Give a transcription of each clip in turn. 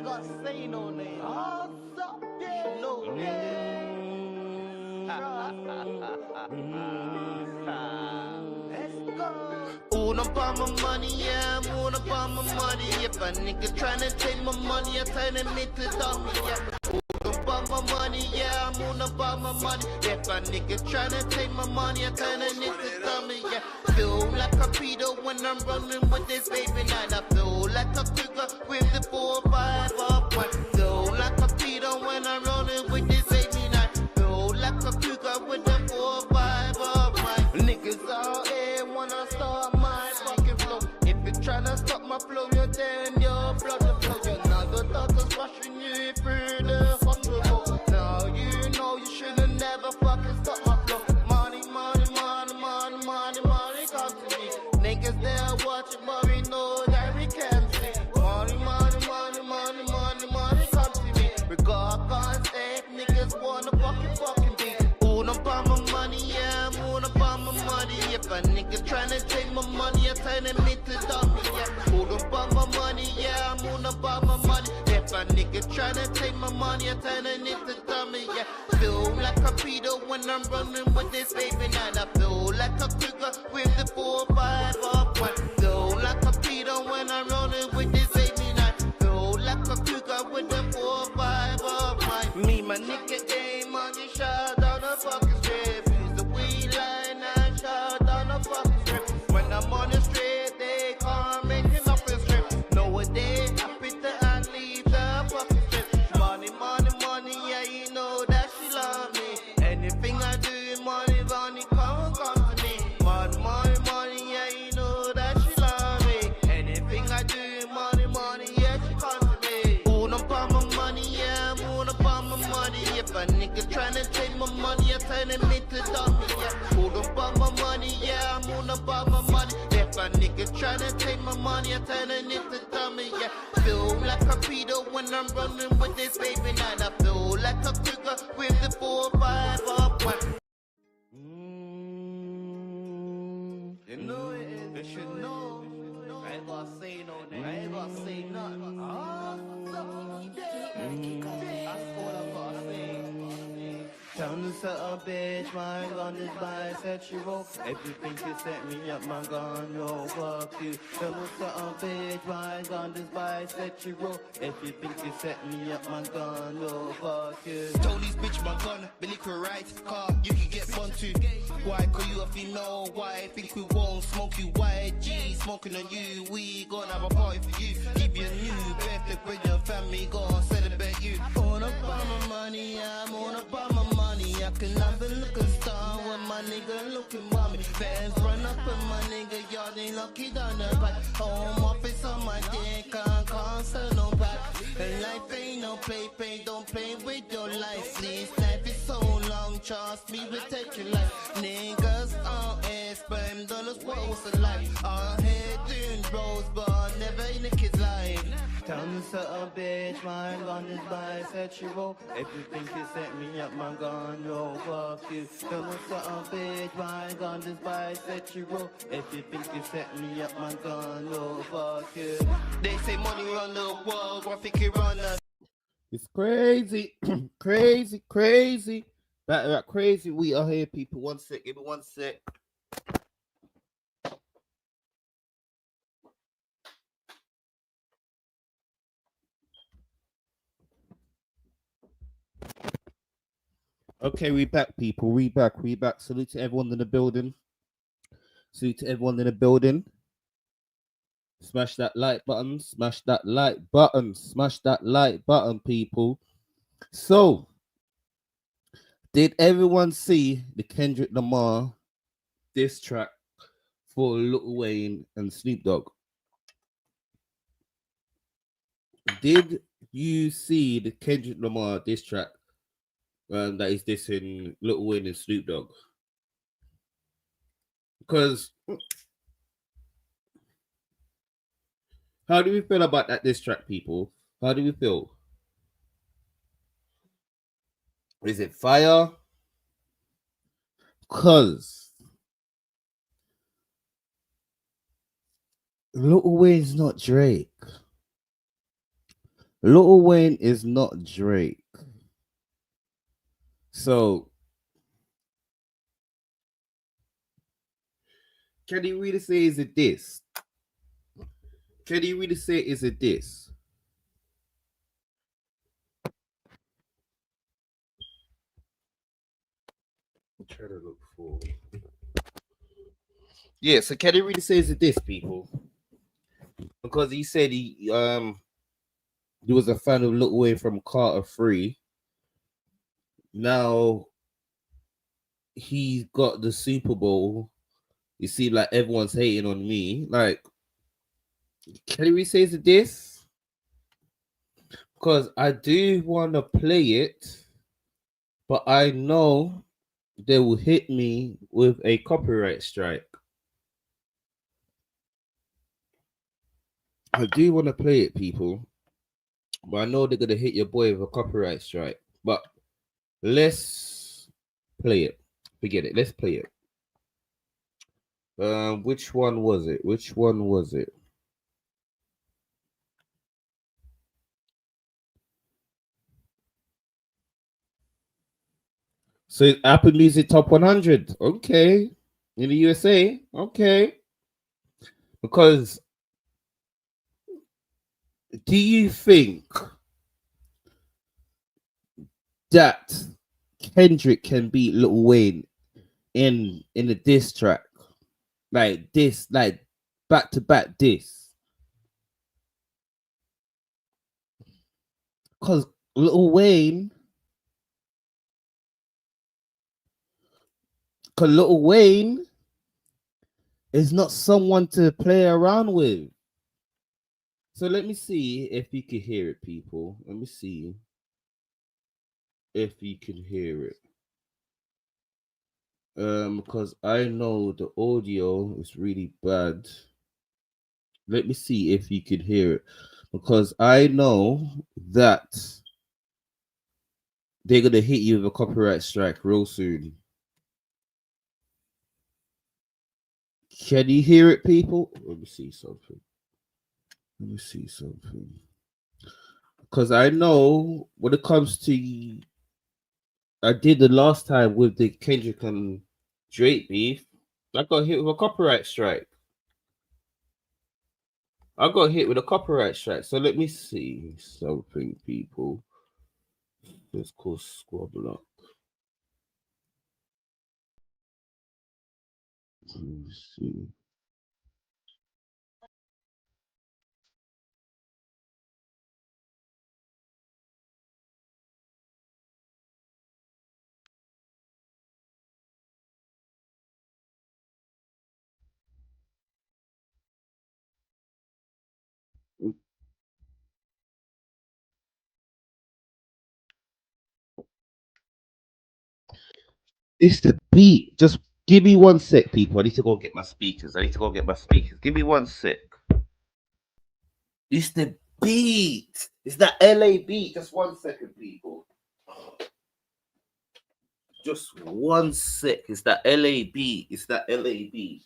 gotta say no name. You know Let's go. All about my money, yeah, I'm all about my money. If a nigga tryna take my money, I tell him it to dummy, yeah. All about my money, yeah, I'm all about my money. If a nigga tryna take my money, I tell him it to dummy, yeah. Feel like a pedo when I'm running with this baby night. I feel like a cougar with the 4-5 up one. Feel like a pedo when I'm running with this baby night. Feel like a cougar with the 4-5 up one. Niggas out here wanna start my fucking flow. If you tryna stop my flow, you're then your blood will flow. You know the doctor's rushing you through the hospital. Now you know you should've never fucking stop my flow. Money, money, money, money, money, money come to me. Niggas there watching, but we know that we can see. Money, money, money, money, money, money come to me. Regard can't stay, niggas wanna fucking be. All about my money, yeah, I'm all about my money. If a nigga tryna take my money, I tell him it to dummy, yeah. All about my money, yeah, I'm all about my money. If a nigga tryna take my money, I tell him it to dummy, yeah. Feel like a pedo when I'm running with this baby night. I feel like a cougar with the 4-5 up one. Feel like a pedo when I'm running with this baby night. Feel like a cougar with the 4-5 up one. Me, my nigga, aim on the shot down the fucking strip. Use the weed line and shot down the fucking strip. When I'm on the street, they can't make it up the strip. Nowadays, I fit the and leave the fucking strip. Money, money, money, yeah, you know that she love me. Anything I do, money, money, come to me. Money, money, money, yeah, you know that she love me. Anything I do, money, money, yeah, she come to me. All about my money, yeah, I'm all about my money. If a nigga tryna take my money, I tell him it to dummy, yeah. All about my money, yeah, I'm all about my money. If a nigga tryna take my money, I tell him it to dummy, yeah. Feel like a pedo when I'm running with this baby night. I feel like a cougar with the 4-5 up one. You know it is. They should know. I ain't gotta say no name. I ain't gotta say nothing. That's all I gotta say. Down to set a bitch, my gun is bisexual. If you think you set me up, my gun, yo, fuck you. Down to set a bitch, my gun is bisexual. If you think you set me up, my gun, yo, fuck you. Told these bitch my gun, Billy could ride car, you can get fun too. Why? Cause you if you know why, think we won't smoke you. YG smoking on you, we gonna have a party for you. Give you a new birthday, bring your family, gonna celebrate you. On about my money, I'm on about my money. I can have a look a star when my nigga looking at me. Fans run up and my nigga, y'all ain't lucky down the back. Home office on my dick, can't sell no back. And life ain't no play, don't play with your life. This life is so long, trust me, we take your life. Niggas on air, spam dollars, what was a life? Our head doing bros, but never in a kid's life. Down to set a bitch, my gun is bisexual. If you think you set me up, my gun, yo, fuck you. Down to set a bitch, my gun is bisexual. If you think you set me up, my gun, yo, fuck you. They say money run the world, I think it run us. It's crazy, crazy, crazy. Battle Rap Crazy. We are here, people. 1 sec, give me 1 sec. Okay, we back, people. We back. Salute to everyone in the building. Salute to everyone in the building. Smash that like button. Smash that like button. Smash that like button, people. So, did everyone see the Kendrick Lamar diss track for Lil Wayne and Snoop Dogg? Did you see the Kendrick Lamar diss track that is dissing Lil Wayne and Snoop Dogg? Because how do we feel about that diss track, people? How do we feel? Is it fire? Because Lil Wayne's not Drake. Lil Wayne is not Drake. So can he really say is a diss? Can he really say is a diss? I'm trying to look for. Yeah, so can he really say is a diss, people? Because he said he was a fan of Lil Wayne from Carter 3. Now he got the Super Bowl. You see, like everyone's hating on me. Like, can he really say it's a diss? Because I do want to play it, but I know they will hit me with a copyright strike. I do want to play it, people, but I know they're gonna hit your boy with a copyright strike. But let's play it. Forget it. Let's play it. Which one was it? Which one was it? So Apple Music Top 100. Okay. In the USA. Okay. Because do you think that Kendrick can beat Lil Wayne in a diss track? Like this, like back to back diss. Because Lil Wayne, because Lil Wayne is not someone to play around with. So let me see if you can hear it, people. Let me see if you can hear it. Because I know the audio is really bad. Let me see if you can hear it. Because I know that they're gonna hit you with a copyright strike real soon. Can you hear it, people? Let me see something. Let me see something. Because I know when it comes to, I did the last time with the Kendrick and Drake beef, I got hit with a copyright strike. I got hit with a copyright strike. So let me see something, people. Let's call Squabble up. Let me see. It's the beat. Just give me 1 sec, people. I need to go get my speakers. I need to go get my speakers. Give me 1 sec. It's the beat. It's that LA beat. Just 1 second, people. Just 1 sec. It's that LA beat. It's that LA beat.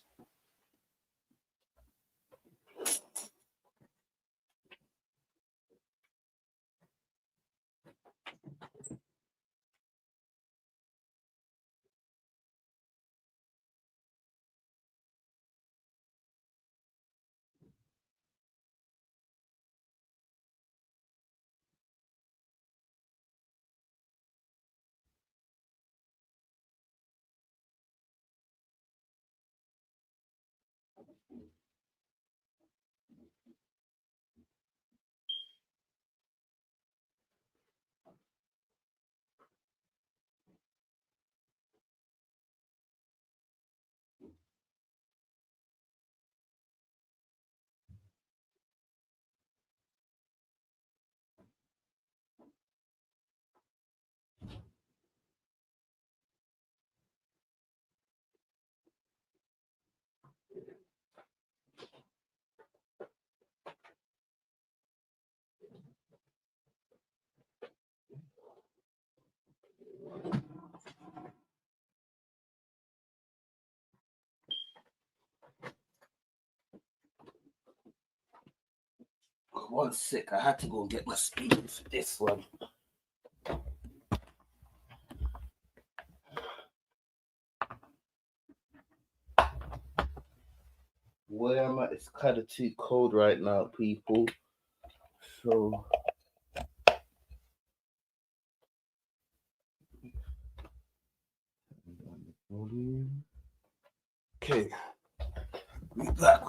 1 sec. I had to go and get my speakers for this one. Where I'm at, it's kind of too cold right now, people. So okay, we back.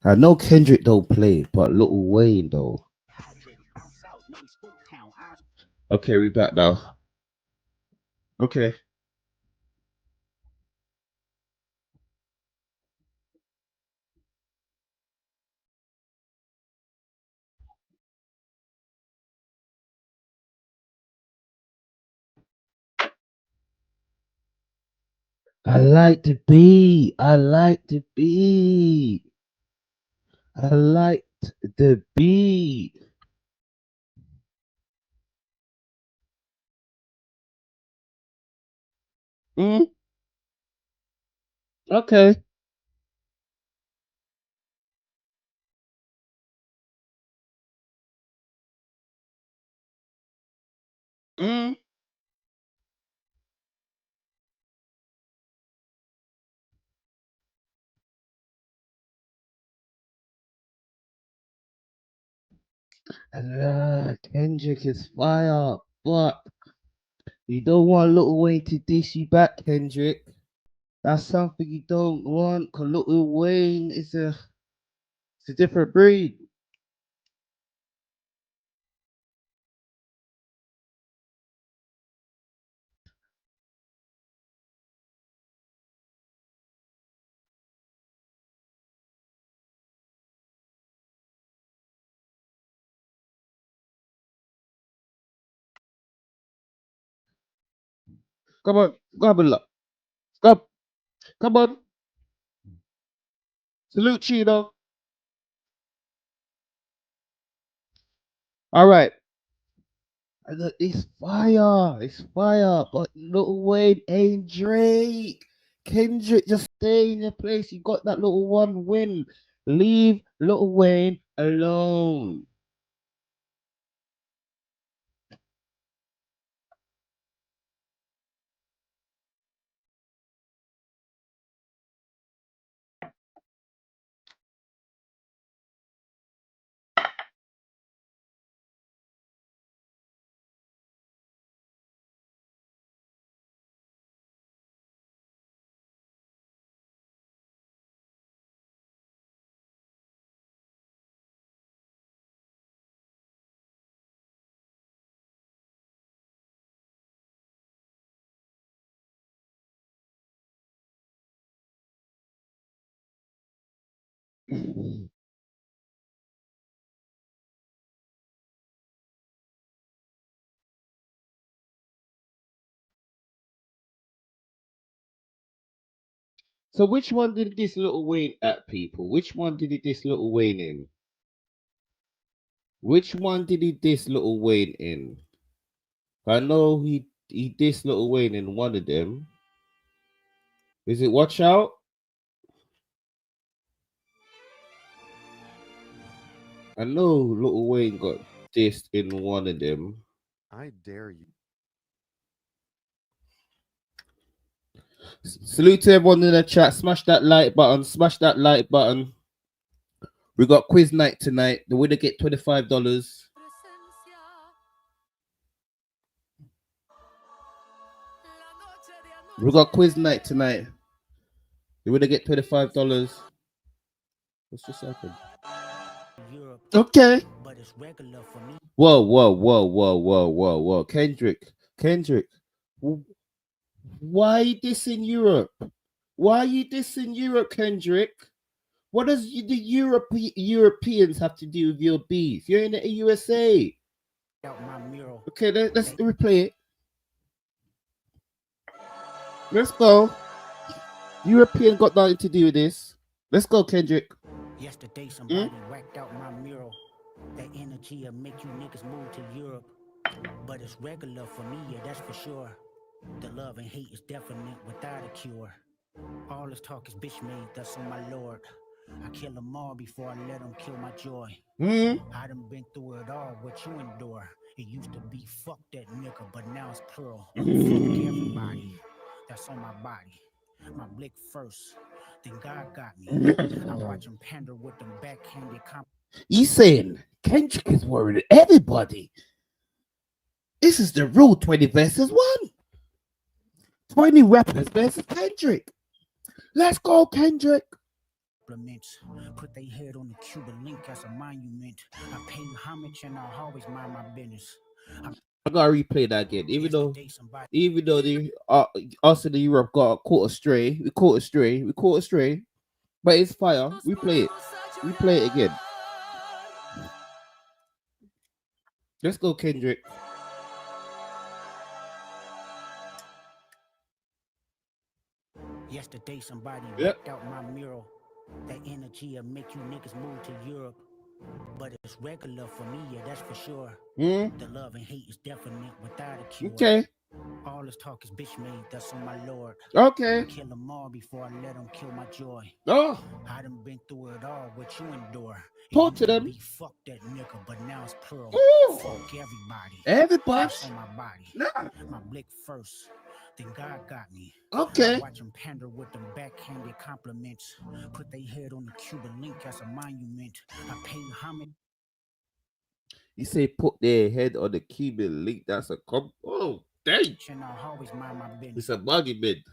I know Kendrick don't play, but Lil Wayne though. Okay, we back now. Okay. I like the beat. I liked the beat. Mm, okay. Mm. Kendrick is fire, but you don't want Lil Wayne to diss you back, Kendrick. That's something you don't want, because Lil Wayne is it's a different breed. Come on, come on, come, come on. Salute Chino. All right. It's fire, but Lil Wayne ain't Drake. Kendrick, just stay in your place. You got that little one win. Leave Lil Wayne alone. So which one did this Little Wayne at, people? Which one did he diss Little Wayne in? Which one did he diss Little Wayne in? I know he dissed Little Wayne in one of them. Is it Watch Out? I know Little Wayne got dissed in one of them. I dare you. Salute to everyone in the chat. Smash that like button. Smash that like button. We got quiz night tonight. The winner get $25. We got quiz night tonight. The winner get $25. What's just happened? Okay. Whoa. Kendrick. Why are you dissing Europe? Why are you dissing Europe, Kendrick? What does the Europeans have to do with your beef? You're in the USA. Okay, let's replay it. Let's go. European got nothing to do with this. Let's go, Kendrick. Yesterday, somebody whacked out my mural. That energy will make you niggas move to Europe. But it's regular for me, yeah, that's for sure. The love and hate is definite without a cure. All this talk is bitch made, that's on my lord. I kill them all before I let them kill my joy. I done been through it all, what you endure. It used to be fuck that nigga, but now it's plural. Fuck everybody that's on my body. My blick first, then God got me. I watch him pander with them backhanded He's saying Kendrick is worried everybody. This is the rule 20 versus 1. 20 rappers versus Kendrick. Let's go, Kendrick. compliments. Put their head on the Cuban link as a monument. I pay homage and I'll always mind my business. I gotta replay that again. Even though the us in the Europe got caught astray, we caught astray, but it's fire. We play it again. Let's go, Kendrick. Yesterday somebody ripped out my mural. That energy'll make you niggas move to Europe. But it's regular for me, yeah, that's for sure. The love and hate is definite without a cure. Okay. All this talk is bitch made, that's on my lord. Okay. I kill them all before I let them kill my joy. Oh. I done been through it all, what you endure. Talk to them. Fuck that nigga, but now it's plural. Ooh. Fuck everybody. Everybody. That's on my body. Nah. My blick first, then God got me. Okay. Watch him pander with them backhanded compliments. Put their head on the Cuban link as a monument. I pay homage. You say put their head on the Cuban link. That's a oh, dang. And I'll always mind my business. It's a buggy bid.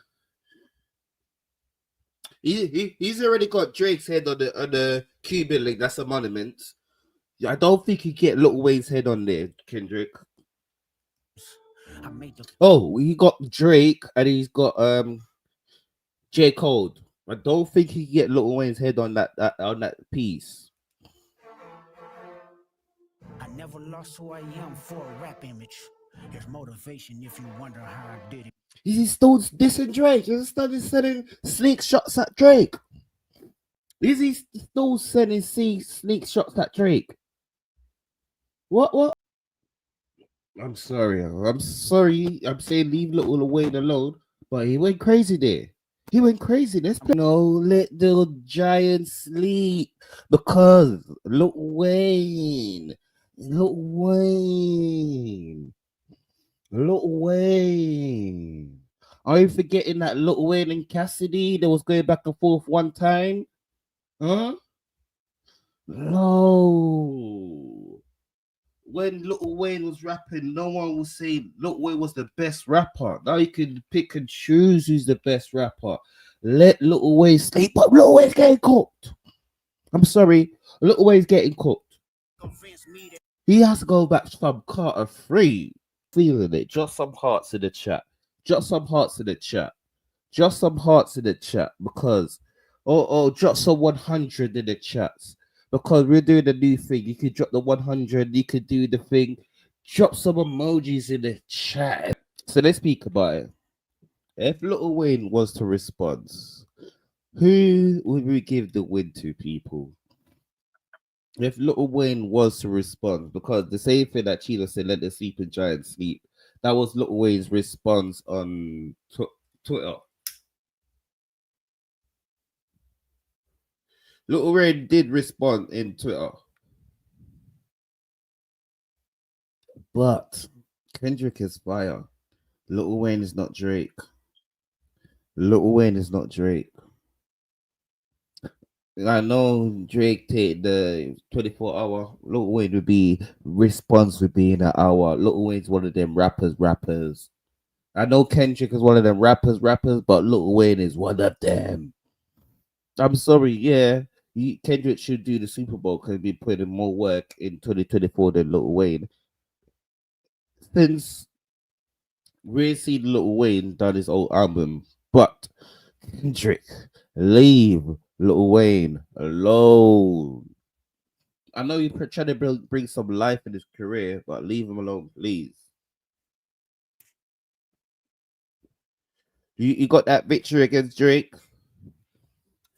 He's already got Drake's head on the Cuban link. That's a monument. I don't think he get Lil Wayne's head on there, Kendrick. Oh, he got Drake and he's got J. Cole. I don't think he get Lil Wayne's head on that piece. I never lost who I am for a rap image. There's motivation if you wonder how I did it. He's still dissing Drake. He's still sending sneak shots at Drake. Is he still sending sneak shots at Drake? What? I'm sorry. I'm saying leave Lil Wayne alone, but he went crazy there. He went crazy. Let's play. No, let the giant sleep because Lil Wayne. Are you forgetting that Lil Wayne and Cassidy that was going back and forth one time? Huh? No. When Lil Wayne was rapping, no one would say Lil Wayne was the best rapper. Now you can pick and choose who's the best rapper. Let Lil Wayne sleep, but Lil Wayne's getting cooked. I'm sorry, Lil Wayne's getting cooked. He has to go back from Carter 3. Feeling it. Just some hearts in the chat. Just some hearts in the chat. Because drop some 100 in the chats. Because we're doing a new thing. You could drop the 100. You could do the thing. Drop some emojis in the chat. So let's speak about it. If Lil Wayne was to respond, who would we give the win to, people? If Lil Wayne was to respond, because the same thing that Chino said, let the sleeping giant sleep, that was Lil Wayne's response on Twitter. Lil Wayne did respond in Twitter. But Kendrick is fire. Lil Wayne is not Drake. I know Drake take the 24-hour. Lil Wayne would be response would be in an hour. Lil Wayne's one of them rappers. I know Kendrick is one of them rappers, but Lil Wayne is one of them. I'm sorry, yeah. Kendrick should do the Super Bowl because be putting more work in 2024 than Lil Wayne. Since we've seen Lil Wayne done his old album, but Kendrick, leave Lil Wayne alone. I know you're trying to bring some life in his career, but leave him alone, please. You got that victory against Drake?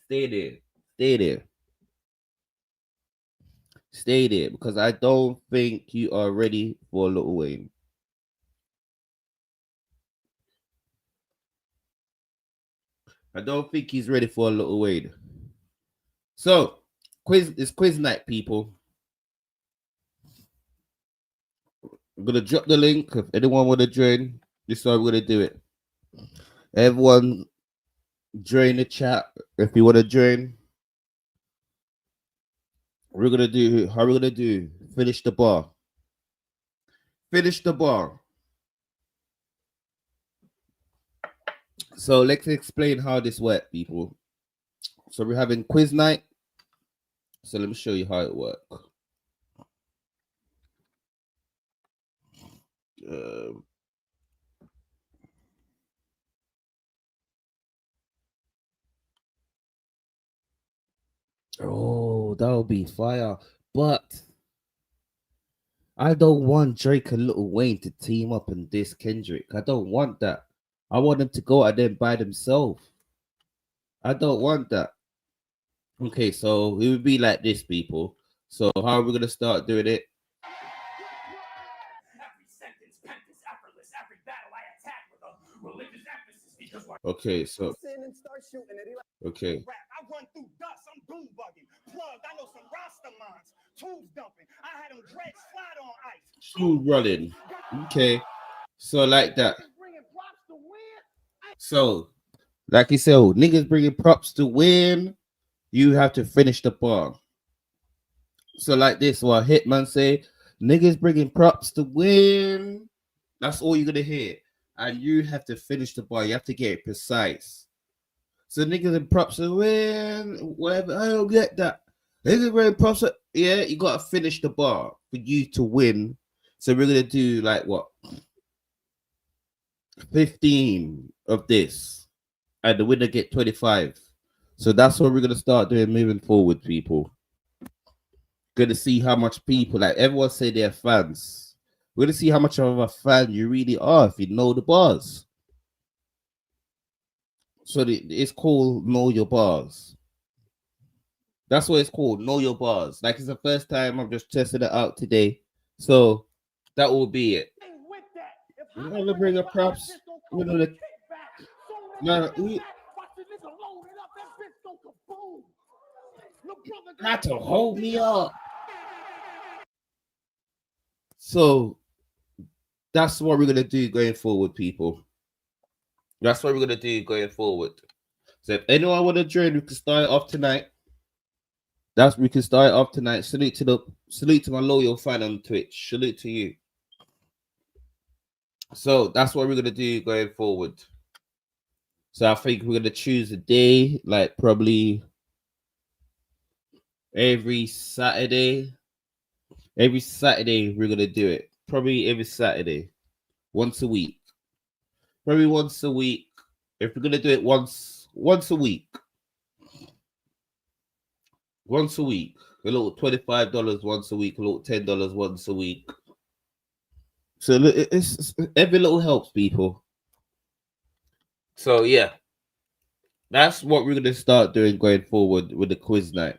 Stay there. Stay there because I don't think you are ready for Lil Wayne. I don't think he's ready for a Lil Wayne. So, it's quiz night, people. I'm gonna drop the link if anyone want to join. This is how we're gonna do it. Everyone join the chat if you want to join. We're gonna do how we're gonna do. Finish the bar. Finish the bar. So let's explain how this works, people. So we're having quiz night. So let me show you how it works. Oh, that would be fire. But I don't want Drake and Lil Wayne to team up and diss Kendrick. I don't want that. I want them to go out there by themselves. I don't want that. Okay, so it would be like this, people. So how are we gonna start doing it? Okay, so okay. I run through dust. I'm doom bugging. Plugged. I know some Rastamon's. Tubes dumping. I had them dreads slide on ice. Smooth running. Okay. So like that. So, like you said, niggas bringing props to win. You have to finish the bar. So like this, what Hitman say, niggas bringing props to win. That's all you're gonna hear. And you have to finish the bar. You have to get it precise. So niggas and props to win, whatever. I don't get that. Niggas bringing props to, yeah, you gotta finish the bar for you to win. So we're gonna do like what? 15 of this. And the winner get 25. So that's what we're gonna start doing moving forward, people. Gonna see how much people, like everyone say they're fans. We're gonna see how much of a fan you really are if you know the bars. So it's called Know Your Bars. That's what it's called, Know Your Bars. Like it's the first time I'm just testing it out today. So that will be it. We're gonna bring up props. We're gonna not to hold me up. So that's what we're gonna do going forward, people. That's what we're gonna do going forward. So if anyone want to join, we can start it off tonight. We can start it off tonight. Salute to my loyal fan on Twitch. Salute to you. So that's what we're gonna do going forward. So I think we're gonna choose a day, like probably every Saturday. Every Saturday we're gonna do it. Probably every Saturday, once a week. Probably once a week. If we're gonna do it once a week. Once a week. A little $25 once a week, a little $10 once a week. So it's every little helps, people. So yeah. That's what we're gonna start doing going forward with the quiz night.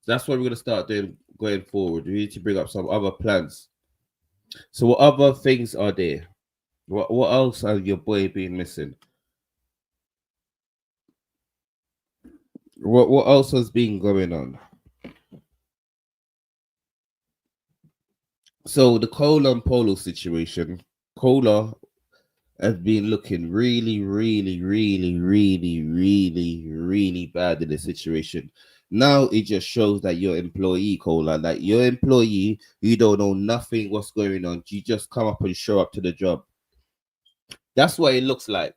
That's what we're gonna start doing going forward. We need to bring up some other plans. So what other things are there? What else are your boy been missing? What else has been going on? So the Cola and Polo situation. Cola has been looking really, really, really, really, really, really bad in the situation. Now it just shows that your employee, Cola, like your employee, you don't know nothing what's going on. You just come up and show up to the job. That's what it looks like.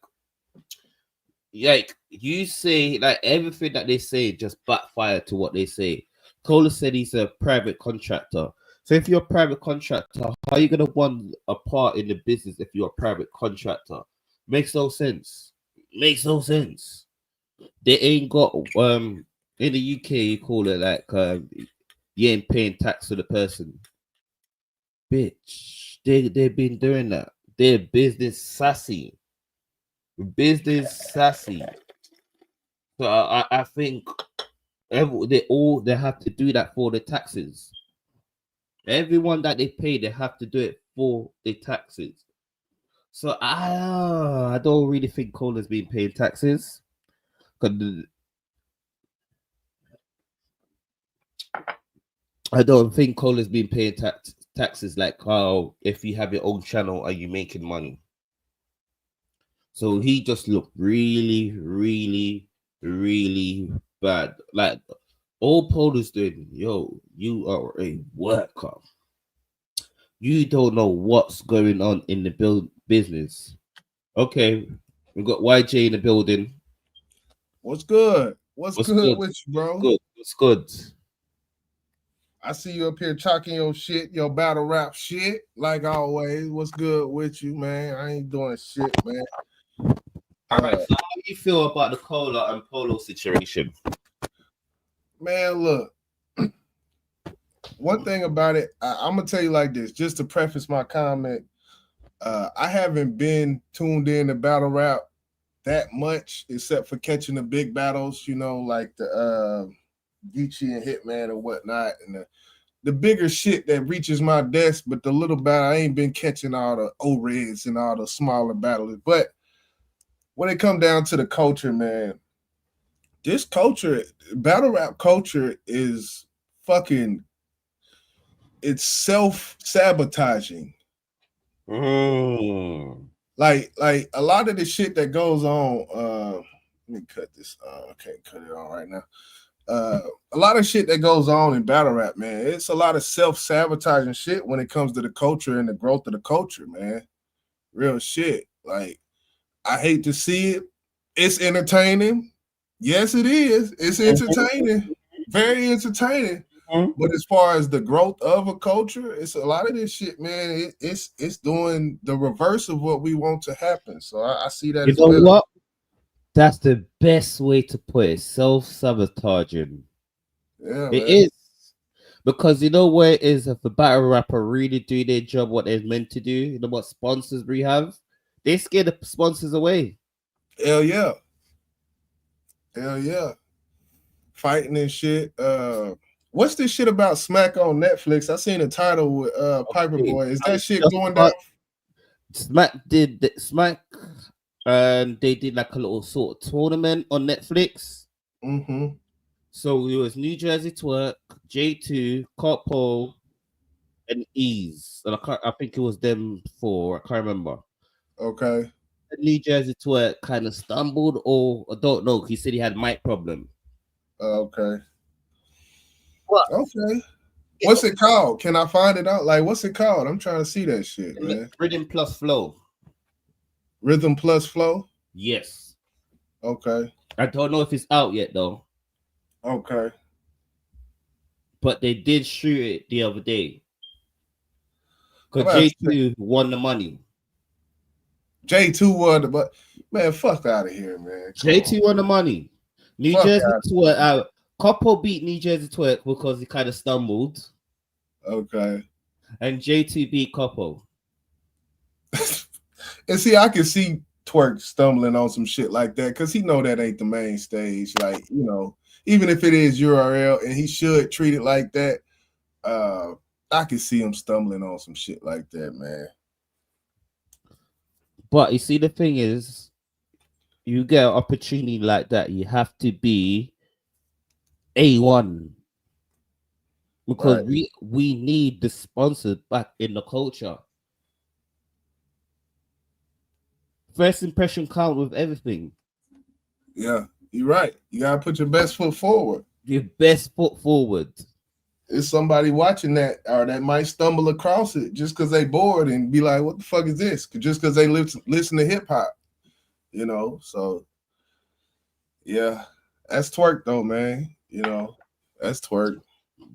Like you say, like everything that they say just backfire to what they say. Cola said he's a private contractor. So if you're a private contractor, how are you gonna want a part in the business if you're a private contractor? Makes no sense. Makes no sense. They ain't got in the UK you call it like you ain't paying tax to the person. Bitch, they've been doing that. They're business sassy. Business sassy. So I think They have to do that for the taxes. Everyone that they pay, they have to do it for the taxes. So I don't really think Cola's been paying taxes. 'Cause I don't think Cola's been paying taxes like how if you have your own channel are you making money. So he just looked really, really, really bad. Like all Polo's doing, yo, you are a worker. You don't know what's going on in the business. Okay, we got YJ in the building. What's good? What's What's good good? with you, bro? Good. What's good? I see you up here chalking your shit, your battle rap shit, like always. What's good with you, man? I ain't doing shit, man. All right. So how do you feel about the Cola and Polo situation? Man, look. One thing about it, I'm gonna tell you like this, just to preface my comment. I haven't been tuned in to battle rap that much, except for catching the big battles, you know, like the Geechee and Hitman or whatnot, and the bigger shit that reaches my desk. But the little battle, I ain't been catching all the O-Reds and all the smaller battles. But when it come down to the culture, man, this culture, battle rap culture, is fucking, it's self-sabotaging. Like a lot of the shit that goes on, let me cut this. I can't cut it on right now. A lot of shit that goes on in battle rap, man. It's a lot of self-sabotaging shit when it comes to the culture and the growth of the culture, man. Real shit. Like, I hate to see it. It's entertaining. Yes, it is. It's entertaining. Very entertaining. But as far as the growth of a culture, it's a lot of this shit, man. It's doing the reverse of what we want to happen. So I see that. You know what? That's the best way to put it. Self-sabotaging. Yeah, it is. Because you know where it is, if a battle rapper really do their job, what they're meant to do, you know what sponsors we have? They scare the sponsors away. Hell yeah. Hell yeah. Fighting and shit. What's this shit about Smack on Netflix? I seen a title with Piper Boy. Is that shit going down? Smack did Smack, and they did like a little sort of tournament on Netflix. Mm-hmm. So it was New Jersey Twerk, J2, Copo, and Ease. And I think it was them four. I can't remember. Okay. New Jersey Twerk kind of stumbled, or I don't know. He said he had mic problem. Okay. What? Okay. What's it called? Can I find it out? Like, what's it called? I'm trying to see that shit, man. Rhythm plus flow. Rhythm plus flow? Yes. Okay. I don't know if it's out yet though. Okay. But they did shoot it the other day. Because J2 won the money. J2 won, but man, fuck out of here, man. J2 won the money. New Jersey Twerk. Copo beat New Jersey Twerk because he kind of stumbled. Okay. And J2 beat Copo. And see, I can see Twerk stumbling on some shit like that because he know that ain't the main stage. Like, you know, even if it is URL and he should treat it like that, I can see him stumbling on some shit like that, man. But you see, the thing is, you get an opportunity like that, you have to be A1. Because we need the sponsors back in the culture. First impression count with everything. Yeah, you're right. You gotta put your best foot forward. Your best foot forward. Is somebody watching that, or that might stumble across it just because they bored and be like, "What the fuck is this?" Just because they listen to hip hop, you know. So, yeah, that's Twerk though, man. You know, that's Twerk.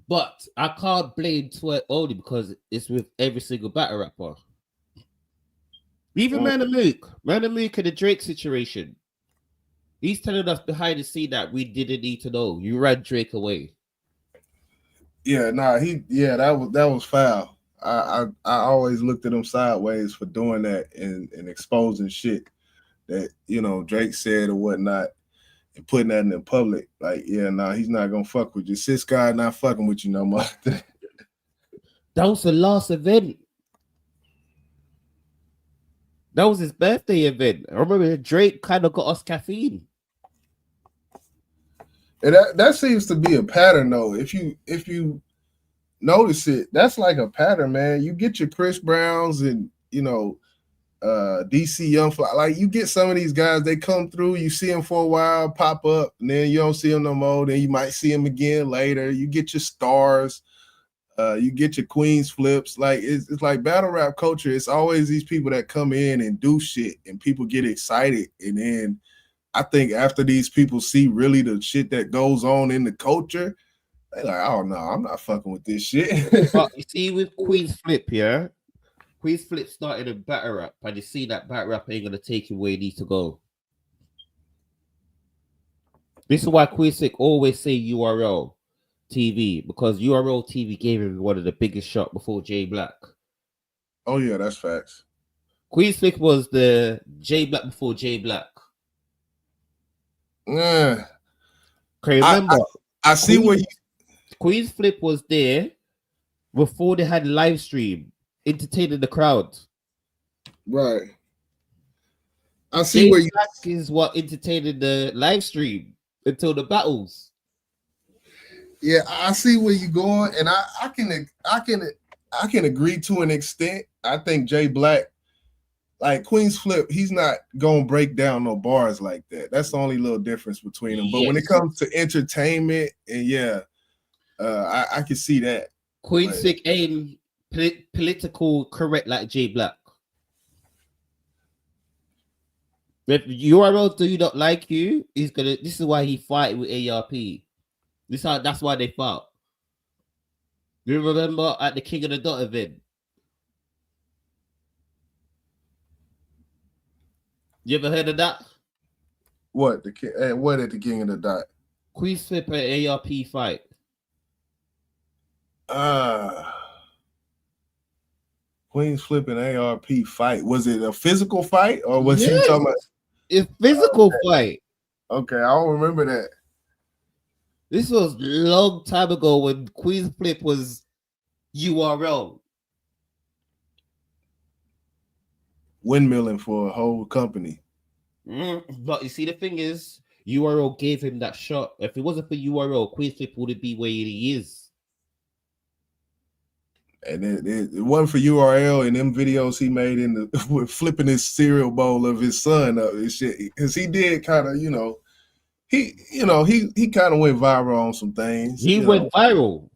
But I can't blame Twerk only because it's with every single battle rapper. Even Man of Mook in the Drake situation. He's telling us behind the scene that we didn't need to know. You ran Drake away. Yeah, that was foul. I always looked at him sideways for doing that and exposing shit that, you know, Drake said or whatnot. and putting that in the public. Like, yeah, nah, he's not gonna fuck with you. Sis guy not fucking with you no more. That was the last event. That was his birthday event. I remember Drake kind of got us caffeine. And that seems to be a pattern though. If you notice it, that's like a pattern, man. You get your Chris Browns and DC Young Fly. Like you get some of these guys, they come through, you see them for a while, pop up, and then you don't see them no more. Then you might see them again later. You get your stars, you get your Queens flips. Like it's like battle rap culture. It's always these people that come in and do shit, and people get excited. And then I think after these people see really the shit that goes on in the culture, they're like, oh no, I'm not fucking with this shit. But you see, with Queen's Flip, yeah. Queen's Flip started in battle rap, and you see that battle rap ain't gonna take him where he needs to go. This is why Queen's Flip always say URL TV, because URL TV gave him one of the biggest shots before J Black. Oh yeah, that's facts. Queen's Flip was the J Black before J Black. Yeah. Okay, remember, I see where you. Queen's Flip was there before they had live stream, entertaining the crowd. Right. I see where you. Black is what entertained the live stream until the battles. Yeah, I see where you're going, and I can agree to an extent. I think Jay Black, like Queen's Flip, he's not gonna break down no bars like that. That's the only little difference between them. But when it comes to entertainment, and yeah, I can see that. Queen's Flip ain't political correct like Jay Black. If URL do not like you, he's gonna. This is why he fight with ARP. That's why they fought. You remember at the King of the Dot event? You ever heard of that? What what at the King of the Dot? Queen's Flip and ARP fight. Queen's Flip and ARP fight. Was it a physical fight or was he talking about? It's physical fight. Okay, I don't remember that. This was a long time ago when Queen's Flip was URL. Windmilling for a whole company. But you see, the thing is, URL gave him that shot. If it wasn't for URL, Queen's Flip wouldn't be where he is. And it wasn't for URL and them videos he made in the with flipping his cereal bowl of his son up and shit. Because he did kind of, he kind of went viral on some things. He went viral.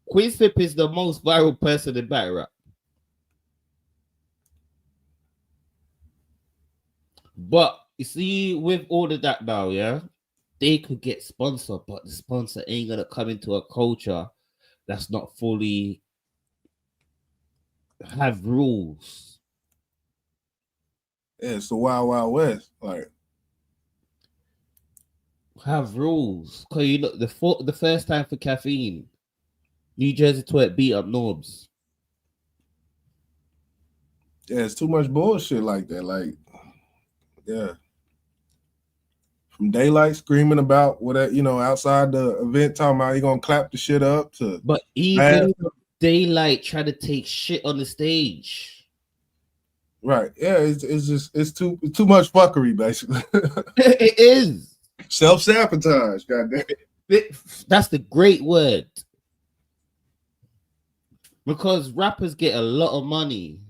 Queen's Flip is the most viral person in battle rap. But you see, with all of that now, yeah, they could get sponsored, but the sponsor ain't gonna come into a culture that's not fully have rules. Yeah, it's the Wild Wild West. Like, have rules. Cause you look the first time for Caffeine, New Jersey Twerk beat up Norbs. Yeah, it's too much bullshit like that. Like, yeah. From Daylight screaming about what outside the event, talking about he gonna clap the shit up to. But even Daylight trying to take shit on the stage. Right. Yeah, it's too much fuckery, basically. It is. Self-sabotage, goddamn it. That's the great word. Because rappers get a lot of money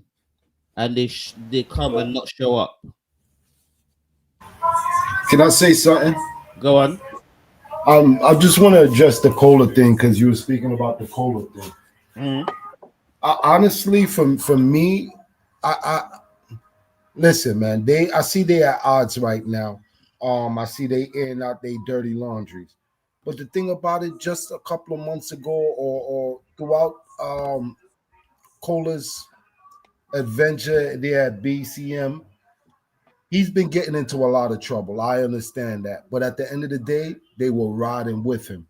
and they come and not show up. Can I say something? Go on. I just want to address the cola thing because you were speaking about the cola thing. Honestly, for me, I listen, man. I see they at odds right now. I see they airing out their dirty laundries. But the thing about it, just a couple of months ago, or throughout Cola's adventure there at BCM, he's been getting into a lot of trouble. I understand that, but at the end of the day, they were riding with him.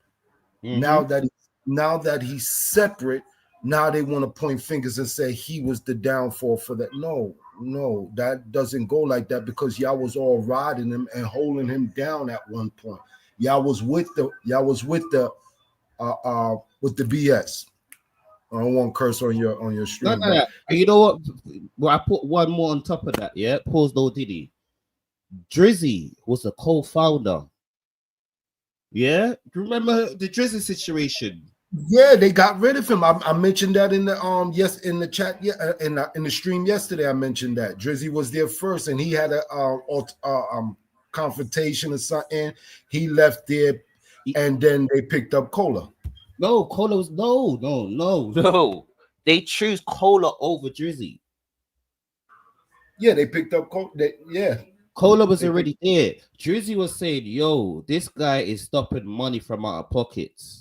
Now that he's separate, Now they want to point fingers and say he was the downfall for that. No, that doesn't go like that, because y'all was all riding him and holding him down at one point. Y'all was with the with the BS. I don't want to curse on your stream. No. You know what? Well, I put one more on top of that. Yeah, pause. No Diddy. Drizzy was a co-founder. Yeah, remember the Drizzy situation? Yeah, they got rid of him. I mentioned that in the in the chat. Yeah, in the stream yesterday. I mentioned that Drizzy was there first, and he had a confrontation or something. He left there, and then they picked up Cola. No, Cola was no. They choose Cola over Drizzy. Yeah, they picked up Cola. Cola was already there. Drizzy was saying, "Yo, this guy is stopping money from out of pockets."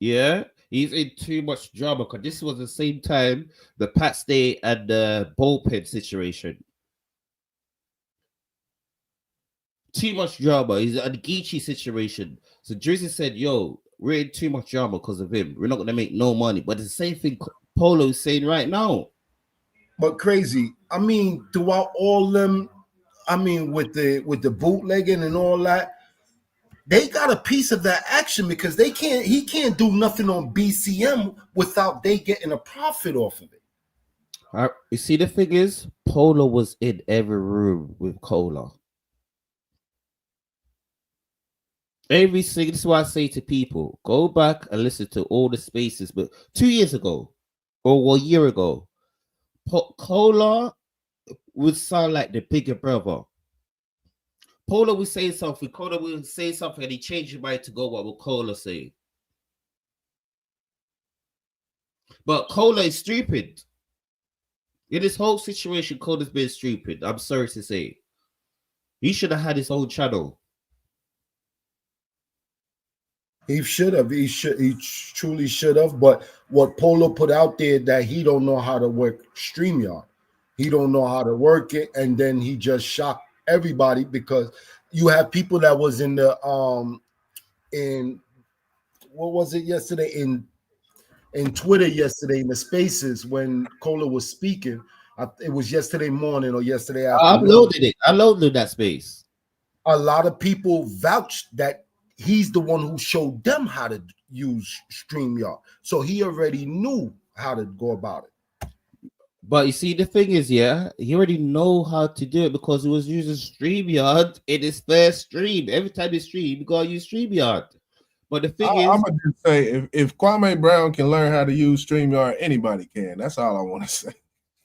Yeah, he's in too much drama, because this was the same time the Pat Stay and the bullpen situation. Too much drama. He's a Geechee situation. So Drizzy said, "Yo, we're in too much drama because of him. We're not gonna make no money." But it's the same thing Polo is saying right now. But crazy. I mean, throughout all them, I mean, with the bootlegging and all that, they got a piece of that action, because he can't do nothing on BCM without they getting a profit off of it. You see, the thing is, Polo was in every room with Cola. This is why I say to people, go back and listen to all the spaces. But 2 years ago, or a year ago, Cola would sound like the bigger brother. Polo will say something, Cola will say something, and he changed his mind to go what will Cola say. But Cola is stupid. In this whole situation, Cola's been stupid. I'm sorry to say. He should have had his own channel. He should have. He truly should have. But what Polo put out there, that he don't know how to work StreamYard. He don't know how to work it, and then he just shocked everybody, because you have people that was in the in what was it yesterday in Twitter yesterday in the spaces when Cola was speaking. It was yesterday morning or yesterday afternoon. I loaded that space. A lot of people vouched that he's the one who showed them how to use StreamYard. So he already knew how to go about it. But you see, the thing is, yeah, he already know how to do it, because he was using StreamYard in his first stream. Every time he stream, you gotta use StreamYard. But the thing is, I'm gonna just say, if Kwame Brown can learn how to use StreamYard, anybody can. That's all I want to say.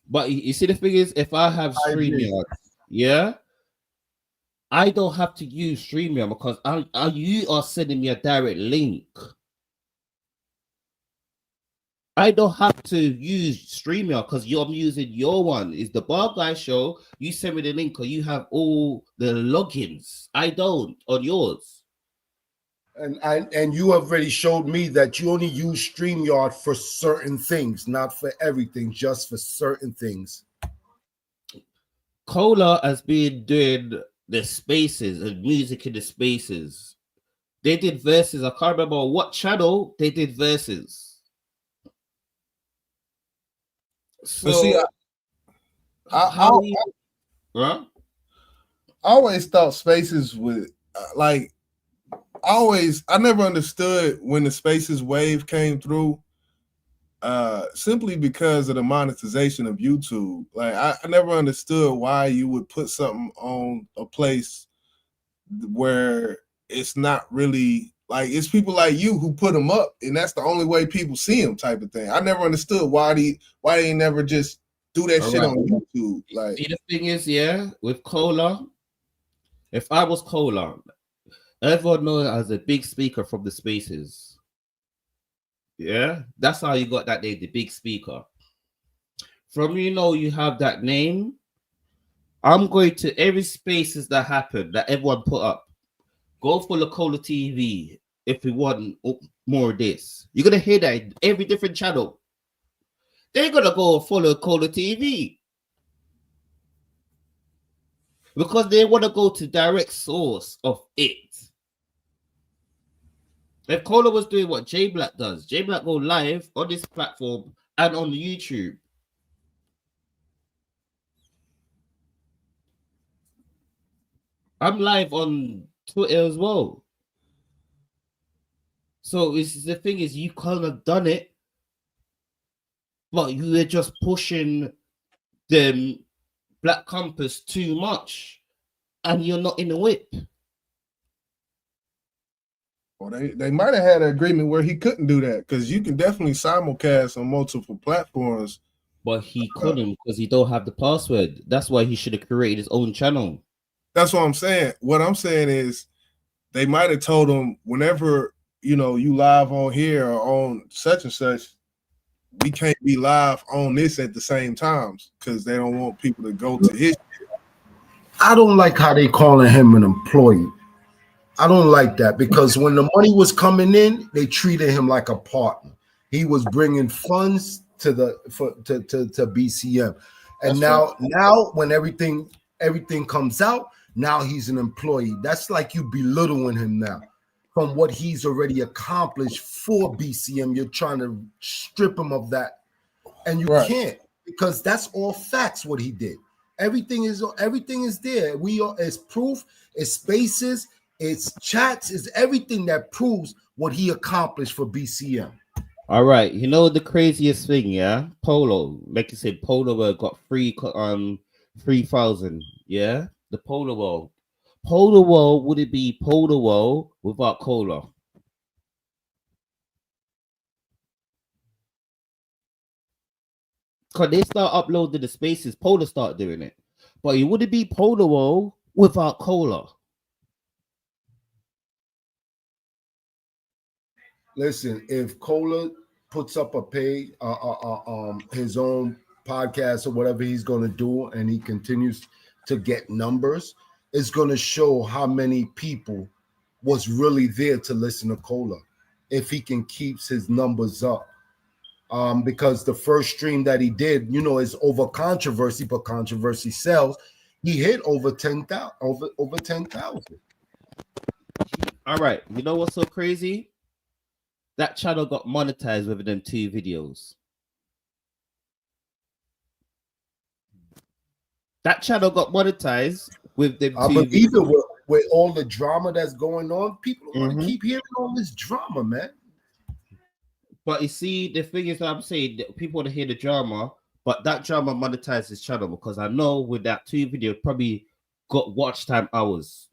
But you see, the thing is, if I have StreamYard, yeah, I don't have to use StreamYard, because you are sending me a direct link. I don't have to use StreamYard, because I'm using your one. It's the Bar Guy Show. You send me the link, or you have all the logins. I don't on yours. And you already showed me that you only use StreamYard for certain things, not for everything, just for certain things. Cola has been doing the spaces and music in the spaces. They did verses. I can't remember what channel they did verses. So, but see, I always thought spaces would I never understood when the spaces wave came through, simply because of the monetization of YouTube. Like I never understood why you would put something on a place where it's not really like, it's people like you who put them up, and that's the only way people see them, type of thing. I never understood why they never just do that shit on YouTube. Like, see, the thing is, yeah, with Cola, if I was Cola, everyone knows as a big speaker from the spaces. Yeah, that's how you got that name, the big speaker. From you have that name, I'm going to every spaces that happen that everyone put up. Go follow Cola TV if you want more of this. You're gonna hear that in every different channel. They're gonna go follow Cola TV because they want to go to direct source of it. If Cola was doing what J Black does, J Black go live on this platform and on YouTube. I'm live on Twitter as well. So it's the thing is, you kind of done it, but you were just pushing them Black Compass too much, and you're not in the whip. Well, they might have had an agreement where he couldn't do that, because you can definitely simulcast on multiple platforms. But he couldn't because he don't have the password. That's why he should have created his own channel. That's what I'm saying. What I'm saying is they might have told him, whenever you live on here or on such and such, we can't be live on this at the same times, because they don't want people to go to his shit. I don't like how they calling him an employee. I don't like that, because when the money was coming in, they treated him like a partner. He was bringing funds to BCM, and now when everything comes out, now he's an employee. That's like you belittling him now from what he's already accomplished for BCM. You're trying to strip him of that, and you can't, because that's all facts what he did. Everything is there. It's proof, it's spaces, it's chats, it's everything that proves what he accomplished for BCM. All right, you know the craziest thing, yeah? Polo, like you said, Polo got 3,000, yeah? The Polo World. Polo World, would it be Polo World without Cola? Because they start uploading the spaces, Polo start doing it. But it wouldn't be Polo World without Cola. Listen, if Cola puts up a page, his own podcast or whatever he's going to do, and he continues to get numbers, it's going to show how many people was really there to listen to Cola, if he can keep his numbers up. Because the first stream that he did, is over controversy, but controversy sells. He hit over 10,000, over 10,000. All right, you know what's so crazy? That channel got monetized with them 2 videos. That channel got monetized with them 2 videos. But even with all the drama that's going on, people want to keep hearing all this drama, man. But you see, the thing is, I'm saying that people want to hear the drama, but that drama monetized his channel, because I know with that 2 video probably got watch time hours.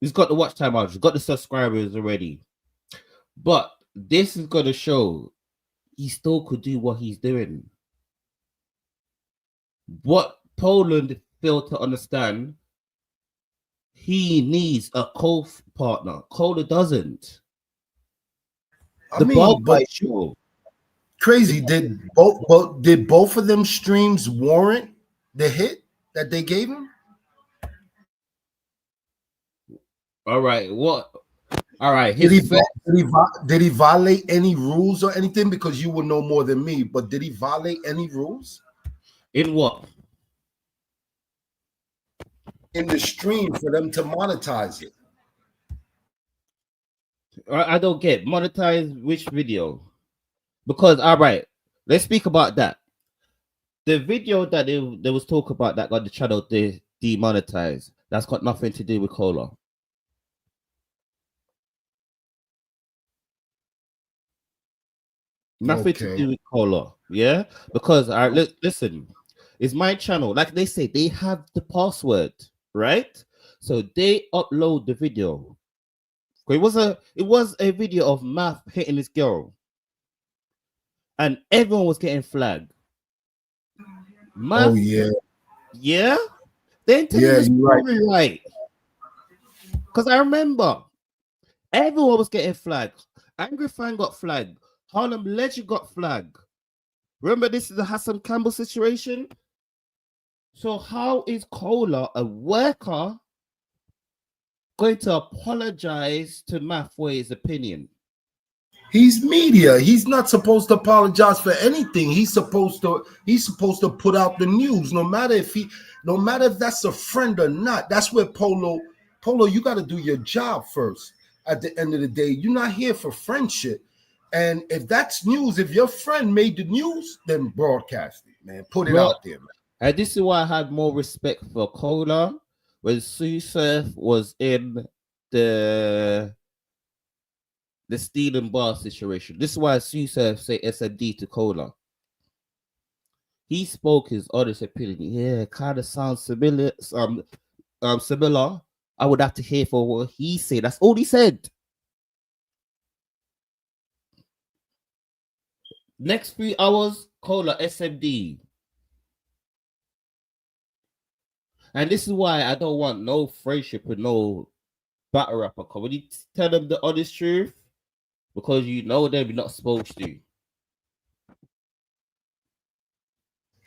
He's got the watch time hours, he's got the subscribers already. But this is going to show he still could do what he's doing. What Poland failed to understand, he needs a co-partner. Cola doesn't. Crazy. Did both of them streams warrant the hit that they gave him? All right. What? All right. Did he violate any rules or anything? Because you would know more than me. But did he violate any rules? In what? In the stream for them to monetize it. I don't get monetize which video, because all right, let's speak about that. The video that they was talking about that got the channel demonetized, that's got nothing to do with Cola. Nothing to do with Cola, yeah. Because listen, it's my channel. Like they say, they have the password, right? So they upload the video. It was a video of Math hitting this girl, and everyone was getting flagged. Math, yeah, they didn't tell the story right. Because I remember everyone was getting flagged. Angry Fan got flagged. Harlem Legend got flagged. Remember, this is the Hassan Campbell situation. So how is Cola, a worker, going to apologize to Math for his opinion? He's media. He's not supposed to apologize for anything. He's supposed to put out the news, no matter if that's a friend or not. That's where Polo, you got to do your job first. at the end of the day. You're not here for friendship. And if that's news, if your friend made the news, then broadcast it, man. Put it Bro, out there, man. and this is why I had more respect for Cola when Sue Surf was in the Steel and Bar situation. This is why Sue Surf say SMD to Cola. He spoke his honest opinion. Yeah, kind of sounds similar. Similar. I would have to hear for what he said. That's all he said. Next 3 hours, Cola SMD. And this is why I don't want no friendship with no battle rapper. Cause when you tell them the honest truth, because you know them, you're not supposed to.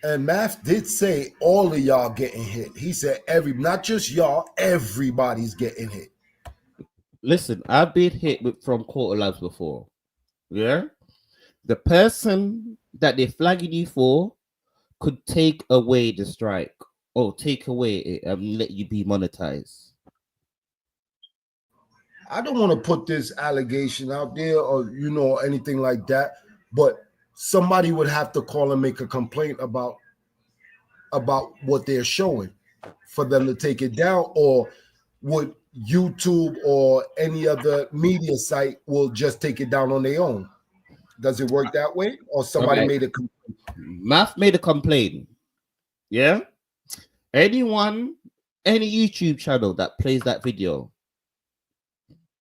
And Math did say all of y'all getting hit. He said not just y'all, everybody's getting hit. Listen, I've been hit from Quarter Labs before. Yeah? The person that they're flagging you for could take away the strike or take away it and let you be monetized. I don't want to put this allegation out there or anything like that, but somebody would have to call and make a complaint about what they're showing for them to take it down, or would YouTube or any other media site will just take it down on their own? Does it work that way, or somebody made a complaint? Math made a complaint. Yeah. Any YouTube channel that plays that video,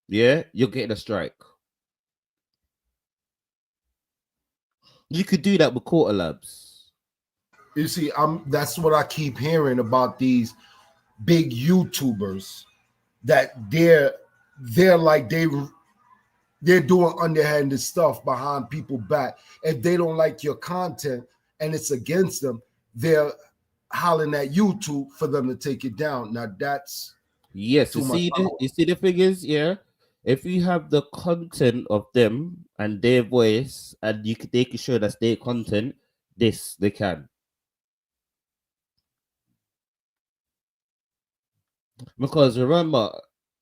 yeah, you're getting a strike. You could do that with Quarter Labs. You see, that's what I keep hearing about these big YouTubers, that they're like they're doing underhanded stuff behind people's back. If they don't like your content and it's against them, they're hollering at YouTube for them to take it down. Now that's yes. You see the figures, yeah. If you have the content of them and their voice, and they can show that's their content, they can. Because remember,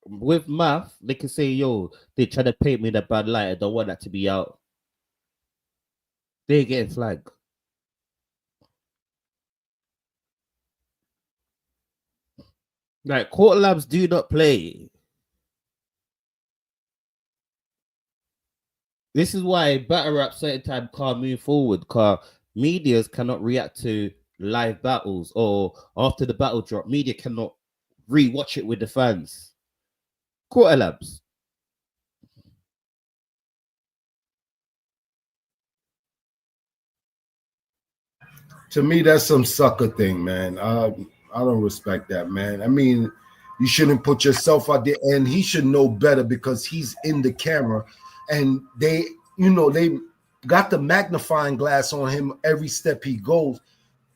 with Math, they can say, yo, they try to paint me in a bad light. I don't want that to be out. They're getting flagged. Like, Quarter Labs do not play. This is why battle rap certain time can't move forward, because medias cannot react to live battles, or after the battle drop, media cannot re-watch it with the fans. Quarter Labs. To me, that's some sucker thing, man. I don't respect that, man. I mean, you shouldn't put yourself out there, and he should know better because he's in the camera, and they got the magnifying glass on him every step he goes.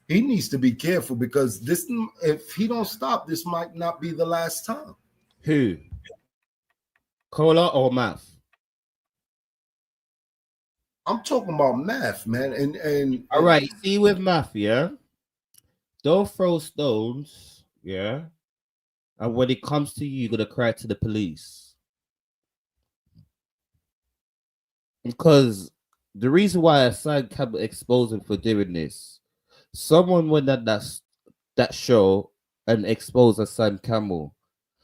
He needs to be careful, because if he don't stop, this might not be the last time. Who? Cola or Math? I'm talking about Math, man. And all right, see, with Math, yeah, don't throw stones, yeah. And when it comes to you, you're gonna cry to the police. Because the reason why I signed Campbell exposed him for doing this, someone went at that show and exposed Hassan Camel.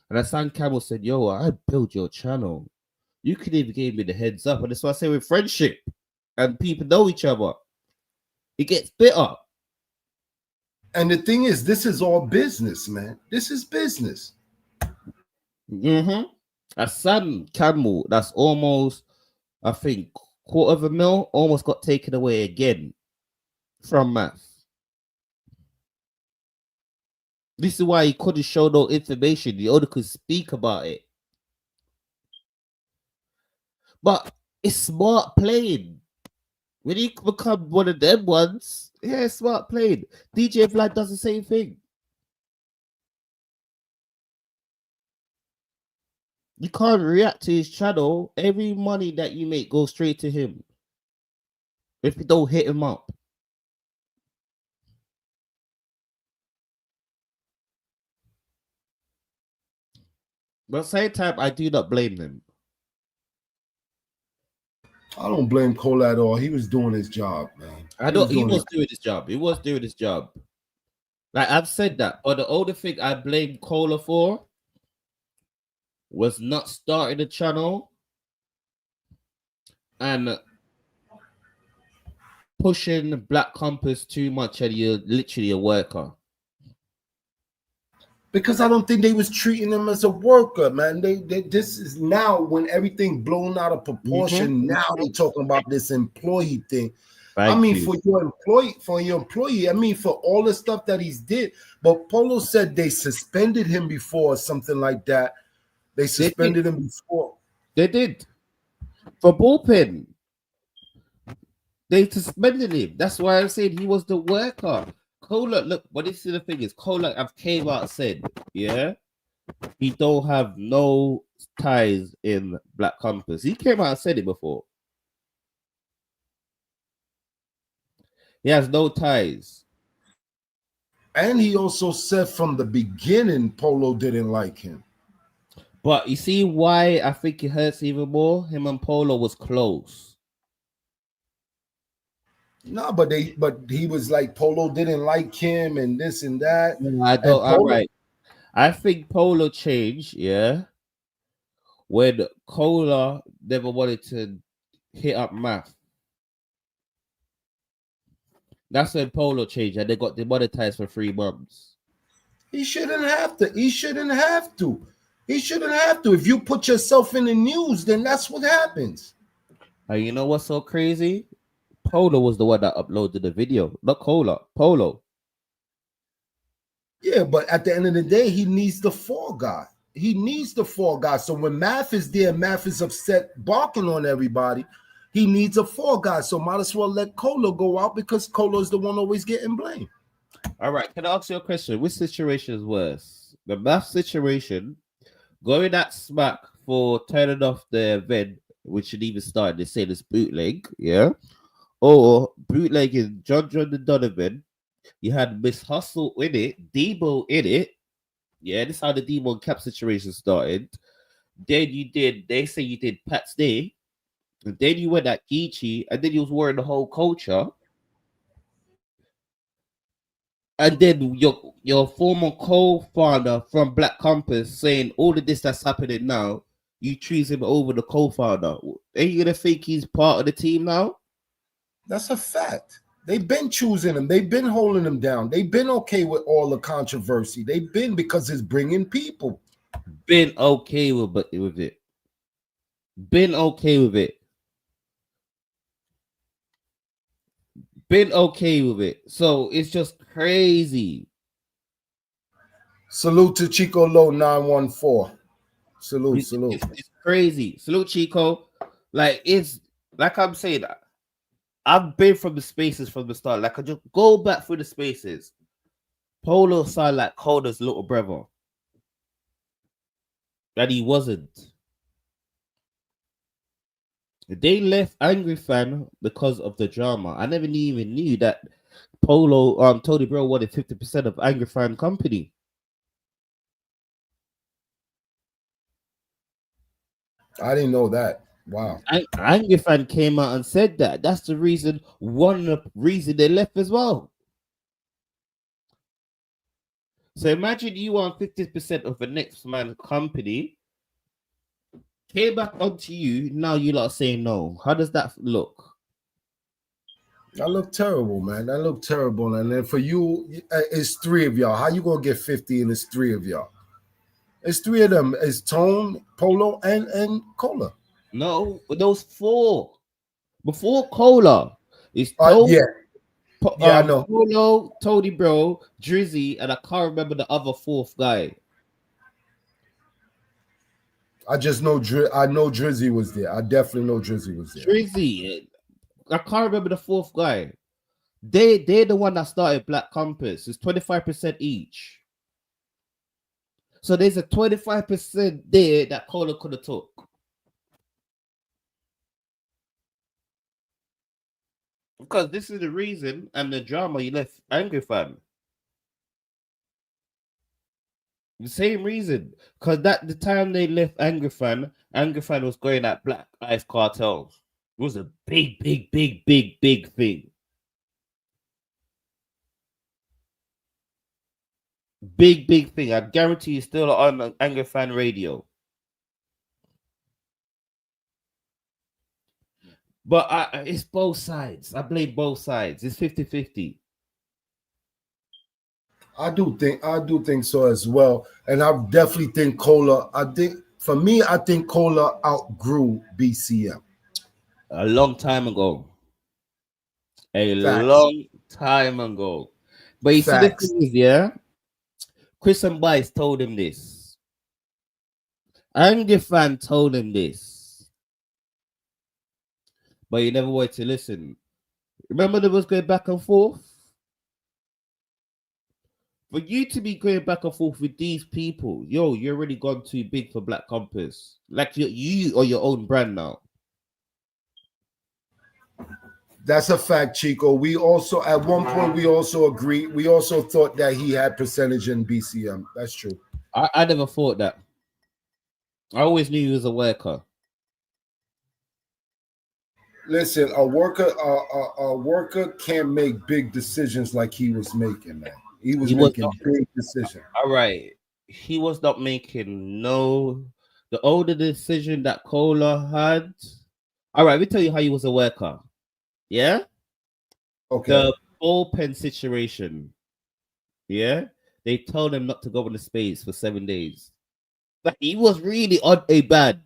And Hassan Camel said, yo, I built your channel. You could even give me the heads up. And that's why I say with friendship and people know each other, it gets bitter. And the thing is, this is all business, man. This is business. Hassan Camel, that's almost, I think, $250,000 almost got taken away again from Math. This is why he couldn't show no information. He only could speak about it. But it's smart playing. When you become one of them ones, yeah, smart playing. DJ Vlad does the same thing. You can't react to his channel. Every money that you make goes straight to him. If you don't hit him up. But at the same time, I do not blame them. I don't blame Cole at all. He was doing his job, man. I don't. He was doing his job. He was doing his job. Like I've said that. But the only thing I blame Cola for was not starting the channel and pushing Black Compass too much, and you're literally a worker. Because I don't think they was treating him as a worker, man. They this is now when everything blown out of proportion. Now they talking about this employee thing. For your employee, I mean for all the stuff that he's did. But Polo said they suspended him before or something like that. They suspended him before. They did. For bullpen. They suspended him. That's why I said he was the worker. Cola, look, what this is the thing is, Cola I've came out and said, yeah, he don't have no ties in Black Compass. He came out and said it before. He has no ties. And he also said from the beginning Polo didn't like him. But you see why I think it hurts even more? Him and Polo was close. No, but he was like Polo didn't like him and this and that. I don't. All right. I think Polo changed, yeah. When Cola never wanted to hit up Math. That's when Polo changed and they got demonetized for 3 months. He shouldn't have to. He shouldn't have to. He shouldn't have to. If you put yourself in the news, then that's what happens. And you know what's so crazy? Polo was the one that uploaded the video, not Cola. Polo. Yeah, but at the end of the day, he needs the fall guy. He needs the fall guy. So when Math is there, Math is upset, barking on everybody. He needs a fall guy. So might as well let Cola go out because Cola is the one always getting blamed. All right, can I ask you a question? Which situation is worse? The Math situation, going at Smack for turning off the event, which should even start, they say this bootleg, yeah? Or bootlegging John Donovan. You had Miss Hustle in it, Debo in it. Yeah, this is how the Debo and Cap situation started. Then they say you did Pat's Day. And then you went at Geechee, and then you was wearing the whole culture. And then your former co-founder from Black Compass saying all of this that's happening now, you choose him over the co-founder. Are you gonna think he's part of the team now? That's a fact. They've been choosing him. They've been holding him down. They've been okay with all the controversy. They've been because it's bringing people. Been okay with it. Been okay with it. Been okay with it. So it's just crazy. Salute to Chico Low 914. Salute. It's crazy. Salute Chico. Like it's like I'm saying, I've been from the spaces from the start. Like I just go back through the spaces. Polo sounded like Coda's little brother. And he wasn't. They left Angry Fan because of the drama. I never even knew that Polo, Tony Bro wanted 50% of Angry Fan company. I didn't know that. Wow. Angry Fan came out and said that. That's the reason, one of the reason they left as well. So imagine you want 50% of the next man company, came back onto you, now you lot saying no. How does that look? That look terrible, man. That look terrible. And then for you, it's 3 of y'all. How you gonna get 50 and it's 3 of y'all? It's 3 of them. It's Tone, Polo, and Cola. No, those 4. Before Cola, it's Tone, I know. Polo, Tony Bro, Drizzy, and I can't remember the other 4th guy. I just know I know Drizzy was there. I definitely know Drizzy was there. Drizzy, I can't remember the 4th guy. They're the one that started Black Compass. It's 25% each. So there's a 25% there that Cola could have took. Because this is the reason and the drama you left Angry Fan. The same reason. Because the time they left Angry Fan was going at Black Ice Cartel. It was a big, big, big, big, big thing. Big, big thing. I guarantee you still on Anger Fan Radio. But it's both sides. I blame both sides. It's 50-50. I do think so as well. And I definitely think Cola, I think Cola outgrew BCM. A long time ago. Facts. Long time ago. But you see, the Facts. thing is, yeah, Chris and Bice told him this. Anger Fan told him this. But he never wanted to listen. Remember there was going back and forth? For you to be going back and forth with these people, yo, you're already gone too big for Black Compass. Like you are your own brand now. That's a fact, Chico. We also, at one point, we also agreed. We also thought that he had percentage in BCM. That's true. I never thought that. I always knew he was a worker. Listen, a worker can't make big decisions like he was making, man. He was making big decisions. All right. He was not making the older decision that Cola had. All right, let me tell you how he was a worker. Yeah? Okay. The bullpen situation. Yeah? They told him not to go in the space for 7 days. But he was really on a bad.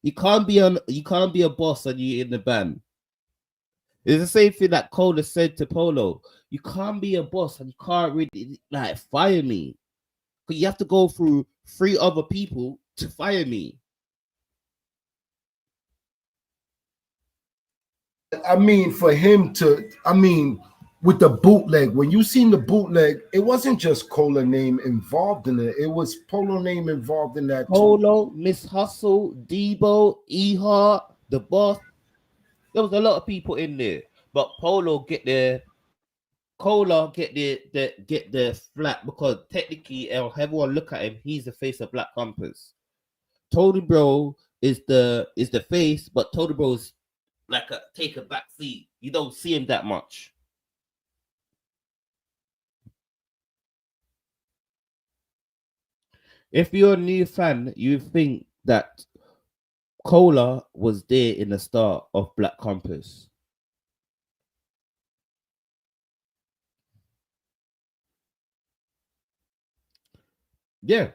You can't be a boss and you in the band. It's the same thing that Cola said to Polo. You can't be a boss and you can't really like fire me. Because you have to go through 3 other people to fire me. I mean, for him to, with the bootleg, when you seen the bootleg, it wasn't just Cola name involved in it. It was Polo name involved in that Polo, Miss Hustle, Debo, Ehart, the boss. There was a lot of people in there. But Polo get the Cola get the flat because technically everyone look at him, he's the face of Black Compass. Tony Bro is the face, but Tony Bro's like take a back seat. You don't see him that much. If you're a new fan, you think that Cola was there in the start of Black Compass. Yeah.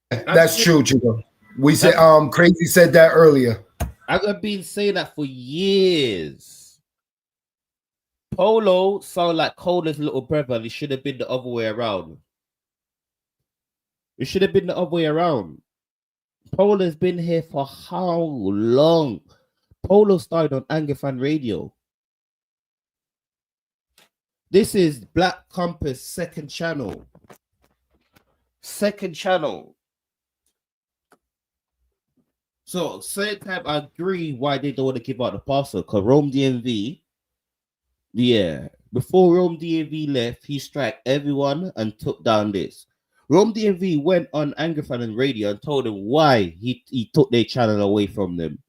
That's true, Chico. We said Crazy said that earlier. I've been saying that for years. Polo sound like Cola's little brother, and it should have been the other way around. It should have been the other way around. Polo's been here for how long? Polo started on Anger Fan Radio. This is Black Compass second channel. Second channel. So, same time, I agree why they don't want to give out the parcel. Because Rome DMV, yeah, before Rome DMV left, he struck everyone and took down this. Rome DMV went on Anger Fan and Radio and told them why he took their channel away from them.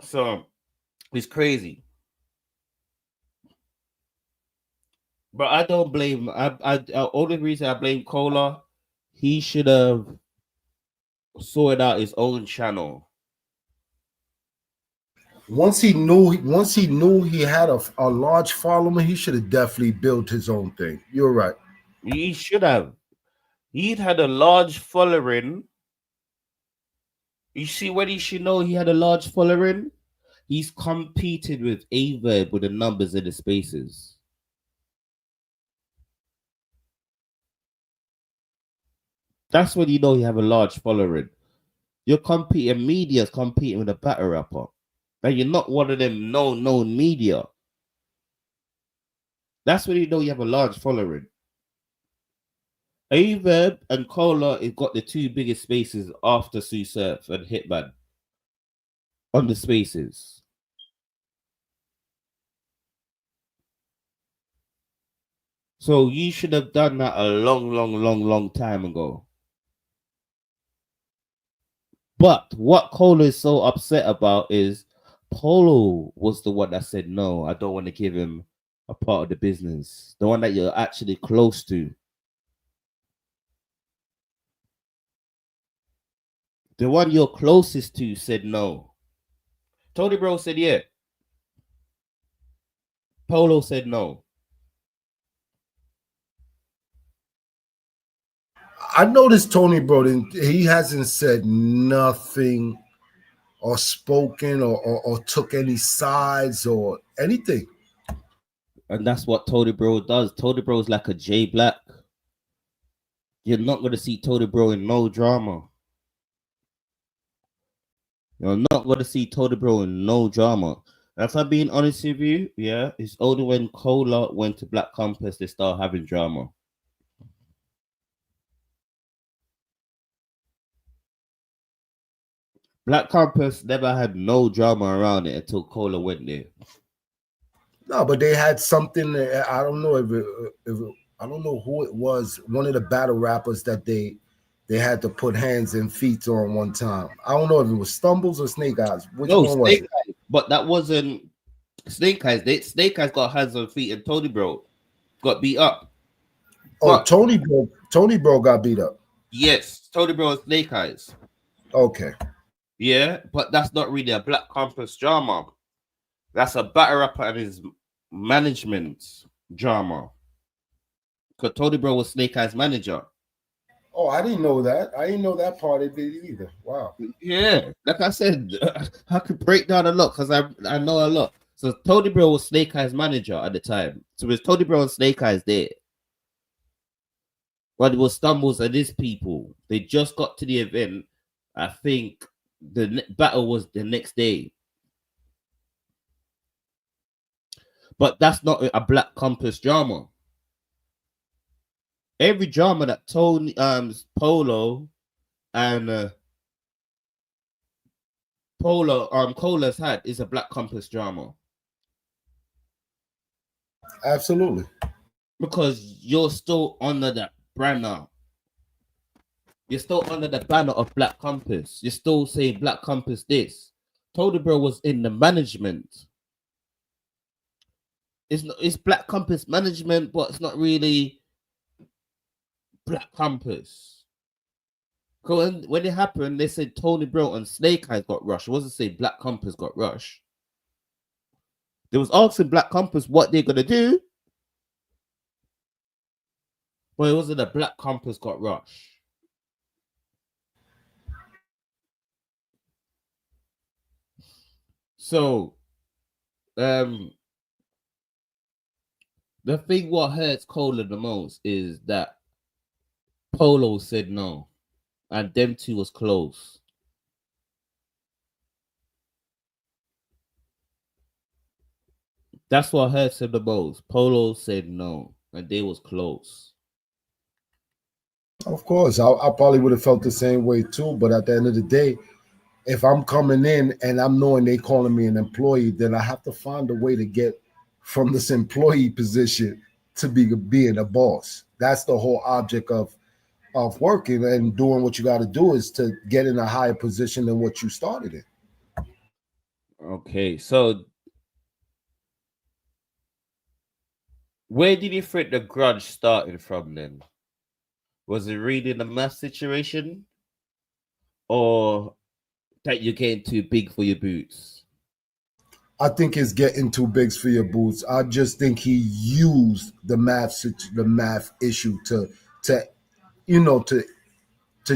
So, it's crazy. But I don't blame. Only reason I blame Cola, he should have sorted out his own channel. Once he knew he had a large following, he should have definitely built his own thing. You're right. He should have. He'd had a large following. You see, when he should know he had a large following, he's competed with Averb with the numbers in the spaces. That's when you know you have a large following. You're competing, media's competing with a battle rapper. And you're not one of them known media. That's when you know you have a large following. Averb and Cola have got the 2 biggest spaces after Sue Surf and Hitman on the spaces. So you should have done that a long time ago. But what Cole is so upset about is Polo was the one that said, no, I don't want to give him a part of the business. The one that you're actually close to. The one you're closest to said no. Tony Bro said yeah. Polo said no. I noticed Tony Bro, he hasn't said nothing or spoken or took any sides or anything. And that's what Tony Bro does. Tony Bro's like a J Black. You're not going to see Tony Bro in no drama. You're not going to see Tony Bro in no drama. If I'm being honest with you, yeah, it's only when Cola went to Black Compass they start having drama. Black Compass never had no drama around it until Cola went there. No, but they had something. I don't know I don't know who it was. One of the battle rappers that they had to put hands and feet on one time. I don't know if it was Stumbles or Snake Eyes. Which No, one was Snake it? Eyes, but that wasn't Snake Eyes. Snake Eyes got hands and feet, and Tony Bro got beat up. Oh, But, Tony Bro got beat up. Yes, Tony Bro and Snake Eyes. Okay. Yeah, but that's not really a Black Compass drama. That's a battle rapper and his management drama. Because Tony Bro was Snake Eyes' manager. Oh, I didn't know that. I didn't know that part of it either. Wow. Yeah, like I said, I could break down a lot because I know a lot. So Tony Bro was Snake Eyes' manager at the time. So it was Tony Bro and Snake Eyes there. But it was Stumbles and his people. They just got to the event. I think the battle was the next day. But that's not a Black Compass drama. Every drama that Tony Polo and Cola's had is a Black Compass drama. Absolutely. Because you're still under that banner. You're still under the banner of Black Compass. You're still saying Black Compass this. Tony Bro was in the management. It's Black Compass management, but it's not really Black Compass. Because when it happened, they said Tony Bro and Snake Eyes got rushed. It wasn't saying Black Compass got rushed. They was asking Black Compass what they're gonna do, but it wasn't a Black Compass got rushed. So, the thing what hurts Cola the most is that Polo said no, and them two was close. That's what hurts him the most. Polo said no, and they was close. Of course, I probably would have felt the same way too. But at the end of the day, if I'm coming in and I'm knowing they calling me an employee, then I have to find a way to get from this employee position to being a boss. That's the whole object of working and doing what you got to do, is to get in a higher position than what you started in. Okay, so where did you think the grudge started from then? Was it really the math situation, or that you're getting too big for your boots? I think it's getting too big for your boots. I just think he used the math issue to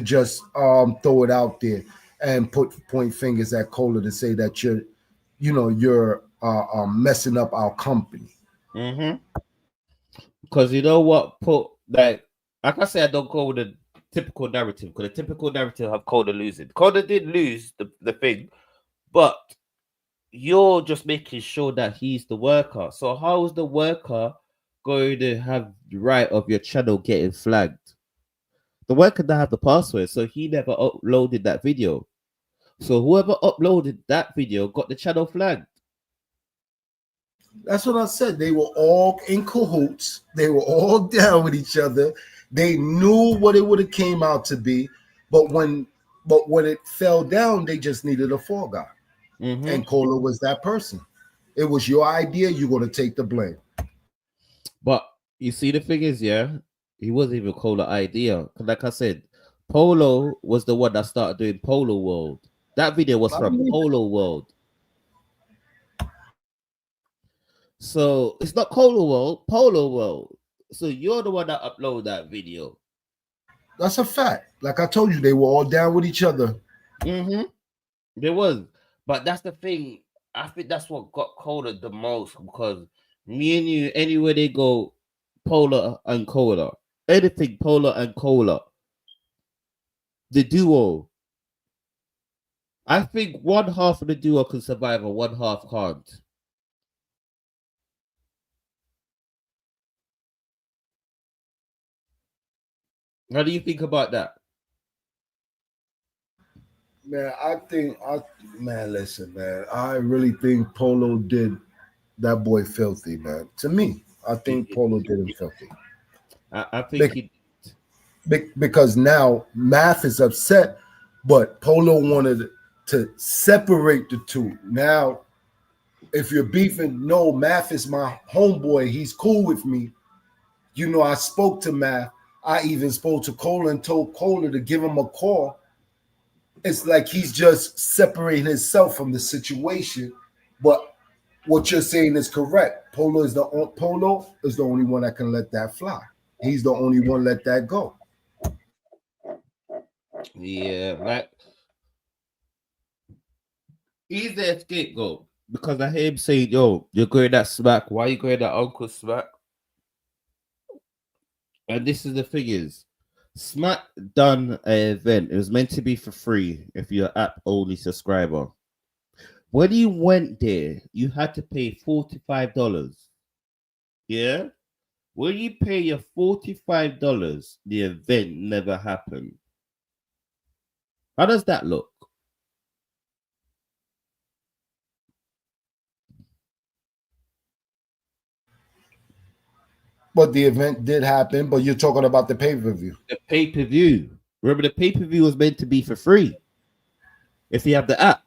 just throw it out there and point fingers at Cola to say that you're messing up our company. Mm-hmm. Because you know what, like I say, I don't go with the typical narrative, because the typical narrative have Cola losing. Cola did lose the thing, but you're just making sure that he's the worker. So how is the worker going to have the right of your channel getting flagged? The worker doesn't have the password, so he never uploaded that video. So whoever uploaded that video got the channel flagged. That's what I said. They were all in cahoots. They were all down with each other. They knew what it would have came out to be, but when it fell down, they just needed a fall guy, and Cola was that person. It was your idea. You're going to take the blame. But you see, the thing is, yeah, he wasn't even called an idea. 'Cause like I said, Polo was the one that started doing Polo World. That video was from Polo World. So it's not Polo World, Polo World. So you're the one that uploaded that video. That's a fact. Like I told you, they were all down with each other. There was. But that's the thing. I think that's what got Cola the most, because me and you, anywhere they go, Polar and Cola. Anything Polar and Cola. The duo. I think one half of the duo can survive and one half can't. How do you think about that? Man, listen, man. I really think Polo did that boy filthy, man. To me, I think Polo did him filthy. I think because now Math is upset, but Polo wanted to separate the two. Now, if you're beefing, no, Math is my homeboy. He's cool with me. You know, I spoke to Math. I even spoke to Cola and told Cola to give him a call. It's like he's just separating himself from the situation. But what you're saying is correct. Polo is the only one that can let that fly. He's the only one let that go. Yeah, like he's the scapegoat, because I hear him saying, "Yo, you're going that smack. Why you going that Uncle Smack?" And this is the thing is, Smack done an event. It was meant to be for free if you're an app only subscriber. When you went there, you had to pay $45. Yeah? When you pay your $45, the event never happened. How does that look? But the event did happen, but you're talking about the pay-per-view. The pay-per-view. Remember, the pay-per-view was meant to be for free if you have the app.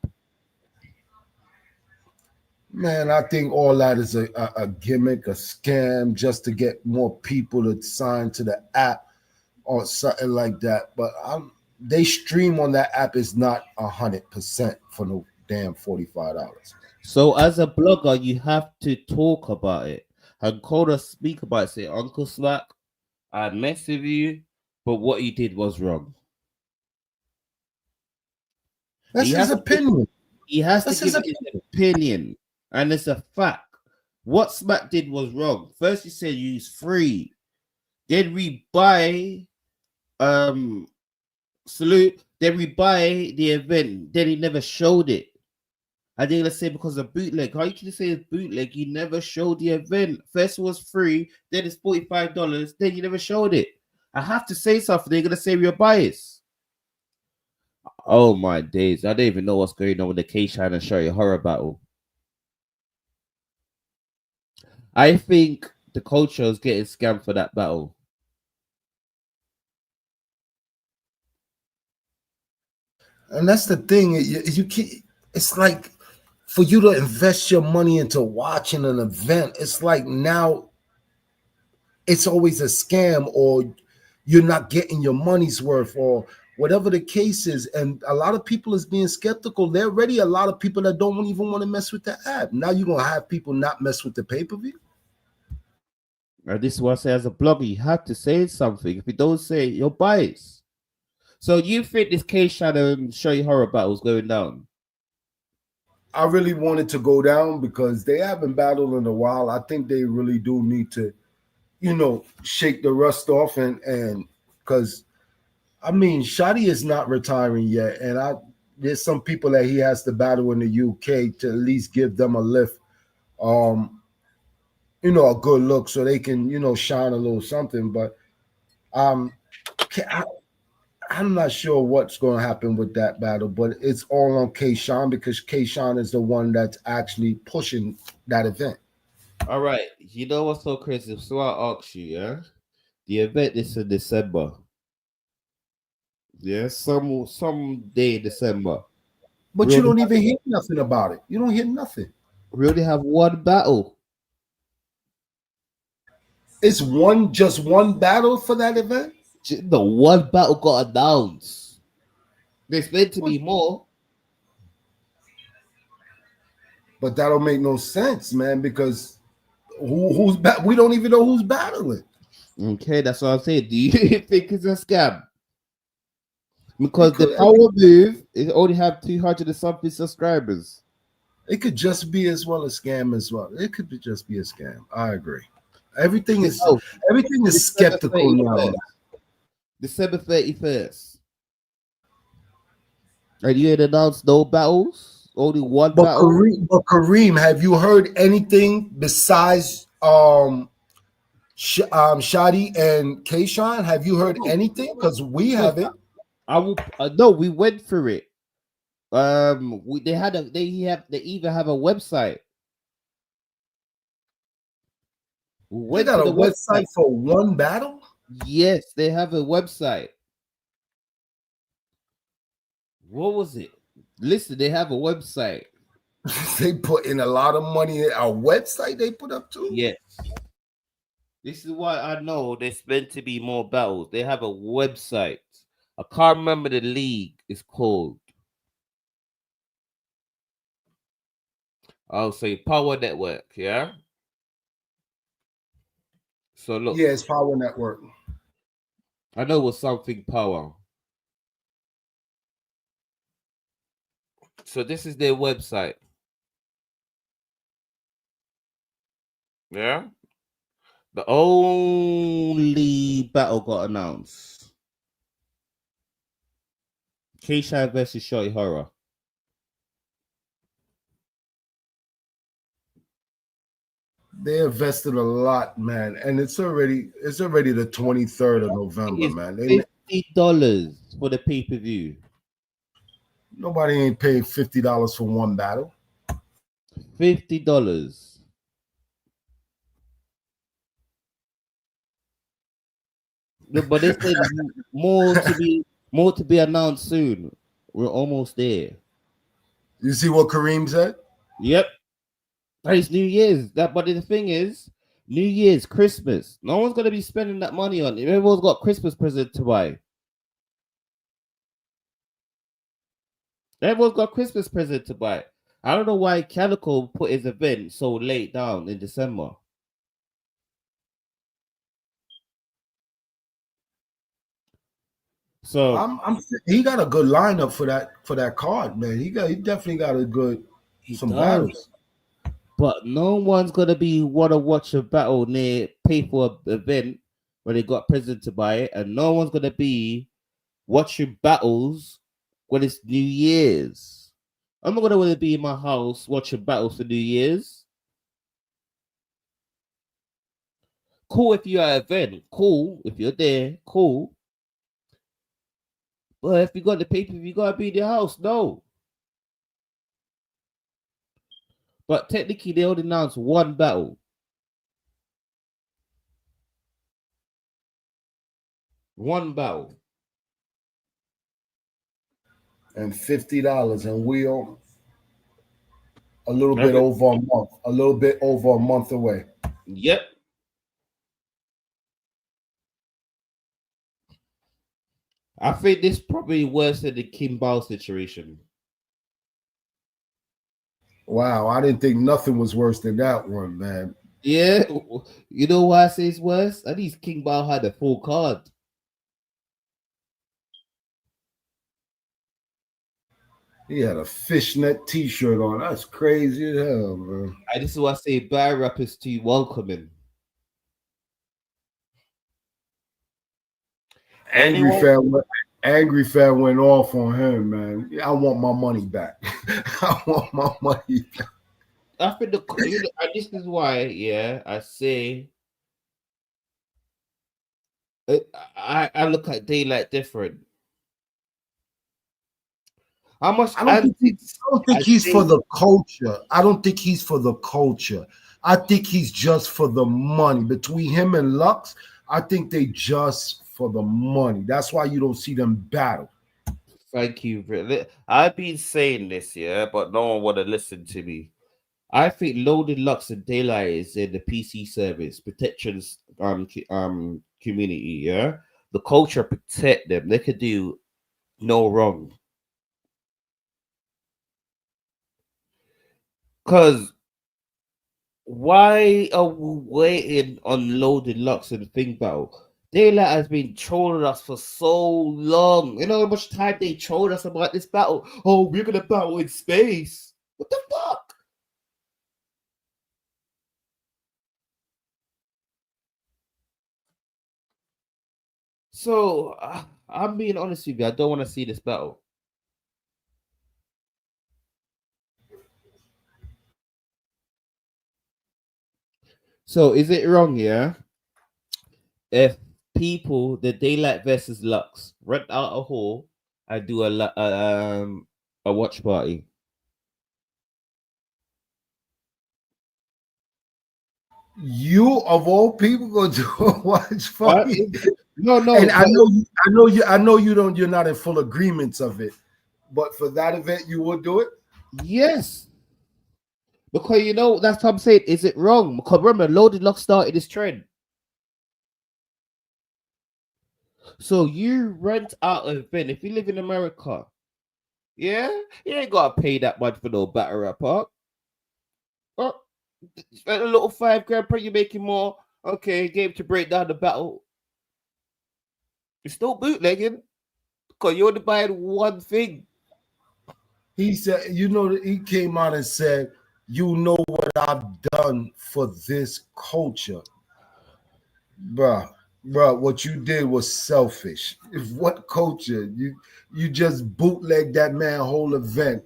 Man, I think all that is a gimmick, a scam, just to get more people to sign to the app or something like that. But they stream on that app is not 100% for no damn $45. So as a blogger, you have to talk about it and Coda speak about it. Say, Uncle Slack, I mess with you, but what he did was wrong. That's his opinion. He has to give his opinion, and it's a fact. What Smack did was wrong. First, he said use free. Then we buy Salute. Then we buy the event. Then he never showed it. And they're gonna say because of bootleg. How you can say it's bootleg? He never showed the event. First it was free, then it's $45, then you never showed it. I have to say something. They're gonna say we're biased. Oh my days. I don't even know what's going on with the K-Shine and Sherry horror battle. I think the culture is getting scammed for that battle. And that's the thing. You can't, it's like for you to invest your money into watching an event, it's like now it's always a scam, or you're not getting your money's worth, or whatever the case is. And a lot of people is being skeptical. There are already a lot of people that don't even want to mess with the app. Now you're going to have people not mess with the pay-per-view. And this is what I say, as a blogger, you have to say something. If you don't say it, you're biased. So you think this K-Shine and Sherry horror battle is going down? I really wanted to go down because they haven't battled in a while. I think they really do need to, shake the rust off, and because I mean, Shotty is not retiring yet, and there's some people that he has to battle in the UK to at least give them a lift, a good look so they can, shine a little something. But I'm not sure what's going to happen with that battle, but it's all on K-Shine because K-Shine is the one that's actually pushing that event. All right. You know what's so crazy? So I ask you, yeah? The event is in December. Yeah, some day in December. But We you only don't have, even hear nothing about it. You don't hear nothing. we only have one battle. It's just one battle for that event. The one battle got announced. There's meant to be more. But that don't make no sense, man, because we don't even know who's battling. Okay, that's what I'm saying. Do you think it's a scam? Because the It power move it only have 200 and something subscribers. could just be as well a scam as well. It could just be a scam. I agree. Everything is Oh, everything is December skeptical now. 31st. December 31st. And you ain't announced no battles? Only one battle? Kareem, have you heard anything besides Shadi and Kayshawn? Have you heard anything? Because we haven't. I will no, we went through it. They even have a website. We They went got to a the website. website for one battle. Yes, they have a website. What was it? Listen, they have a website. They put in a lot of money in a website they put up too. Yes. This is why I know there's meant to be more battles. They have a website. I can't remember the league it's called. I'll say Power Network, yeah? So look, Yeah, it's Power Network. I know it was something power. So this is their website. Yeah? The only battle got announced. K-Shine versus Shorty Horror. They invested a lot, man, and it's already the 23rd of November, It's man. $50 for the pay-per-view. Nobody ain't paid $50 for one battle. $50. No, but they said more to be announced soon. We're almost there. You see what Kareem said? Yep. It's New Year's. But the thing is, New Year's, Christmas. No one's gonna be spending that money on it. Everyone's got Christmas present to buy. Everyone's got Christmas present to buy. I don't know why Calico put his event so late down in December. So he got a good lineup for that card, man. He definitely got some battles. But no one's gonna wanna watch a battle near pay for an event where they got present to buy it, and no one's gonna be watching battles when it's New Year's. I'm not gonna want to be in my house watching battles for New Year's. Cool if you're at an event, cool if you're there, cool. But if you got the paper, you gotta be in your house. No. But technically, they only announced one battle. One battle. And $50, and we are a little bit over a month away. Yep. I think this probably worse than the Kim Bao situation. Wow, I didn't think nothing was worse than that one, man. Yeah, you know why I say it's worse? At least King Bao had a full card. He had a fishnet T-shirt on. That's crazy as hell, man. And this is why I say battle rap is too welcoming. Angry fan went off on him, man. I want my money back. I want my money back. I think this is why, yeah, I say I look at daylight different. I don't think he's for the culture. I don't think he's for the culture. I think he's just for the money. Between him and Lux, I think they just for the money. That's why you don't see them battle. Thank you. I've been saying this, yeah, but no one want to listen to me. I think Loaded Lux and Daylight is in the PC service protections community, yeah. The culture protect them. They could do no wrong. Cause why are we waiting on Loaded Lux and Thing Battle? Daylight has been trolling us for so long. You know how much time they trolled us about this battle? Oh, we're gonna battle in space. What the fuck? So I'm being honest with you. I don't want to see this battle. So is it wrong, yeah? If people the Daylight versus Lux rent out a hall and do a watch party? You of all people go to a watch party. No. And I know you don't. You're not in full agreements of it, but for that event, you would do it. Yes, because you know that's what I'm saying. Is it wrong? Because remember, Loaded Lux started this trend. So you rent out an event if you live in America. Yeah, you ain't gotta pay that much for no battle rap park. Oh, spend a little $5 per, you're making more. Okay, game to break down the battle. It's still bootlegging because you're only buying one thing. He said, you know, he came out and said, you know what I've done for this culture. Bruh, what you did was selfish. If what culture? You just bootleg that man whole event.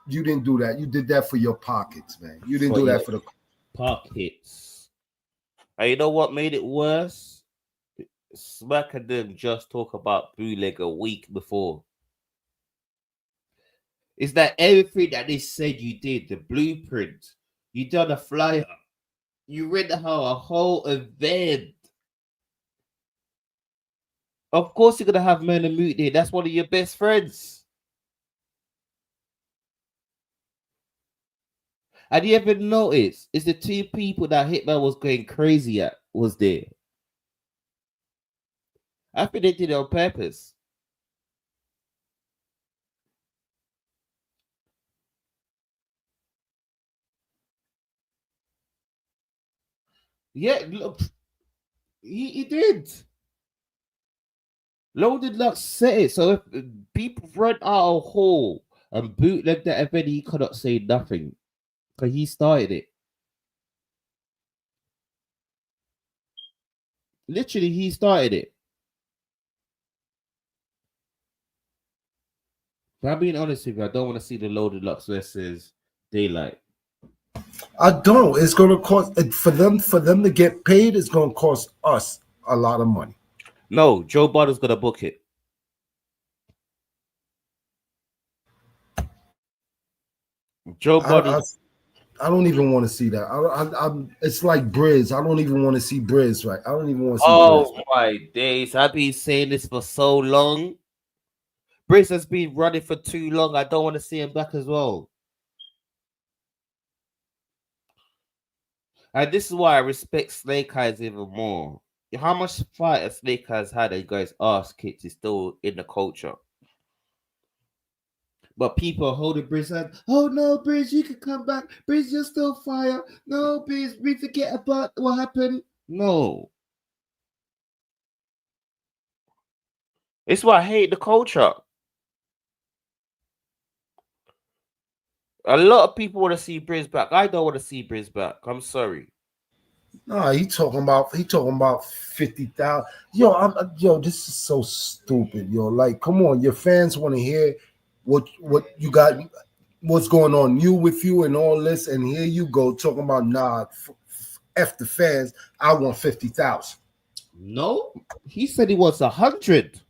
You didn't do that. You did that for your pockets, man. You didn't do that for the pockets. And you know what made it worse? Smack and them just talk about bootleg a week before. Is that everything that they said you did, the blueprint, you done a flyer, you read how a whole event. Of course you're gonna have Murder Moot there. That's one of your best friends. And you ever notice is the two people that Hitman was going crazy at was there? I think they did it on purpose. Yeah, look, he did. Loaded Lux said it. So if people run out of hall and bootleg that event, he cannot say nothing because he started it. Literally, he started it. But I'm being honest with you, I don't want to see the Loaded Lux versus Daylight. I don't. It's going to cost for them to get paid. It's going to cost us a lot of money. No, Joe Budden's going to book it. Joe Budden. I don't even want to see that. It's like Briz. I don't even want to see Briz. Right? I don't even want to see. Oh Briz. My days! I've been saying this for so long. Briz has been running for too long. I don't want to see him back as well. And this is why I respect Snake Eyes even more. How much fight has Snake Eyes had and guys' ass kicked is still in the culture. But people are holding Briz and, oh no, Briz, you can come back. Briz, you're still fire. No, Briz, we forget about what happened. No. It's why I hate the culture. A lot of people want to see Briz back. I don't want to see Briz back. I'm sorry. No, he talking about 50,000. Yo, this is so stupid, yo. Like, come on, your fans want to hear what you got, what's going on with you and all this, and here you go talking about F the fans. I want 50,000. No, he said he wants 100.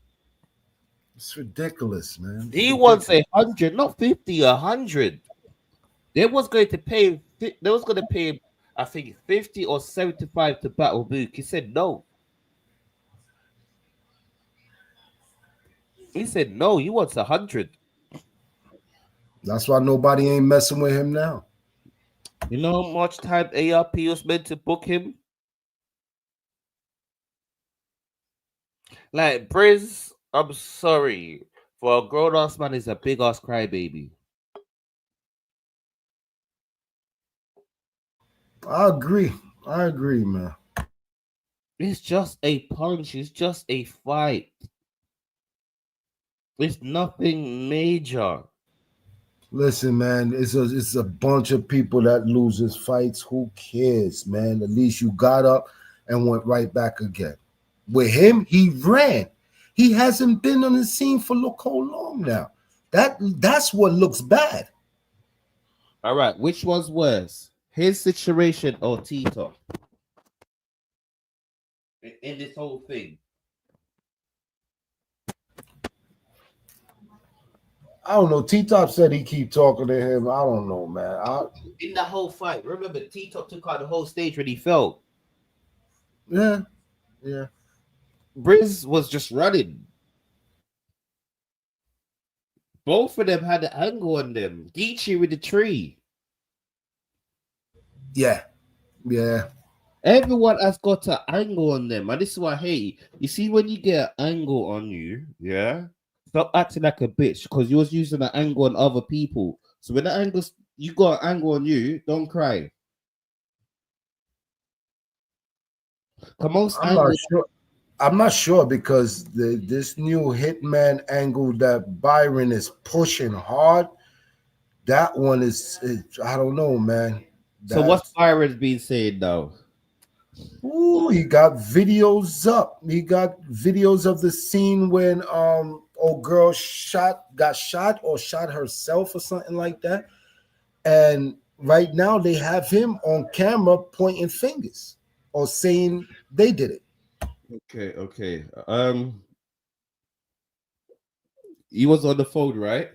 It's ridiculous, man. He wants 100, not 50, 100. They was going to pay I think 50 or 75 to battle Book. He said no. He said no. He wants 100. That's why nobody ain't messing with him now. You know how much time ARP was meant to book him? Like, Briz, I'm sorry. For a grown ass man, is a big ass crybaby. I agree, man. It's just a punch. It's just a fight. It's nothing major. Listen, man, it's a bunch of people that loses fights. Who cares, man? At least you got up and went right back again. With him, he ran. He hasn't been on the scene for look how long now. That's what looks bad. All right, which one's worse? His situation or Tito? In this whole thing. I don't know. T-Top said he keep talking to him. I don't know, man. In the whole fight, remember T-Top took out the whole stage when he fell. Yeah. Briz was just running. Both of them had the angle on them. Geechee with the tree. Yeah. Everyone has got an angle on them, and this is why I hate. You see, when you get an angle on you, yeah, stop acting like a bitch because you was using an angle on other people. So when the angles you got an angle on you, don't cry. Come on, I'm not sure because this new Hitman angle that Byron is pushing hard, that one is I don't know, man. So what's Byron's been saying now? Ooh, he got videos up. He got videos of the scene when old girl got shot or shot herself or something like that. And right now they have him on camera pointing fingers or saying they did it. Okay. He was on the phone, right?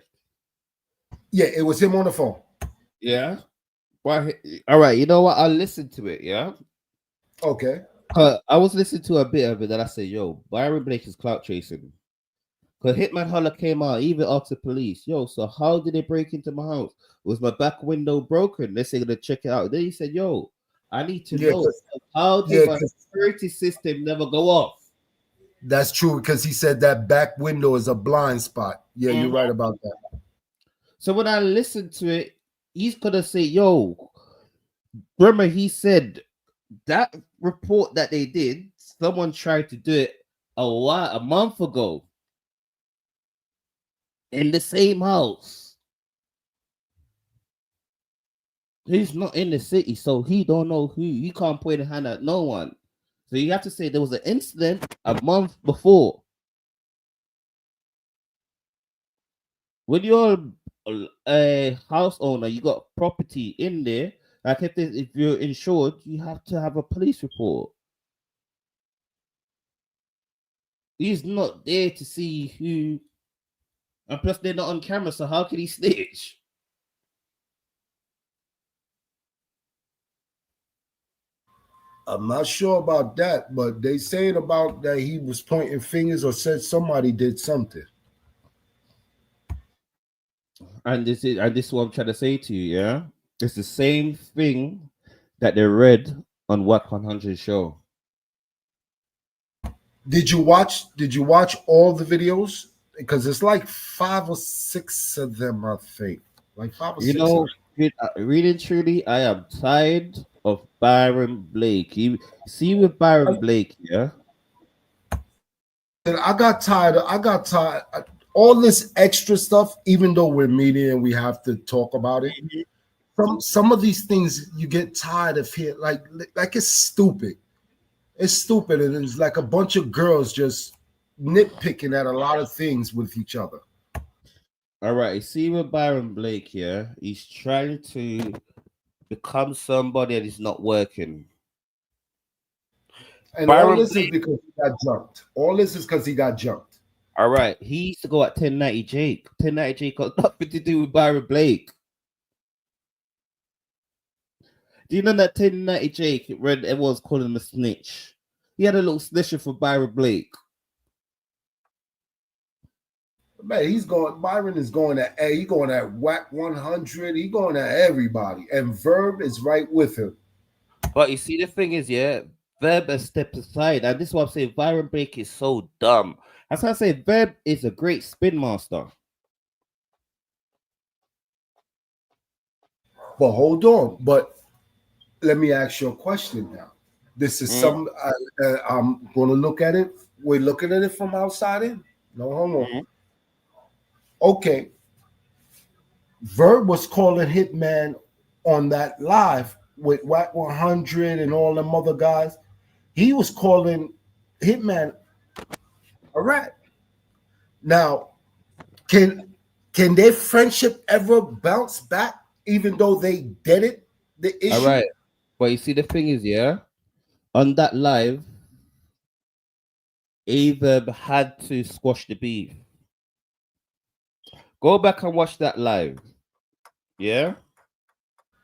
Yeah, it was him on the phone. Yeah. Why? All right. You know what? I'll listen to it. Yeah. Okay. I was listening to a bit of it, and I said, "Yo, Byron Blake is clout chasing." Because Hitman Holler came out even after police. Yo, so how did they break into my house? Was my back window broken? They say to check it out. Then he said, "Yo, I need to know how did my security system never go off?" That's true because he said that back window is a blind spot. Yeah, you're right about that. So when I listened to it, he's gonna say, "Yo, remember he said that report that they did, someone tried to do it a month ago in the same house. He's not in the city, so he don't know who. He can't point a hand at no one. So you have to say there was an incident a month before. When you're a house owner, you got property in there. Like if you're insured, you have to have a police report. He's not there to see who, and plus they're not on camera, so how can he snitch? I'm not sure about that, but they saying about that he was pointing fingers or said somebody did something. And this is what I'm trying to say to you, yeah? It's the same thing that they read on Wack 100 show. Did you watch all the videos? Because it's like 5 or 6 of them, I think. Like 5 or 6. You know, really truly, I am tired of Byron Blake. You see with Byron Blake, yeah? I got tired. All this extra stuff, even though we're media and we have to talk about it. Some of these things you get tired of hearing. Like it's stupid. It's stupid, and it's like a bunch of girls just nitpicking at a lot of things with each other. All right, see with Byron Blake here, he's trying to become somebody that is not working. And Byron all this Blake, is because he got jumped. All this is because he got jumped. All right, he used to go at 1090 Jake. 1090 Jake got nothing to do with Byron Blake. Do you know that 1090 Jake when everyone's calling him a snitch? He had a little snitcher for Byron Blake. Man, he's going. Byron is going at. He going at whack 100. He going at everybody, and Verb is right with him. But you see, the thing is, yeah, Verb has stepped aside, and this is what I'm saying. Byron Blake is so dumb. That's why I say Verb is a great spin master. But hold on. But let me ask you a question now. This is some. I'm going to look at it. We're looking at it from outside in. No, hold on. Okay. Verb was calling Hitman on that live with Whack 100 and all them other guys. He was calling Hitman a rat. Now, can their friendship ever bounce back, even though they did it? The issue. All right. But you see, the thing is, yeah, on that live, Averb had to squash the beef. Go back and watch that live. Yeah?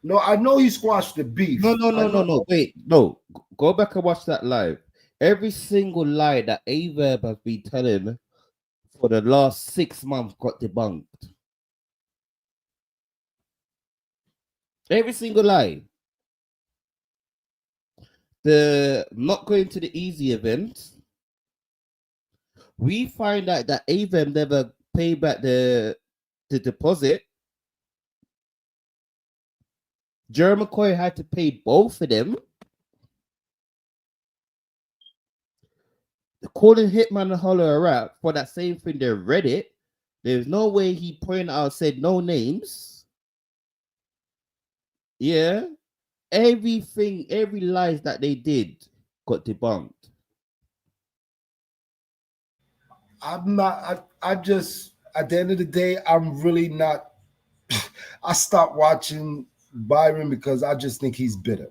No, I know he squashed the beef. No. Wait, no. Go back and watch that live. Every single lie that Averb has been telling for the last 6 months got debunked. Every single lie. The not going to the easy event. We find out that Averb never paid back the deposit. Jerry McCoy had to pay both of them. Calling Hitman and Holler a rap for that same thing they read it. There's no way he pointed out, said no names. Yeah. Everything, every lies that they did got debunked. I'm not, I just, at the end of the day, I'm really not, I stopped watching Byron because I just think he's bitter.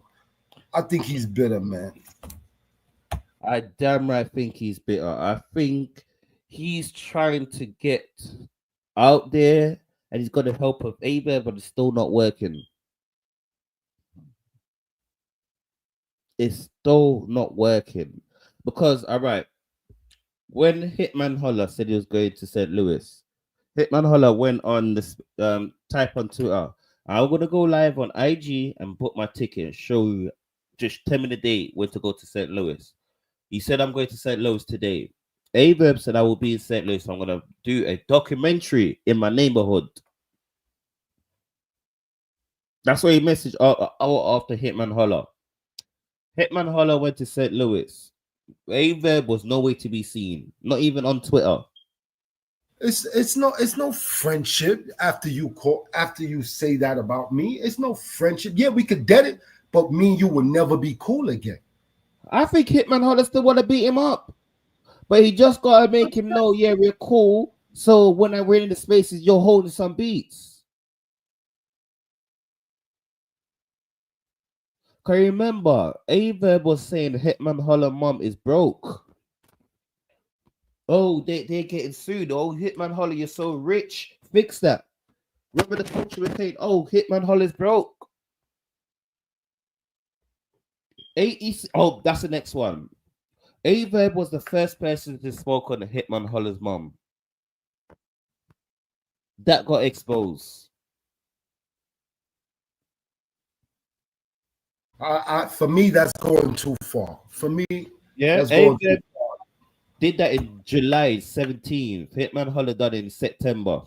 I think he's bitter, man. I damn right think he's bitter. I think he's trying to get out there and he's got the help of Averb, but it's still not working. It's still not working. Because, all right, when Hitman Holler said he was going to St. Louis, Hitman Holler went on this type on Twitter, I'm going to go live on IG and book my ticket and show you just 10 minute date where to go to St. Louis. He said, I'm going to St. Louis today. Averb said, I will be in St. Louis. So I'm going to do a documentary in my neighborhood. That's what he messaged out after Hitman Holler. Hitman Holler went to St. Louis. Averb was nowhere to be seen. Not even on Twitter. It's no friendship after you say that about me. It's no friendship. Yeah, we could get it, but me and you will never be cool again. I think Hitman Holler still want to beat him up. But he just got to make him know, yeah, we're cool. So when I win in the spaces, you're holding some beats. Can you remember, Averb was saying Hitman Holler mom is broke. Oh, they're getting sued. Oh, Hitman Holler, you're so rich. Fix that. Remember the culture was saying, oh, Hitman Holler's broke. Oh, that's the next one. Averb was the first person to spoke on the Hitman Holler's mom. That got exposed. For me, that's going too far. For me, yeah, that's going too far. Did that in July 17th. Hitman Holler done in September.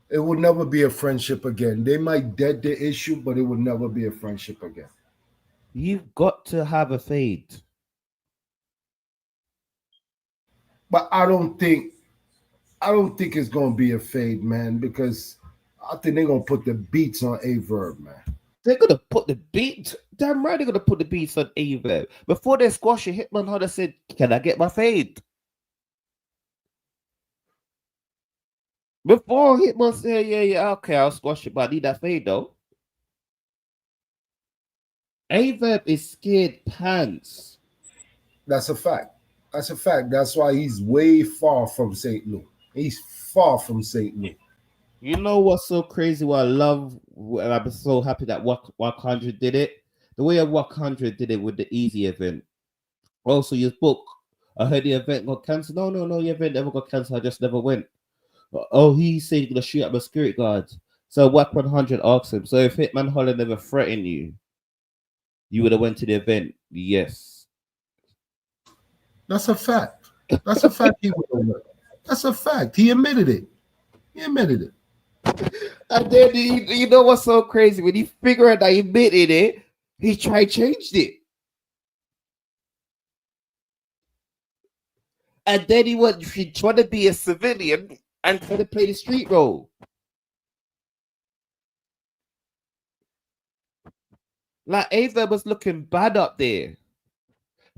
It would never be a friendship again. They might dead the issue, but it would never be a friendship again. You've got to have a fade. But I don't think it's gonna be a fade, man, because I think they're gonna put the beats on Averb, man. They're gonna put the beat. Damn right, they're gonna put the beats on Averb. Before they squash it, Hitman Holler said, "Can I get my fade?" Before Hitman said, "Yeah, okay, I'll squash it, but I need that fade though." Averb is scared pants. That's a fact. That's a fact. That's why he's way far from St. Louis. He's far from St. Louis. You know what's so crazy? What I love, and I'm so happy that Wack 100 did it. The way Wack 100 did it with the easy event. Also, your book. I heard the event got cancelled. No, the event never got cancelled. I just never went. Oh, he said he's gonna shoot at my security guard. So Wack 100 asked him. So if Hitman Holler never threatened you, you would have went to the event. Yes. That's a fact. That's a fact. That's a fact. He admitted it. He admitted it. And then you know what's so crazy? When he figured out that he admitted it, he tried changed it. And then he tried to be a civilian and try to play the street role. Like Ava was looking bad up there.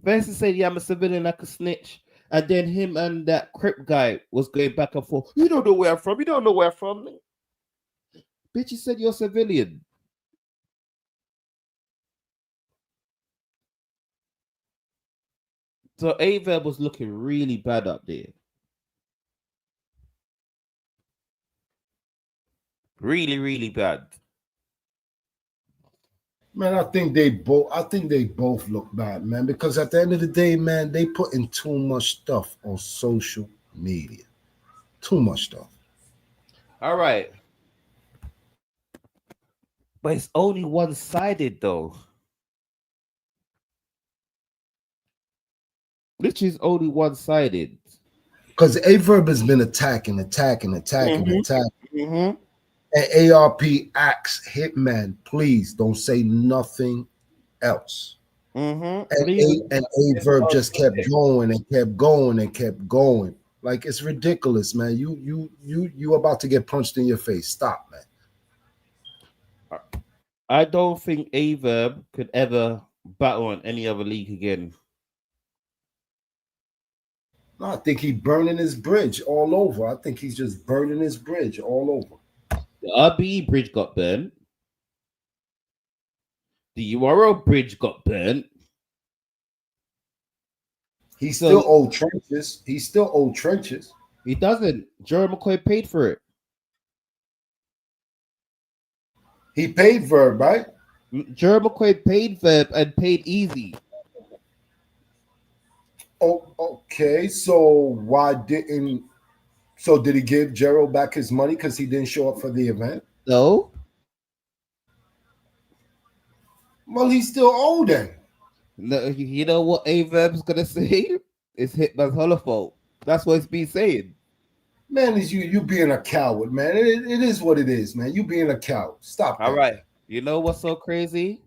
First he said, yeah, I'm a civilian, like a snitch. And then him and that Crip guy was going back and forth. You don't know where I'm from. You don't know where I'm from. Bitch, you said you're a civilian. So Ava was looking really bad up there. Really, really bad. Man, I think they both look bad, man, because at the end of the day, man, they put in too much stuff on social media. Too much stuff. All right. But it's only one-sided though. Which is only one-sided. Because Averb has been attacking. Mm-hmm. And ARP asks Hitman, please don't say nothing else. Mm-hmm. And Averb just kept going and kept going and kept going. Like, it's ridiculous, man. You about to get punched in your face. Stop, man. I don't think Averb could ever battle on any other league again. No, I think he's burning his bridge all over. I think he's just burning his bridge all over. The RBE bridge got burnt. The URL bridge got burnt. He's still old trenches. He doesn't. Jerry McCoy paid for it. He paid Verb, right? Jerry McCoy paid Verb and paid Easy. Oh, okay. So did he give Gerald back his money because he didn't show up for the event? No. Well, he's still owed then. No, you know what Averb's gonna say? It's Hitman's Holler fault. That's what it's been saying. Man, is you being a coward, man. It is what it is, man. You being a coward. Stop. All right. You know what's so crazy?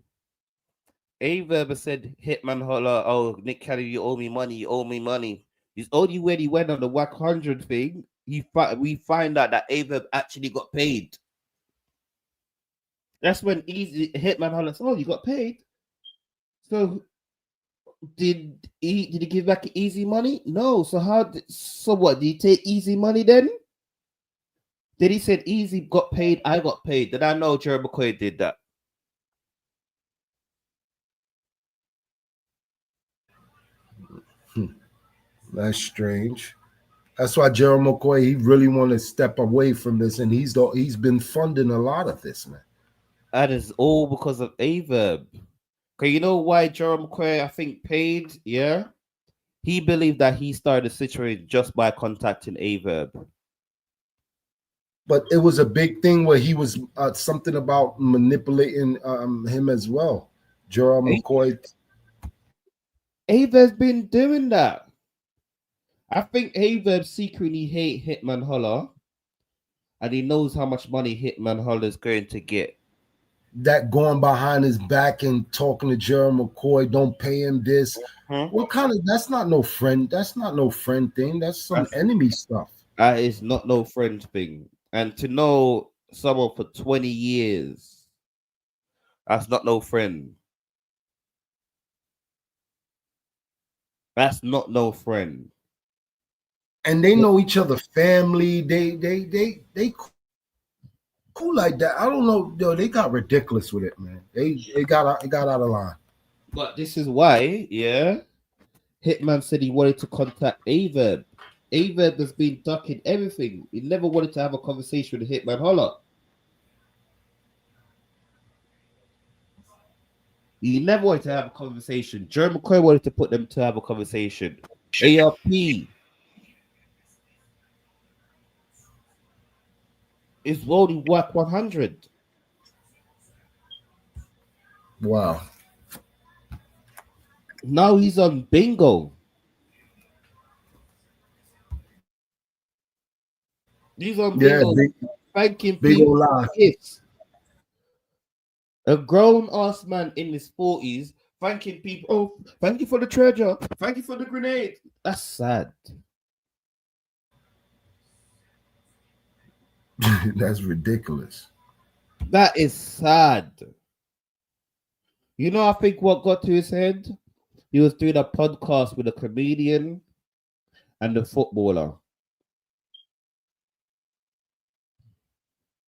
Averb said Hitman Holler, oh, Nick Kelly, you owe me money. He's only when he went on the Wack 100 thing, we find out that Averb actually got paid. That's when Hitman Holler said, oh, you got paid. So did he give back Easy money? No. So what? Did he take Easy money then? Did he said Easy got paid? I got paid. Did I know Jerry McCoy did that? That's strange. That's why Gerald McCoy, he really want to step away from this, and he's been funding a lot of this, man. That is all because of Averb. Okay, you know why Gerald McCoy, I think, paid? Yeah, he believed that he started the situation just by contacting Averb. But it was a big thing where he was something about manipulating him as well. Gerald McCoy. Averb's been doing that. I think Averb secretly hate Hitman Holler, and he knows how much money Hitman Holler is going to get. That going behind his back and talking to Gerald McCoy, don't pay him this. What kind of? That's not no friend. That's not no friend thing. That's some enemy stuff. That is not no friend thing. And to know someone for 20 years, that's not no friend. That's not no friend. And they know each other family. They cool like that. I don't know. Yo, they got ridiculous with it, man. They got out of line. But this is why, yeah. Hitman said he wanted to contact Averb. Averb has been ducking everything. He never wanted to have a conversation with Hitman Holler. He never wanted to have a conversation. Jerry McCoy wanted to put them to have a conversation. ARP is only worth 100. Wow. Now he's on bingo. He's on Yeah, bingo. big, Thanking big people ol' for lie. gifts. A grown ass man in his 40s thanking people. Oh, thank you for the treasure. Thank you for the grenade. That's sad. That's ridiculous. That is sad. You know, I think what got to his head? He was doing a podcast with a comedian and a footballer.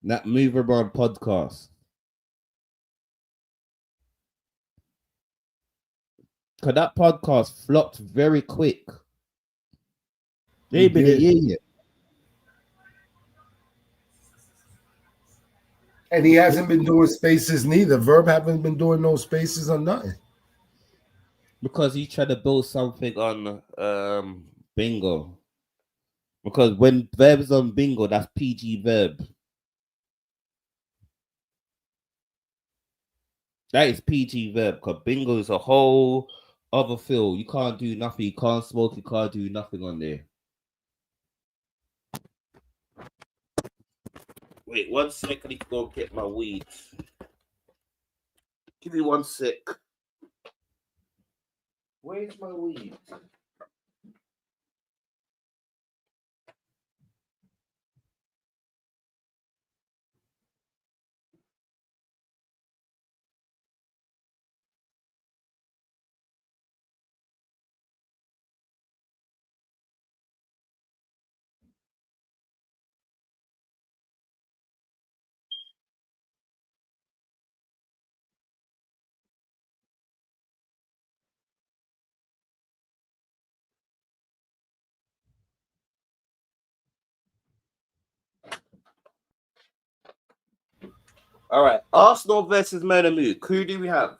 That Move Around podcast. Because that podcast flopped very quick. They ain't been a year yet. And he hasn't been doing spaces neither. Verb haven't been doing no spaces or nothing. Because he tried to build something on bingo. Because when Verb's on bingo, that's PG Verb. That is PG Verb. Because bingo is a whole other feel. You can't do nothing. You can't smoke. You can't do nothing on there. Wait, 1 sec. I need to go and get my weed. Give me 1 sec. Where's my weed? All right. Arsenal versus Monamu. Who do we have?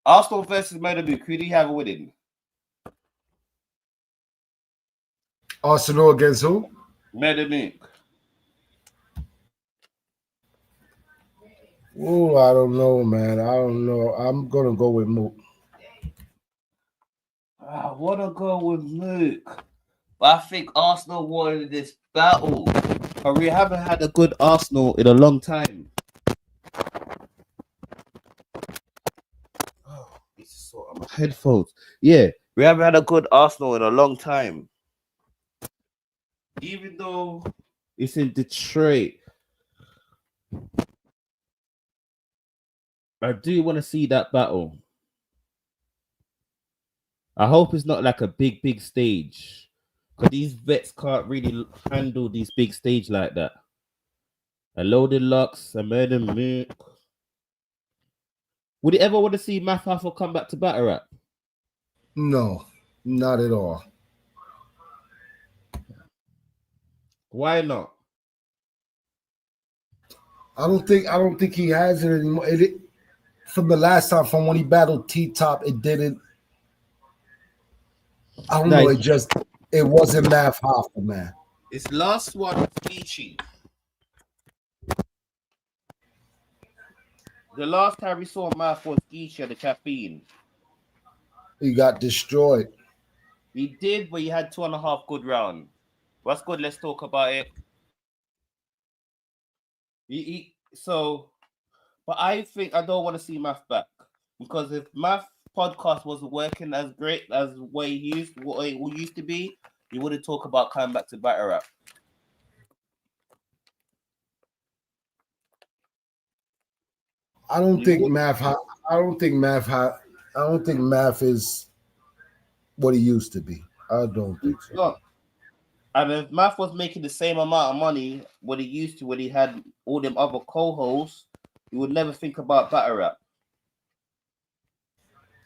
Arsenal versus Monamu. Who do you have winning? Arsenal against who? Monamu. Oh, I don't know, man. I don't know. I'm gonna go with Mook. I want to go with Luke. But I think Arsenal wanted this battle. But we haven't had a good Arsenal in a long time. Oh, this is sort of my headphones. Yeah, we haven't had a good Arsenal in a long time. Even though it's in Detroit, I do want to see that battle. I hope it's not like a big stage. Because these vets can't really handle these big stage like that. A loaded Lux, a murder Mook. Would you ever want to see Math Alpha come back to battle rap? No, not at all. Why not? I don't think he has it anymore. From the last time, from when he battled T Top, it didn't. I don't know. It wasn't Math Hoffa, man. His last one was Geechee. The last time we saw Math was Geechee at the caffeine. He got destroyed. He did, but he had 2.5 good rounds. What's good? Let's talk about it. But I think I don't want to see Math back because if Math podcast wasn't working as great as what it used to be, you wouldn't talk about coming back to battle rap. I don't think Math is what he used to be. I don't think so. No. And if Math was making the same amount of money what he used to when he had all them other co-hosts, you would never think about battle rap.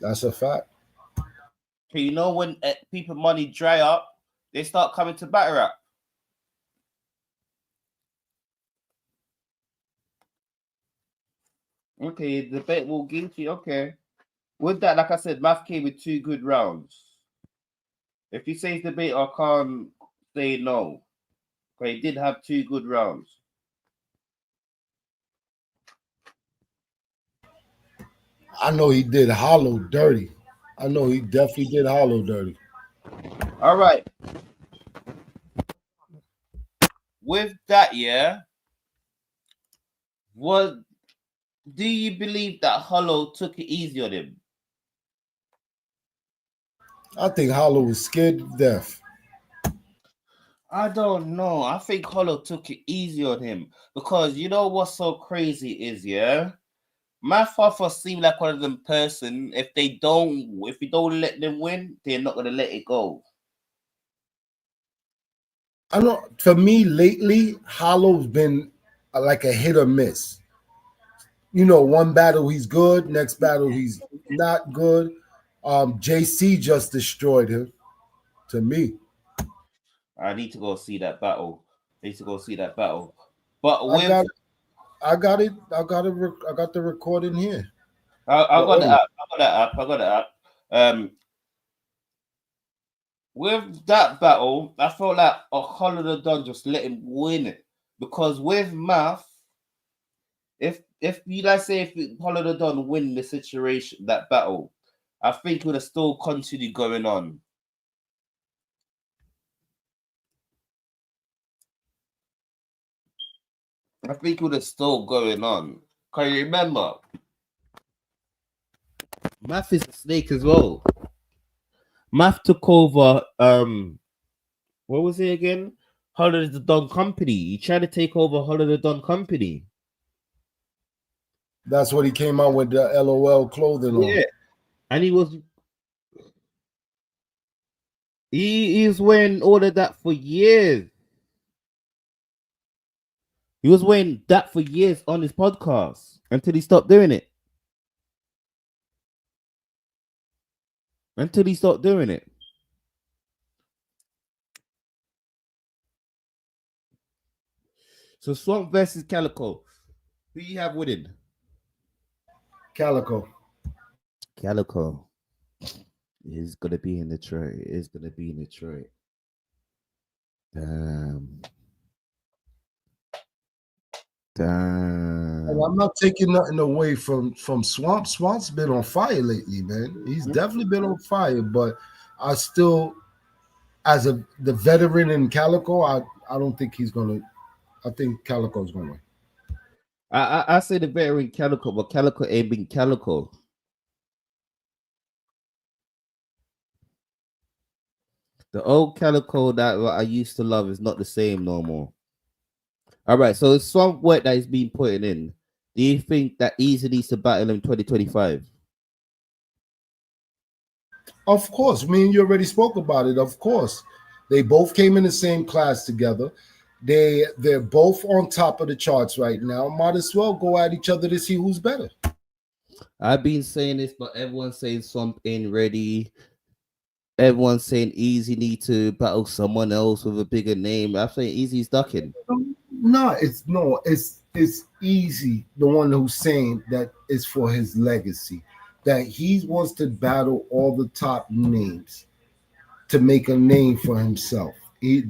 That's a fact. So you know when people money dry up, they start coming to battle rap. Okay, the bet will guilty. Okay. With that, like I said, Math came with 2 good rounds. If he says debate, I can't say no. Okay, he did have 2 good rounds. I know he did Hollow dirty. I know he definitely did Hollow dirty. All right. With that, yeah, what do you believe that Hollow took it easy on him? I think Hollow was scared to death. I don't know. I think Hollow took it easy on him because you know what's so crazy is, yeah, my father seemed like one of them person. If you don't let them win, they're not gonna let it go. I know for me lately, Hollow's been like a hit or miss. You know, one battle he's good, next battle he's not good. JC just destroyed him to me. I need to go see that battle. I need to go see that battle. But I with got I got it. I got the recording here. I The got the audio. app. I got the app. With that battle, I felt like a Hollow Don just let him win it because with Math, if you like say if Hollow Don win the situation that battle, I think it would have still continued going on. I think it would have still going on. Can you remember? Math is a snake as well. Math took over. What was it again? Hollow the Don Company. He tried to take over Hollow the Don Company. That's what he came out with the LOL clothing on. Yeah, and he was wearing all of that for years. He was wearing that for years on his podcast until he stopped doing it. Until he stopped doing it. So Swamp versus Calico. Who you have winning? Calico. Calico is gonna be in Detroit. Is gonna be in Detroit. Damn. And I'm not taking nothing away from Swamp. Swamp's been on fire lately, man. He's definitely been on fire, but I still, as the veteran in Calico, I don't think he's gonna. I think Calico's gonna win. I say the veteran Calico, but Calico ain't been Calico. The old Calico that I used to love is not the same no more. All right, so it's some work that is being put in. Do you think that Easy needs to battle in 2025? Of course, me and you already spoke about it. Of course, they both came in the same class together. They're both on top of the charts right now. Might as well go at each other to see who's better. I've been saying this, but everyone's saying Swamp ain't ready. Everyone's saying Easy need to battle someone else with a bigger name. I'm saying Easy's ducking. No, it's easy. The one who's saying that is for his legacy, that he wants to battle all the top names to make a name for himself.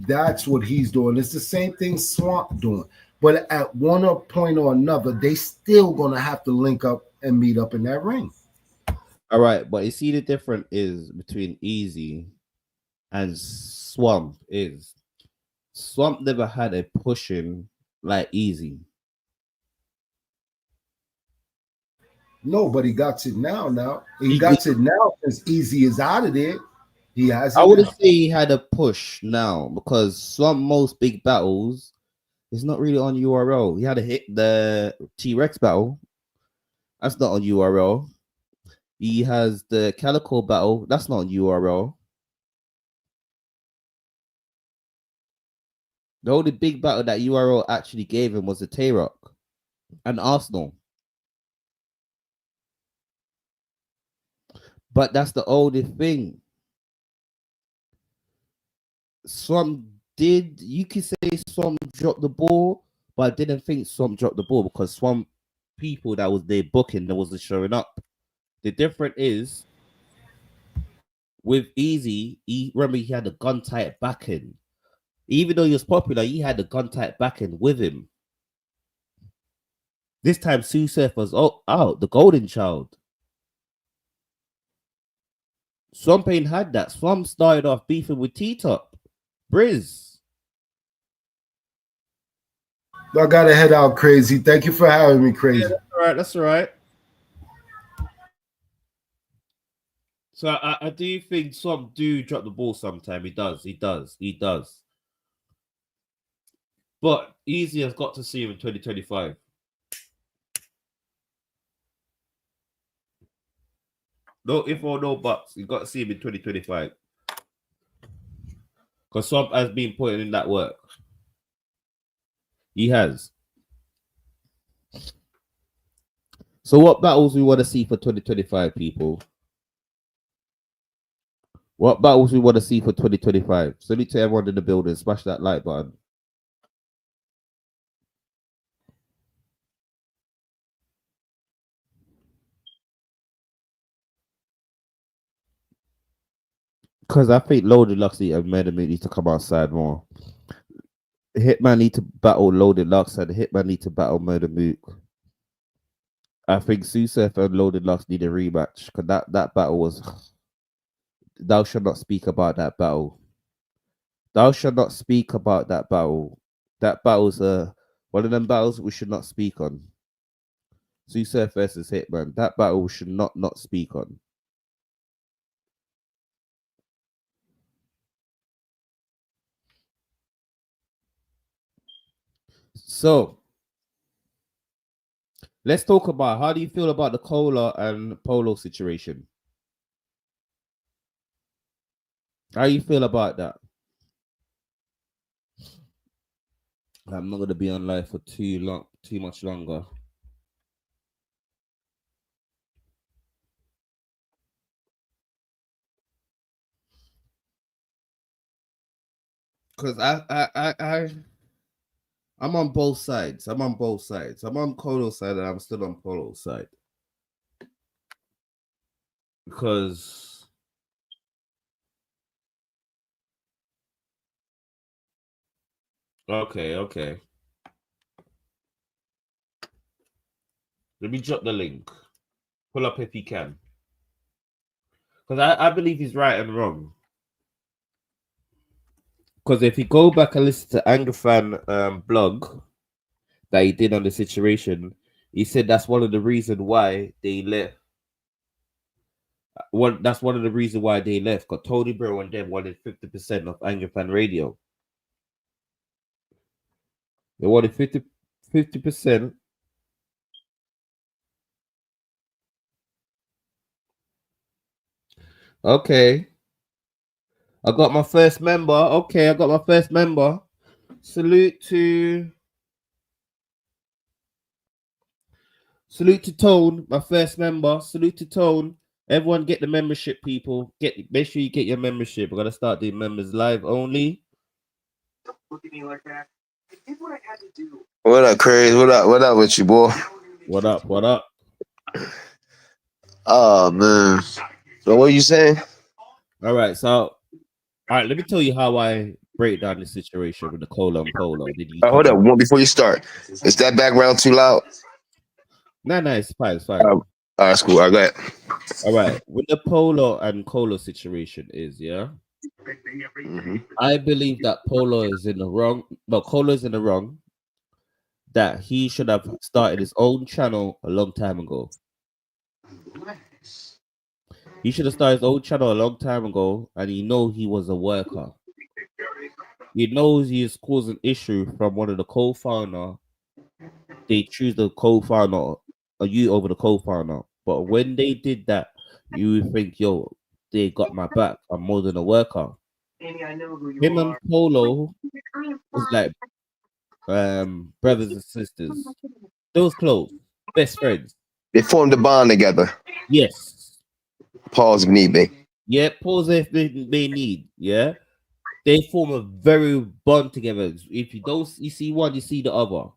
That's what he's doing. It's the same thing Swamp doing. But at one point or another, they still gonna have to link up and meet up in that ring. All right, but you see the difference is between Easy and Swamp is Swamp never had a pushing like Easy. No, but he got it now. Now he got it now because Easy is out of there. He has. I wouldn't say he had a push now because Swamp most big battles is not really on URL. He had to hit the T-Rex battle. That's not on URL. He has the Calico battle. That's not on URL. The only big battle that URL actually gave him was the Tay-Rock and Arsenal. But that's the only thing. You could say Swamp dropped the ball, but I didn't think Swamp dropped the ball because Swamp people that was there booking that wasn't showing up. The difference is with Easy, remember he had the gun tight backing. Even though he was popular, he had the gun tight backing with him. This time Sue Surf was out, the golden child. Swamp ain't had that. Swamp started off beefing with T-Top. Briz. I gotta head out, Crazy. Thank you for having me, Crazy. Yeah, that's all right. That's all right. So I do think Swamp do drop the ball sometime. He does. But Easy has got to see him in 2025. No if or no buts. You got to see him in 2025. Because Swamp has been putting in that work. He has. So what battles we want to see for 2025, people? What battles we want to see for 2025? Salute to everyone in the building. Smash that like button. Because I think Loaded Luxy and Murder Mook need to come outside more. Hitman need to battle Loaded Lux and Hitman need to battle Murder Mook. I think Susef and Loaded Lux need a rematch because that battle was. Thou shalt not speak about that battle. Thou shalt not speak about that battle. That battle's one of them battles we should not speak on. Susef versus Hitman. That battle we should not speak on. So let's talk about how do you feel about the Cola and Polo situation? How you feel about that? I'm not gonna be on live for too much longer. Because I'm on both sides. I'm on Colo's side and I'm still on Polo's side. Because okay. Let me drop the link. Pull up if you can. Because I believe he's right and wrong. Because if you go back and listen to Angerfan blog that he did on the situation, he said that's one of the reasons why they left. That's one of the reasons why they left. Because Tony Bro and them wanted 50% of Angerfan Radio. They wanted 50%. Okay. I got my first member. Okay, I got my first member. Salute to Tone, my first member. Salute to Tone. Everyone get the membership, people. Make sure you get your membership. We're gonna start doing members live only. Don't look at me like that. I did what I had to do. What up, Craze? What up with you, boy? What up? Oh man. So what are you saying? All right, let me tell you how I break down the situation with the Cola and Polo. Hold up, one before you start. Is that background too loud? No, it's fine. All right, it's cool. All right, go ahead. All right, with the Polo and Cola situation is, yeah. Mm-hmm. I believe that Polo is in the wrong. No, Cola is in the wrong. That he should have started his own channel a long time ago. He should have started his own channel a long time ago, and he was a worker. He knows he is causing issue from one of the co-founder. They choose the co-founder, you over the co-founder. But when they did that, you would think, yo, they got my back. I'm more than a worker. Him and Polo was like brothers and sisters. Those close, best friends. They formed a bond together. Yes. Pause if need be. Yeah, pause if they need. Yeah, they form a very bond together. If you don't, you see one, you see the other.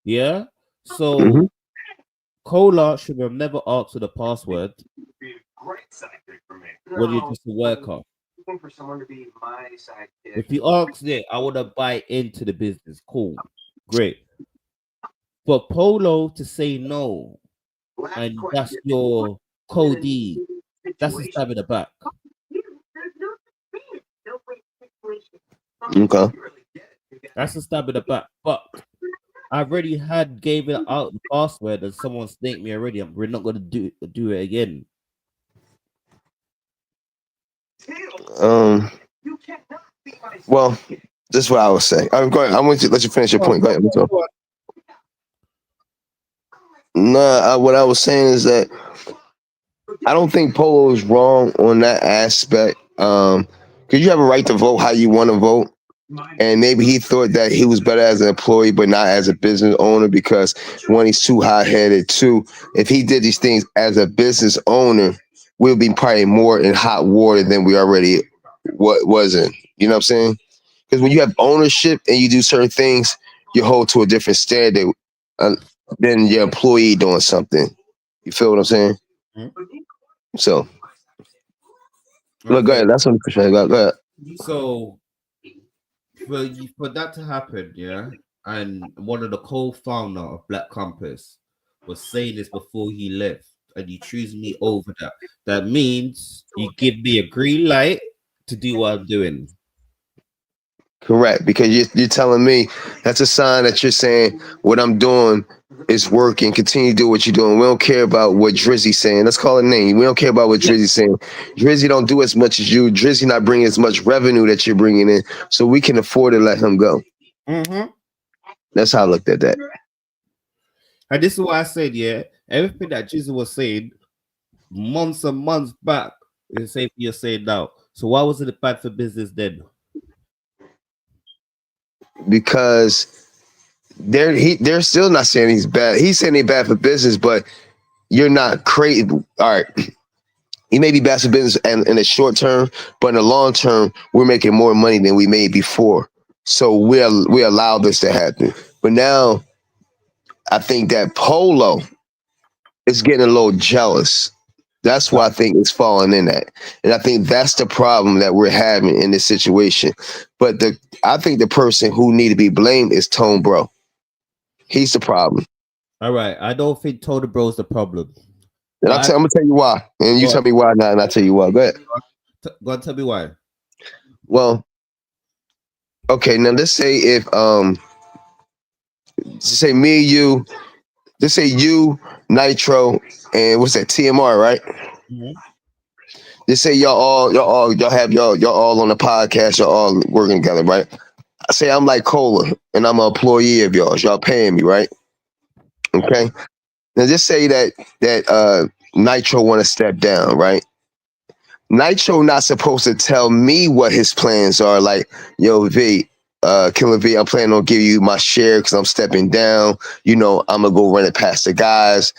Yeah. So Mhm. Cola should have never asked for the password Great sidekick for me. when you're just a worker. Looking for someone to be my sidekick. If you ask it, I want to buy into the business. Cool, great. For Polo to say no, Last and question. that's your Cody, that's a stab in the back. Okay. That's a stab in the back. But I already had gave it out the password, and someone snaked me already. We're not gonna do it again. Well, this is what I would say. I'm going. I'm going to let you finish your point. Go ahead. No, what I was saying is that I don't think Polo is wrong on that aspect. Because you have a right to vote how you want to vote. And maybe he thought that he was better as an employee, but not as a business owner because one, he's too high headed. Two, if he did these things as a business owner, we'll be probably more in hot water than we already wasn't. You know what I'm saying? Because when you have ownership and you do certain things, you hold to a different standard than your employee doing something. You feel what I'm saying? Mm-hmm. So, look, go ahead. That's what I'm saying. Go ahead. So, for that to happen, yeah, and one of the co-founder of Black Compass was saying this before he left, and you choose me over that. That means you give me a green light to do what I'm doing. Correct, because you're telling me that's a sign that you're saying what I'm doing is working. Continue to do what you're doing. We don't care about what Drizzy's saying. Let's call it a name. We don't care about what Drizzy's saying. Drizzy don't do as much as you. Drizzy not bringing as much revenue that you're bringing in, so we can afford to let him go. Mm-hmm. That's how I looked at that. And this is why I said, yeah, everything that Jesus was saying months and months back is the same thing you're saying now. So why was it bad for business then? Because they're still not saying he's bad. He's saying he's bad for business, but you're not crazy. All right. He may be bad for business and in the short term, but in the long term, we're making more money than we made before. So we allow this to happen. But now I think that Polo is getting a little jealous. That's why I think it's falling in that. And I think that's the problem that we're having in this situation. But I think the person who need to be blamed is Tone Bro. He's the problem. All right. I don't think Tony Bro's the problem. And I'm gonna tell you why. And you tell me why now, and I'll tell you why. Go ahead. Go on, tell me why. Well, okay, now let's say if say me, you, let's say you, Nitro, and what's that, TMR, right? Mm-hmm. Just say y'all all on the podcast, y'all all working together, right? I say I'm like Cola and I'm an employee of yours. Y'all paying me, right? Okay. Now just say that Nitro want to step down, right? Nitro not supposed to tell me what his plans are. Like, yo, V, Killer V, I'm planning on giving you my share because I'm stepping down. You know, I'm gonna go run it past the guys.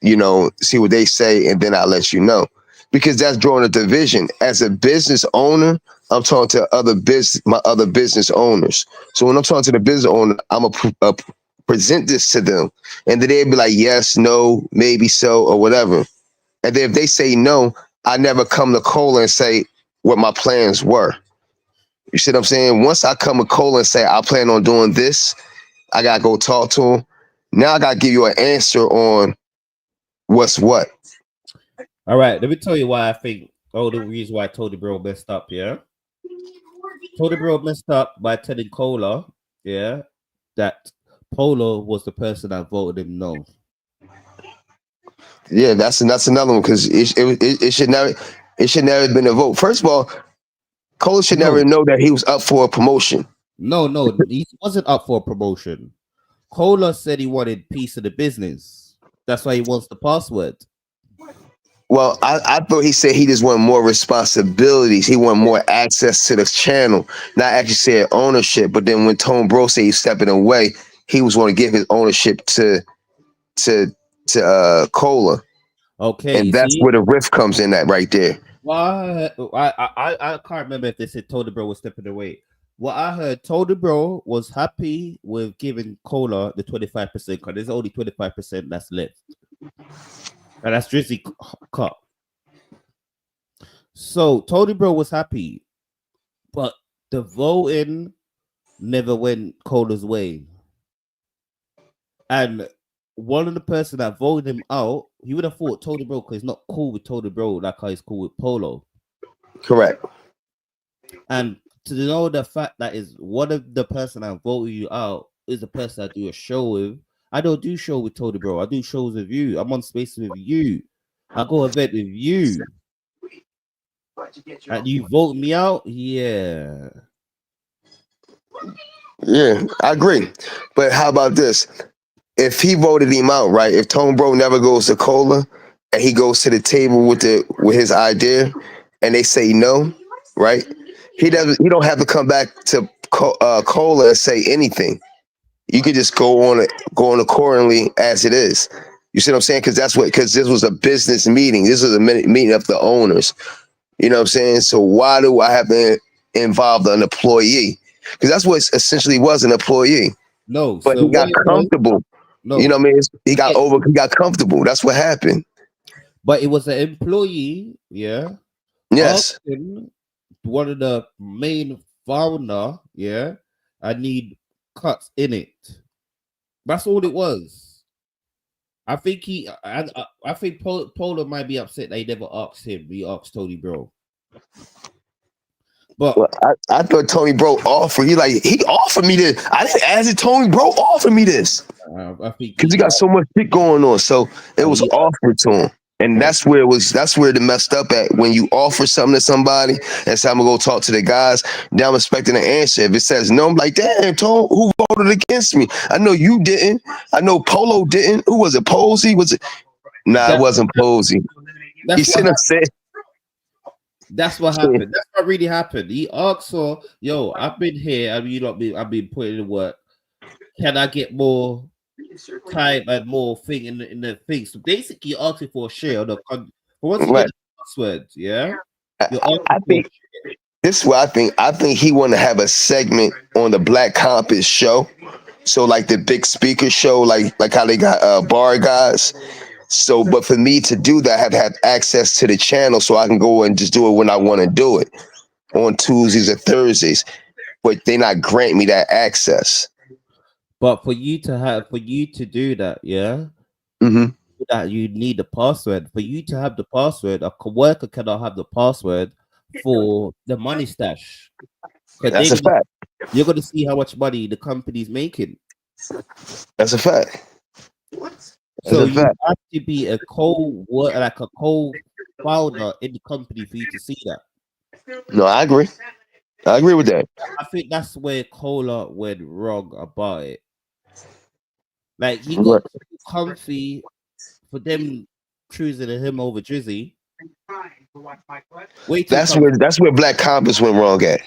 You know, see what they say, and then I'll let you know. Because that's drawing a division. As a business owner, I'm talking to my other business owners. So when I'm talking to the business owner, I'm gonna present this to them, and then they'll be like, yes, no, maybe so, or whatever. And then if they say no, I never come to Cola and say what my plans were. You see what I'm saying? Once I come to Cola and say I plan on doing this, I gotta go talk to him. Now I gotta give you an answer on what's what. All right, let me tell you why I think the reason why Tony Bro messed up, yeah. Tony Bro messed up by telling Cola, yeah, that Polo was the person that voted him no. Yeah, that's another one because it should never have been a vote. First of all, Cola should never know that he was up for a promotion. No, he wasn't up for a promotion. Cola said he wanted piece of the business. That's why he wants the password. Well, I thought he said he just wanted more responsibilities. He wanted more access to the channel, not actually said ownership. But then when Tone Bro said he's stepping away, he was going to give his ownership to Cola. Okay, And you that's see. where the riff comes in at right there. Well, I can't remember if they said Tony Bro was stepping away. What I heard, Tony Bro was happy with giving Cola the 25% because there's only 25% that's left, and that's Drizzy cut. So Tony Bro was happy, but the voting never went Cola's way, and one of the person that voted him out, he would have thought Tony Bro because he's not cool with Tony Bro like how he's cool with Polo. Correct. And to know the fact that is one of the person that voted you out is the person I do a show with. I don't do show with Tony Bro. I do shows with you. I'm on space with you. I go event with you. And you vote me out? Yeah. Yeah, I agree. But how about this? If he voted him out, right? If Tone Bro never goes to Cola and he goes to the table with his idea and they say no, right? He don't have to come back to Cola and say anything. You could just go on accordingly as it is. You see what I'm saying? Because this was a business meeting. This was a meeting of the owners. You know what I'm saying? So why do I have to involve an employee? Because that's what it essentially was, an employee. No, but so he got comfortable. No, you know what I mean? He got comfortable. That's what happened. But it was an employee, yeah. Yes. One of the main founder, yeah. I need cuts in it. That's all it was. I think I think Polo might be upset that he never asked him. He asked Tony Bro. But I thought Tony Bro offered. He offered me this. I didn't ask it. Tony Bro offered me this. I think because he got so much shit going on. So it was offered to him. And that's where it messed up at. When you offer something to somebody and say, I'm gonna go talk to the guys, now I'm expecting an answer. If it says no, I'm like, damn, Tone, who voted against me? I know you didn't. I know Polo didn't. Who was it? Posey? Was it? Nah, it wasn't Posey. He shouldn't have said. That's what happened. That's what really happened. He asked her, yo, I've been here. I've been putting in work. Can I get more time and more thing in the thing? So basically, you're asking for a share of the once you get the password, yeah. I think this is what I think. I think he want to have a segment on the Black Compass show. So like the big speaker show, like how they got bar guys. So, but for me to do that, I have to have access to the channel so I can go and just do it when I want to do it on Tuesdays or Thursdays. But they not grant me that access. But for you to do that, yeah, that you need the password. For you to have the password, a worker cannot have the password for the money stash. That's a fact. You're going to see how much money the company's making. That's a fact. So you have to be a co-founder in the company for you to see that. No, I agree. I agree with that. I think that's where Cola went wrong about it. Like he got comfy for them choosing him over Drizzy. That's where Black Compass went wrong at.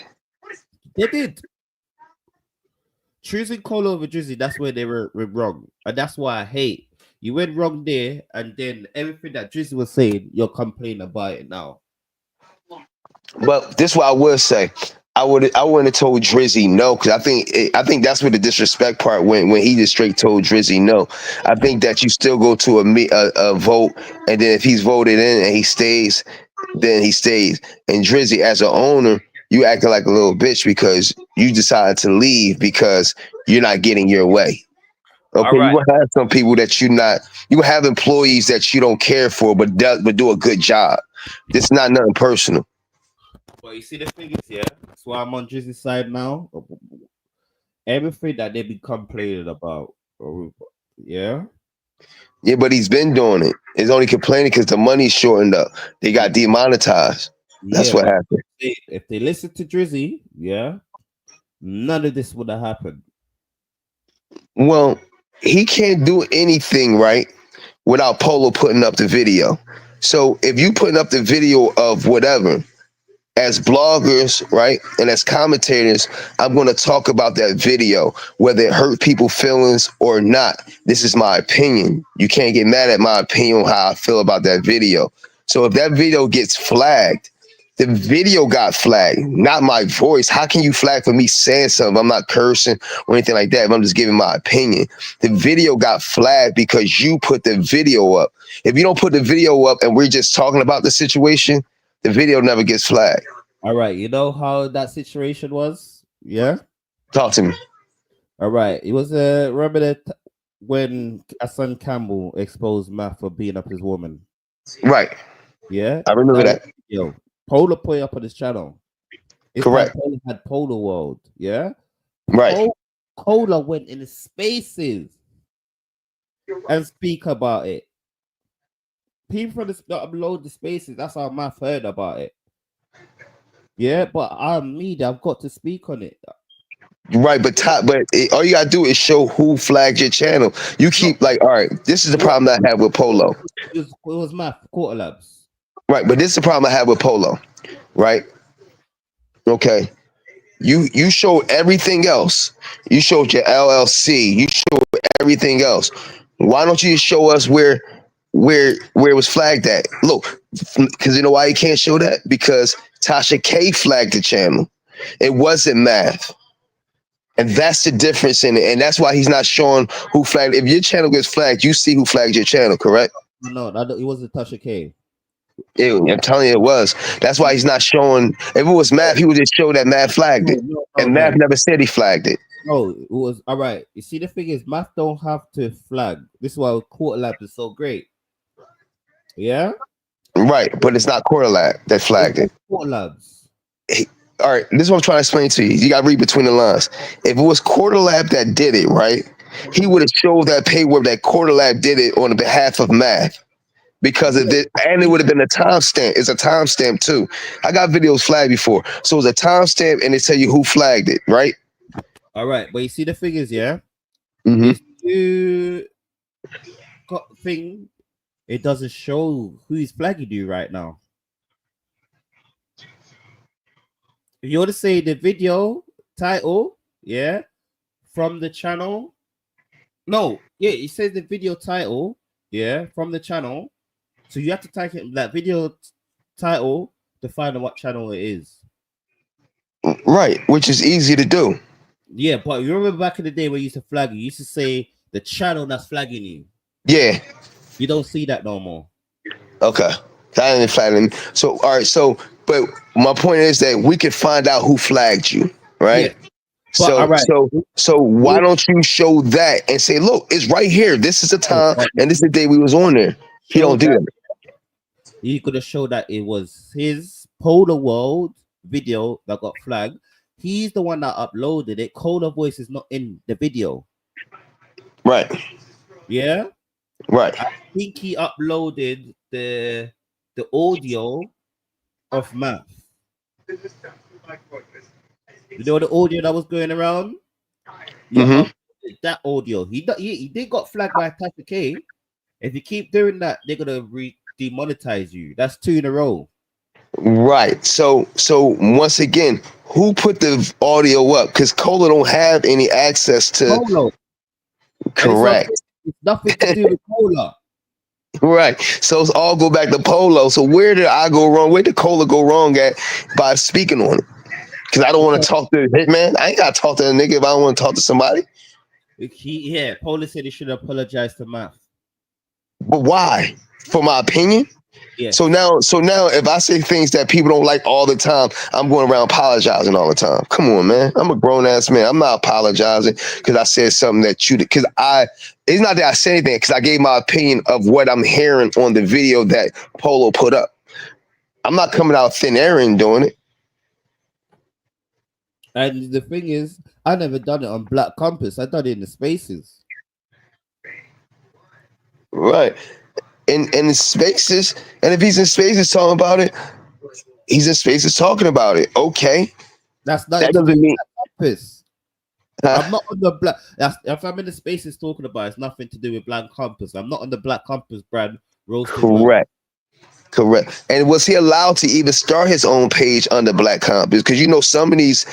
They did. Choosing Cola over Drizzy, that's where they were wrong. And that's why I hate. You went wrong there, and then everything that Drizzy was saying, you're complaining about it now. But this is what I would say. I wouldn't have told Drizzy no, because I think that's where the disrespect part went when he just straight told Drizzy no. I think that you still go to a vote, and then if he's voted in and he stays, then he stays. And Drizzy, as an owner, you acting like a little bitch because you decided to leave because you're not getting your way. Okay, right. You will have some people that you will have employees that you don't care for, but do a good job. This is not nothing personal. Well, you see the thing is, yeah, that's why I'm on Drizzy's side now. Everything that they be complaining about, yeah. Yeah, but he's been doing it. He's only complaining because the money's shortened up. They got demonetized. That's what happened. If they listen to Drizzy, yeah, none of this would have happened. Well, he can't do anything right without Polo putting up the video. So if you putting up the video of whatever, as bloggers, right, and as commentators, I'm going to talk about that video, whether it hurt people's feelings or not. This is my opinion. You can't get mad at my opinion on how I feel about that video. So if that video gets flagged, the video got flagged, not my voice. How can you flag for me saying something? I'm not cursing or anything like that. If I'm just giving my opinion. The video got flagged because you put the video up. If you don't put the video up and we're just talking about the situation, the video never gets flagged. All right, you know how that situation was? Yeah. Talk to me. All right, it was remember that when Hassan Campbell exposed Matt for beating up his woman. Right. Yeah, I remember that. Yo, Polar put it up on his channel. It's Correct. Polar had Polar World. Yeah. Right. Polar went in the spaces and speak about it. People from the upload the spaces. That's how Matt heard about it. Yeah, but I'm media. I've got to speak on it. Right, but all you gotta do is show who flagged your channel. You keep like, all right, this is the problem that I have with Polo. It was Matt Quarter Labs. Right, but this is the problem I have with Polo. Right. Okay. You showed everything else. You showed your LLC. You showed everything else. Why don't you just show us where it was flagged at? Look, because you know why you can't show that? Because Tasha K flagged the channel. It wasn't Math. And that's the difference in it. And that's why he's not showing who flagged. If your channel gets flagged, you see who flagged your channel, correct? No, it wasn't Tasha K. I'm telling you, it was. That's why he's not showing. If it was Math, he would just show that Math flagged it. And Math never said he flagged it. No, it was all right. You see, the thing is, Math don't have to flag. This is why Quarter Lab is so great. Yeah? Right, but it's not Quarter Lab that flagged it. Quarter Labs. All right, this is what I'm trying to explain to you. You got to read between the lines. If it was Quarter Lab that did it, right, he would have showed that paperwork that Quarter Lab did it on behalf of Math. Because of this, and it would have been a timestamp. It's a timestamp too. I got videos flagged before, so it's a timestamp, and they tell you who flagged it, right? All right, but you see the figures, yeah. Mm-hmm. Thing, it doesn't show who is flagging you right now. If you want to say the video title, yeah, from the channel. No, yeah, it says the video title, yeah, from the channel. So you have to type in that video title to find out what channel it is. Right, which is easy to do. Yeah, but you remember back in the day when you used to flag you used to say the channel that's flagging you. Yeah. You don't see that no more. Okay. That ain't flagging. So, all right, but my point is that we could find out who flagged you, right? Yeah. So why don't you show that and say, look, it's right here. This is the time and this is the day we was on there. He don't do that. You could have showed that it was his Polar World video that got flagged. He's the one that uploaded it. Cola Voice is not in the video. Right. Yeah? Right. I think he uploaded the audio of Math. You know the audio that was going around? Yeah, that audio. He did got flagged by Tasha K. If you keep doing that, they're gonna demonetize you. That's 2 in a row. Right. So once again, who put the audio up? Because Cola don't have any access to Cola. Correct. It's nothing to do with Cola. Right. So it's all go back to Polo. So where did I go wrong? Where did Cola go wrong at by speaking on it? Because I don't want to talk to the hitman. I ain't got to talk to a nigga if I don't want to talk to somebody. Polo said he should apologize to Math. But why? For my opinion? Yeah. So now if I say things that people don't like all the time, I'm going around apologizing all the time. Come on, man. I'm a grown ass man. I'm not apologizing because I said something that you did. Because it's not that I said anything, because I gave my opinion of what I'm hearing on the video that Polo put up. I'm not coming out thin air and doing it. And the thing is, I never done it on Black Compass. I done it in the spaces. Right. In spaces, and if he's in spaces talking about it, he's in spaces talking about it. Okay. That doesn't mean Compass. I'm not on the Black. If I'm in the spaces talking about it, it's nothing to do with Black Compass. I'm not on the Black Compass brand roasting. Correct. Correct. And was he allowed to even start his own page under Black Comp? Because you know some of these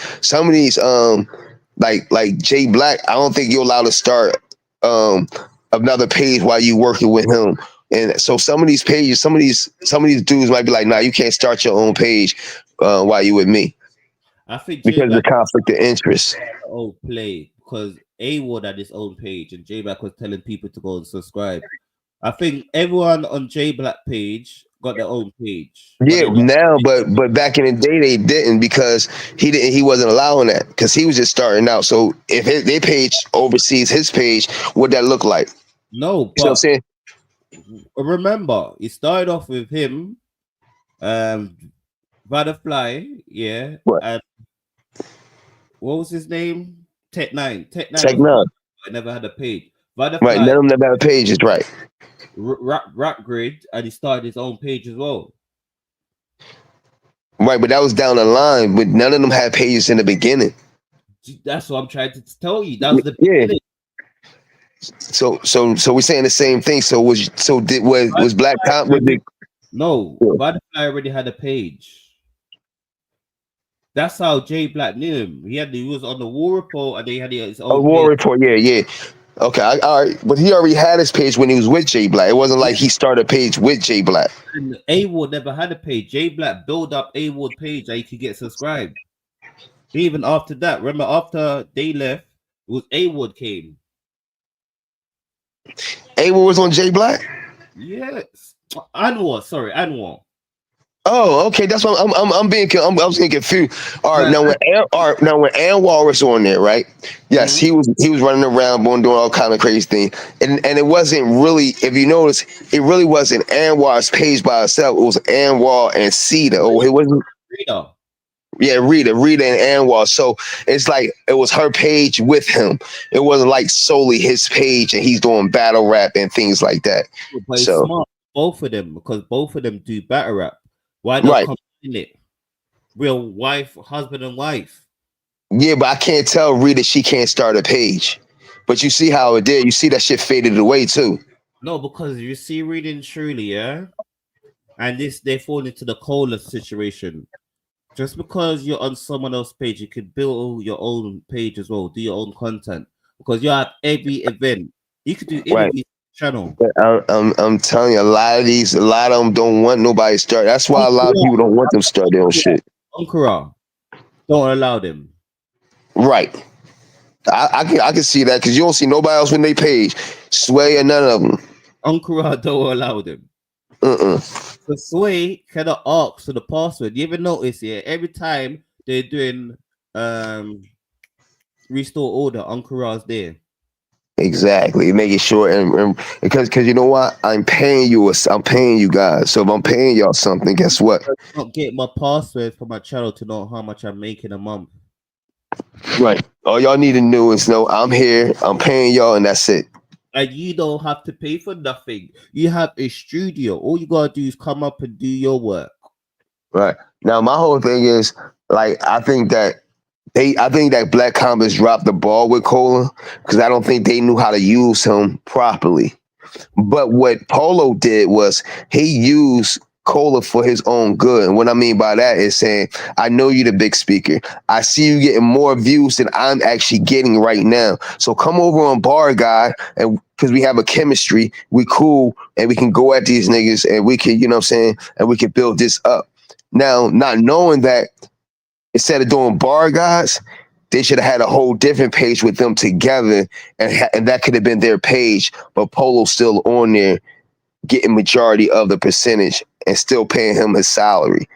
like Jay Black, I don't think you're allowed to start another page while you working with him. And so some of these pages, some of these dudes might be like, nah, you can't start your own page while you with me. I think Because of the conflict of interest. Oh, play because A-Ward had his own page and J Black was telling people to go and subscribe. I think everyone on J Black page got their own page. Yeah, now, but back in the day they didn't because he wasn't allowing that because he was just starting out. So if their page oversees his page, what'd that look like? No, but you know what I'm saying? Remember, it started off with him, Butterfly, yeah, what? And what was his name? Tech Nine. I never had a page. Butterfly, right, none of them never had pages, right? Rap Grid, and he started his own page as well. Right, but that was down the line. But none of them had pages in the beginning. That's what I'm trying to tell you. That was the beginning. So we're saying the same thing. So was Black Comp with the no? Butterfly already had a page. That's how J Black knew him. He was on the War Report, and they had his own War Report. Yeah. Okay, all right, but he already had his page when he was with J Black. It wasn't like he started a page with J Black. And A-Ward never had a page. J Black built up A-Ward page that he could get subscribed. Even after that, remember after they left, it was A-Ward came. A-Ward was on J Black. Yes, Anwar. Oh, okay. That's what I was getting confused. All right, now when Anwar was on there, right? Yes, he was running around, doing all kind of crazy things, and it wasn't really, if you notice, it really wasn't Anwar's page by itself. It was Anwar and Cedar. Oh, it wasn't Rita. Yeah, Rita and Anwar. So it's like it was her page with him. It wasn't like solely his page, and he's doing battle rap and things like that. But it's smart, both of them, because both of them do battle rap. Why not combine it? Real husband and wife. Yeah, but I can't tell Rita she can't start a page. But you see how it did. You see that shit faded away too. No, because you see Rita and Truly, yeah? And they fall into the Cola situation. Just because you're on someone else's page, you could build your own page as well, do your own content. Because you have every event. You could do interviews channel. I'm telling you, a lot of them don't want nobody to start. That's why a lot of people don't want them to start their own shit. Ankara, don't allow them. Right. I can see that because you don't see nobody else when they page. Sway or none of them. Ankara don't allow them. So Sway cannot ask for the password. You ever notice, every time they're doing restore order, Ankara's there. Exactly, making sure and because you know what, I'm paying you guys. So if I'm paying y'all something, guess what? I don't get my password for my channel to know how much I'm making a month. Right. All y'all need to know is know I'm here, I'm paying y'all, and that's it. And you don't have to pay for nothing. You have a studio. All you gotta do is come up and do your work. Right. Now my whole thing is like I think that Black Combats dropped the ball with Cola because I don't think they knew how to use him properly. But what Polo did was he used Cola for his own good. And what I mean by that is saying, I know you're the big speaker. I see you getting more views than I'm actually getting right now. So come over on Bar Guy, and because we have a chemistry, we cool, and we can go at these niggas and we can, you know what I'm saying, and we can build this up. Now, not knowing that instead of doing Bar Guys, they should have had a whole different page with them together, and that could have been their page, but Polo's still on there getting majority of the percentage and still paying him his salary.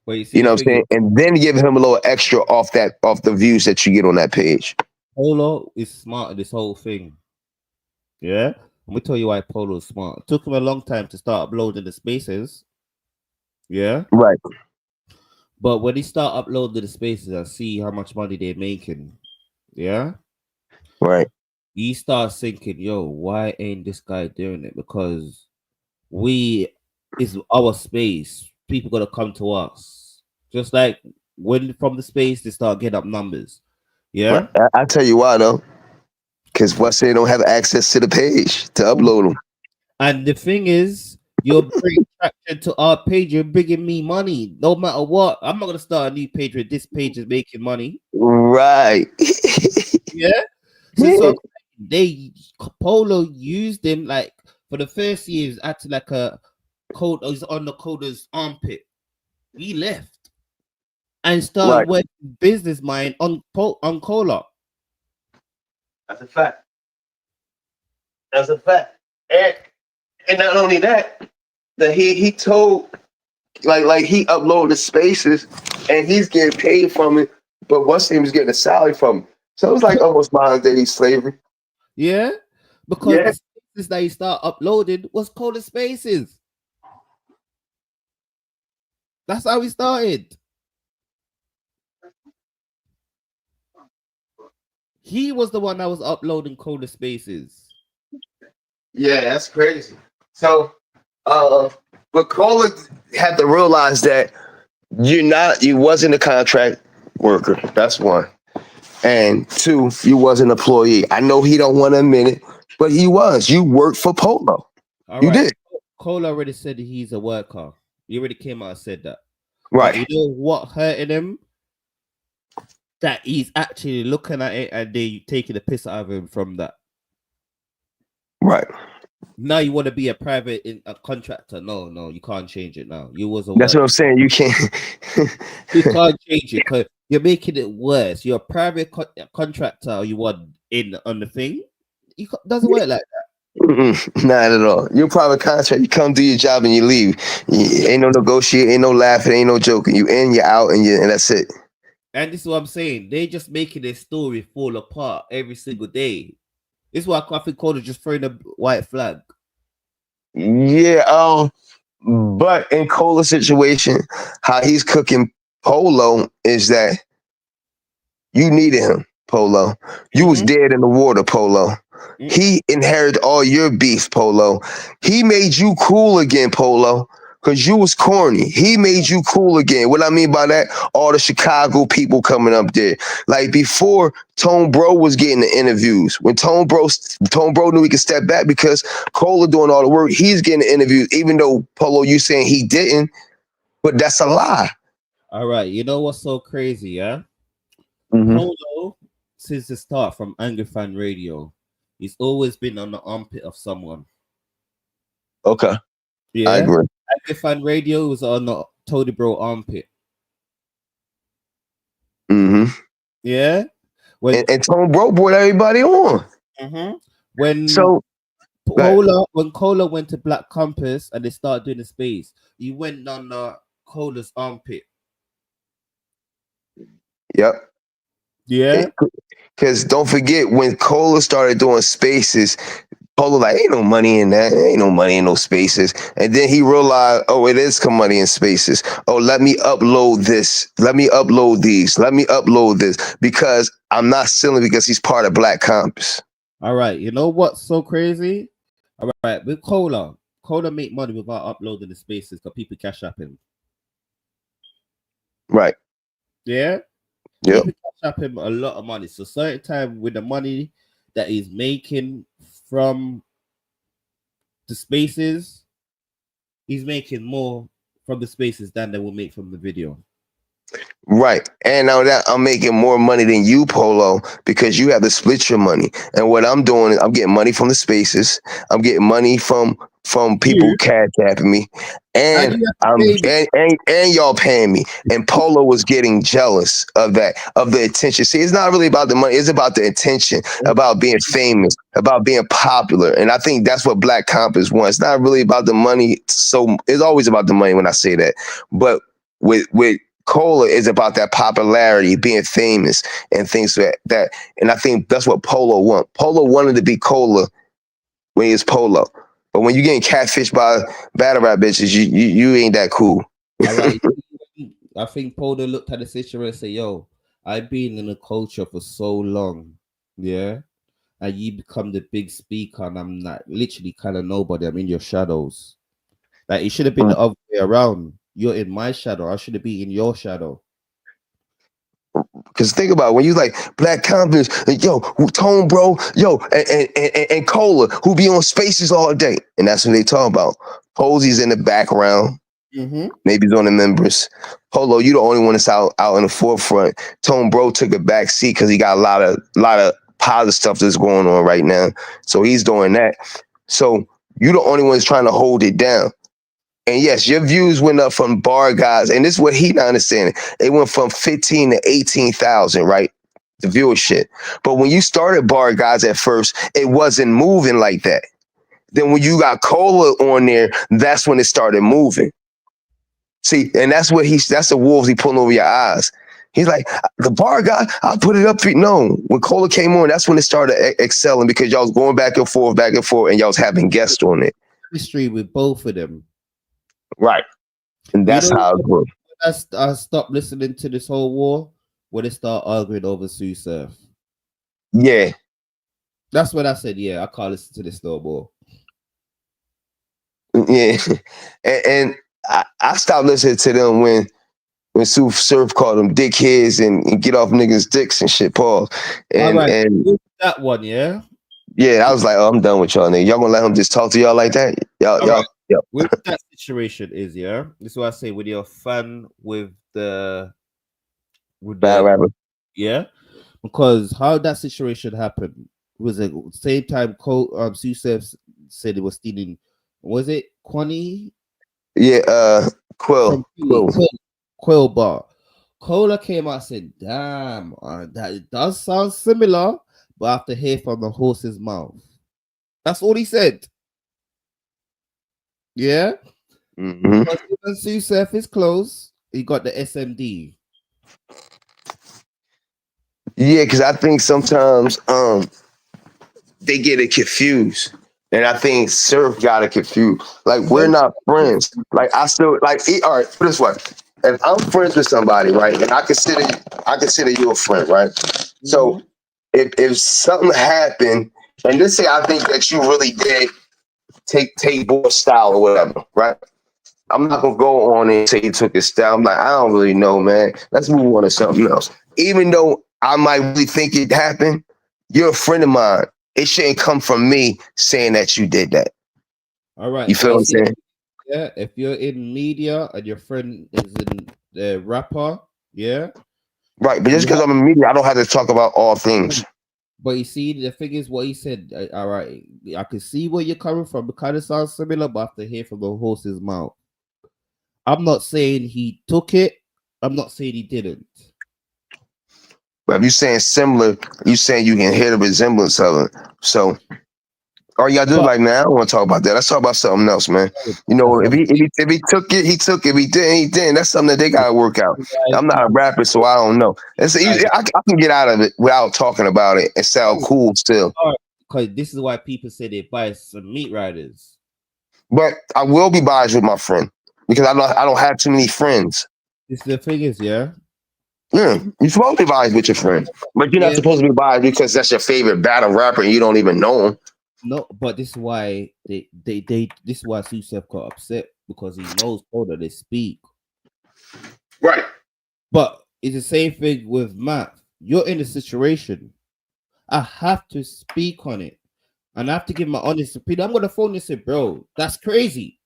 You know what I'm saying? And then giving him a little extra off the views that you get on that page. Polo is smart in this whole thing. Yeah? Let me tell you why Polo is smart. It took him a long time to start uploading the spaces. Yeah? Right. But when he start uploading the spaces, I see how much money they're making. Yeah? Right. He starts thinking, yo, why ain't this guy doing it? Because it's our space. People gotta come to us. Just like when from the space they start getting up numbers. Yeah. I tell you why though. Because they don't have access to the page to upload them. And the thing is, You're bringing traction to our page. You're bringing me money, no matter what. I'm not gonna start a new page where this page is making money. Right. Yeah. So they Polo used him like for the first year. He was acting like a code. He's on the coder's armpit. He left and started Right. working business mind on Cola. That's a fact. That's a fact. And not only that, that he told like he uploaded spaces and he's getting paid from it, but what's name is getting a salary from it. So it was like almost modern day slavery. Yeah, because the spaces that he started uploading was Cola Spaces. That's how he started. He was the one that was uploading Cola Spaces. Yeah, that's crazy. So but Cola had to realize that you wasn't a contract worker. That's one. And two, you was an employee. I know he don't want to admit it, but he was. You worked for Polo. You did. Cola already said that he's a worker. He already came out and said that. Right. But you know what hurting him? That he's actually looking at it and they taking the piss out of him from that. Right. Now you want to be a contractor. No, you can't change it now. You was a That's what I'm saying. You can't. You can't change it because you're making it worse. You're a private contractor. You want in on the thing. Doesn't work like that. Not at all. You're a private contract. You come do your job and you leave. Ain't no negotiating, ain't no laughing, ain't no joking. You in, you're out, and that's it. And this is what I'm saying. They just making their story fall apart every single day. This is why I think Coda just throwing a white flag. Yeah, but in Cola's situation, how he's cooking Polo is that you needed him, Polo. You was dead in the water, Polo. He inherited all your beef, Polo. He made you cool again, Polo, because you was corny. He made you cool again. What I mean by that, all the Chicago people coming up there. Like before, Tone Bro was getting the interviews. When Tone Bro knew he could step back because Cola doing all the work, he's getting the interviews, even though, Polo, you saying he didn't, but that's a lie. All right, you know what's so crazy, yeah? Polo, since the start from Angry Fan Radio, he's always been on the armpit of someone. Okay. Yeah, I agree. Angry Fan Radio was on the Tony Bro armpit. Yeah. And Tone Bro brought everybody on. When Cola went to Black Compass and they started doing the space, he went on Cola's armpit. Yep. Yeah. Because don't forget, when Cola started doing spaces, Polo like, ain't no money in that. Ain't no money in those spaces. And then he realized, oh, it is some money in spaces. Oh, let me upload this. Let me upload these. Let me upload this. Because I'm not selling because he's part of Black Compass. All right. You know what's so crazy? All right. With Cola make money without uploading the spaces because people cash up him. Right. Yeah? Yeah. People cash up him a lot of money. So certain time with the money that he's making from the spaces, he's making more from the spaces than they will make from the video. Right. And now that I'm making more money than you, Polo, because you have to split your money. And what I'm doing is I'm getting money from the spaces. I'm getting money from people cash apping me. And and y'all paying me. And Polo was getting jealous of that, of the attention. See, it's not really about the money, it's about the attention, about being famous, about being popular. And I think that's what Black Compass wants. It's not really about the money. So it's always about the money when I say that. But with Cola is about that popularity, being famous and things like that. And I think that's what Polo want. Polo wanted to be Cola when he was Polo. But when you're getting catfished by battle rap bitches, you ain't that cool. Right. I think Polo looked at the situation and said, yo, I've been in the culture for so long. Yeah. And you become the big speaker and I'm not literally kind of nobody. I'm in your shadows. Like it should have been the other way around. You're in my shadow. I should be in your shadow. Because think about it, when you like Black Compass, yo, Tone Bro, yo, and Cola, who be on spaces all day. and that's what they talk about. Posey's in the background. Mm-hmm. Maybe he's on the members. Polo, you the only one that's out in the forefront. Tone Bro took a back seat because he got a lot of positive stuff that's going on right now. So he's doing that. So you the only ones trying to hold it down. And yes, your views went up from bar guys, and this is what he not understanding. It went from 15 to 18,000, right? The viewership. But when you started bar guys at first, it wasn't moving like that. Then when you got Cola on there, that's when it started moving. See, and that's the wolves he pulling over your eyes. He's like, the bar guy, I'll put it up for you. No, when Cola came on, that's when it started excelling because y'all was going back and forth, and y'all was having guests on it. History with both of them. Right. And that's how it grew. I stopped listening to this whole war when they start arguing over Sue Surf. Yeah. That's when I said, yeah, I can't listen to this no more. Yeah. And I stopped listening to them when Sue Surf called them dickheads and get off niggas' dicks and shit, Paul. And that one, yeah. Yeah, I was like, oh, I'm done with y'all, nigga. Y'all gonna let him just talk to y'all like that? Y'all. With that situation is, yeah. This is what I say when you're a fan with the bad rapper. Yeah. Because how that situation happened was at the same time Sue Surf said it was stealing, was it Kwani? Yeah, Quill bar. Cola came out and said, damn, that does sound similar, but I have to hear from the horse's mouth. That's all he said. Yeah. Mm-hmm. When Sue Surf is close, he got the SMD. Yeah, because I think sometimes they get it confused. And I think Surf got it confused. Like, we're not friends. Like, I still like all right, put it this way. If I'm friends with somebody, right, and I consider you a friend, right? Mm-hmm. So if something happened, and let's say I think that you really did take boy style or whatever, right? I'm not gonna go on and say you took his style. I'm like, I don't really know, man. Let's move on to something else. Even though I might really think it happened, you're a friend of mine. It shouldn't come from me saying that you did that. All right. You feel what I'm saying? Yeah. If you're in media and your friend is in the rapper, yeah. Right. But just because I'm in media, I don't have to talk about all things. But you see, the thing is what he said. All right. I can see where you're coming from. It kind of sounds similar, but I have to hear from the horse's mouth. I'm not saying he took it. I'm not saying he didn't. But if you're saying similar, you're saying you can hear the resemblance of it. So all you gotta do right now, I don't want to talk about that. Let's talk about something else, man. You know, if he took it, he took it. If he didn't, he didn't. That's something that they gotta work out. I'm not a rapper, so I don't know. I can get out of it without talking about it and sound cool still. Because this is why people say they bias some meat riders. But I will be biased with my friend because I don't have too many friends. This the thing is, yeah. Yeah, you're supposed to be biased with your friend, but you're not supposed to be biased because that's your favorite battle rapper and you don't even know him. No, but this is why this is why Sue Surf got upset because he knows how they speak. Right. But it's the same thing with Matt. You're in a situation. I have to speak on it. And I have to give my honest opinion. I'm gonna phone and say, bro, that's crazy.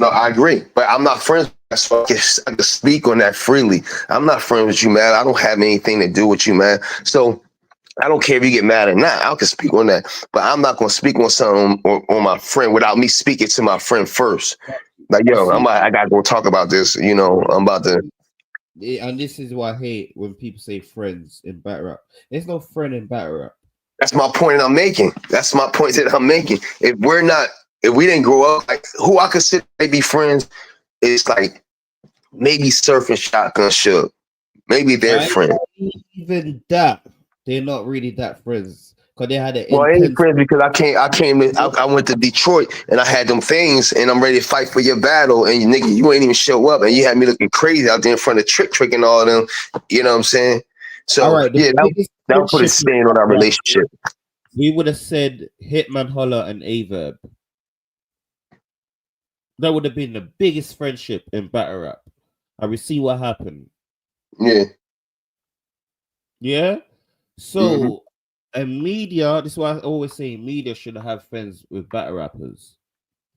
No, I agree. But I'm not friends. That's why I can speak on that freely. I'm not friends with you, man. I don't have anything to do with you, man. So I don't care if you get mad or not. I can speak on that. But I'm not going to speak on something on my friend without me speaking to my friend first. Like, yo, I got to go talk about this. You know, I'm about to. And this is why I hate when people say friends in battle rap. There's no friend in battle rap. That's my point I'm making. That's my point that I'm making. If we didn't grow up, like who I consider maybe friends is like maybe Surf and Shotgun Shook. Maybe they're friends. Even that, they're not really that friends. Because they had an I ain't friends because I went to Detroit and I had them things and I'm ready to fight for your battle and nigga, you ain't even show up and you had me looking crazy out there in front of Trick and all them. You know what I'm saying? So yeah, that would put a stain on our relationship. We would have said Hitman Holler and Averb. That would have been the biggest friendship in battle rap. And we see what happened. Yeah. Yeah. So, and media, this is why I always say media should have friends with battle rappers.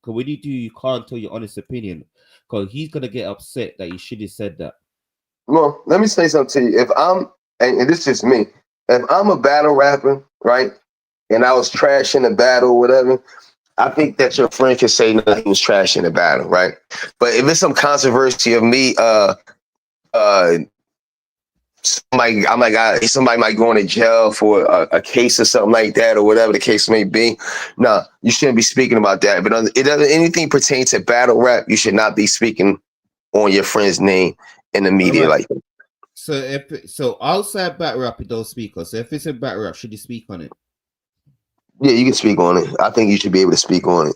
Because when you do, you can't tell your honest opinion. Because he's gonna get upset that you should have said that. Well, let me say something to you. If I'm, and this is just me, if I'm a battle rapper, right, and I was trash in the battle or whatever, I think that your friend can say no, he was trash in the battle, right? But if it's some controversy of me, somebody might go into jail for a case or something like that, or whatever the case may be. No, you shouldn't be speaking about that. But it doesn't anything pertain to battle rap, you should not be speaking on your friend's name in the media like that. So outside battle rap, you don't speak on. So if it's a battle rap, should you speak on it? Yeah, you can speak on it. I think you should be able to speak on it.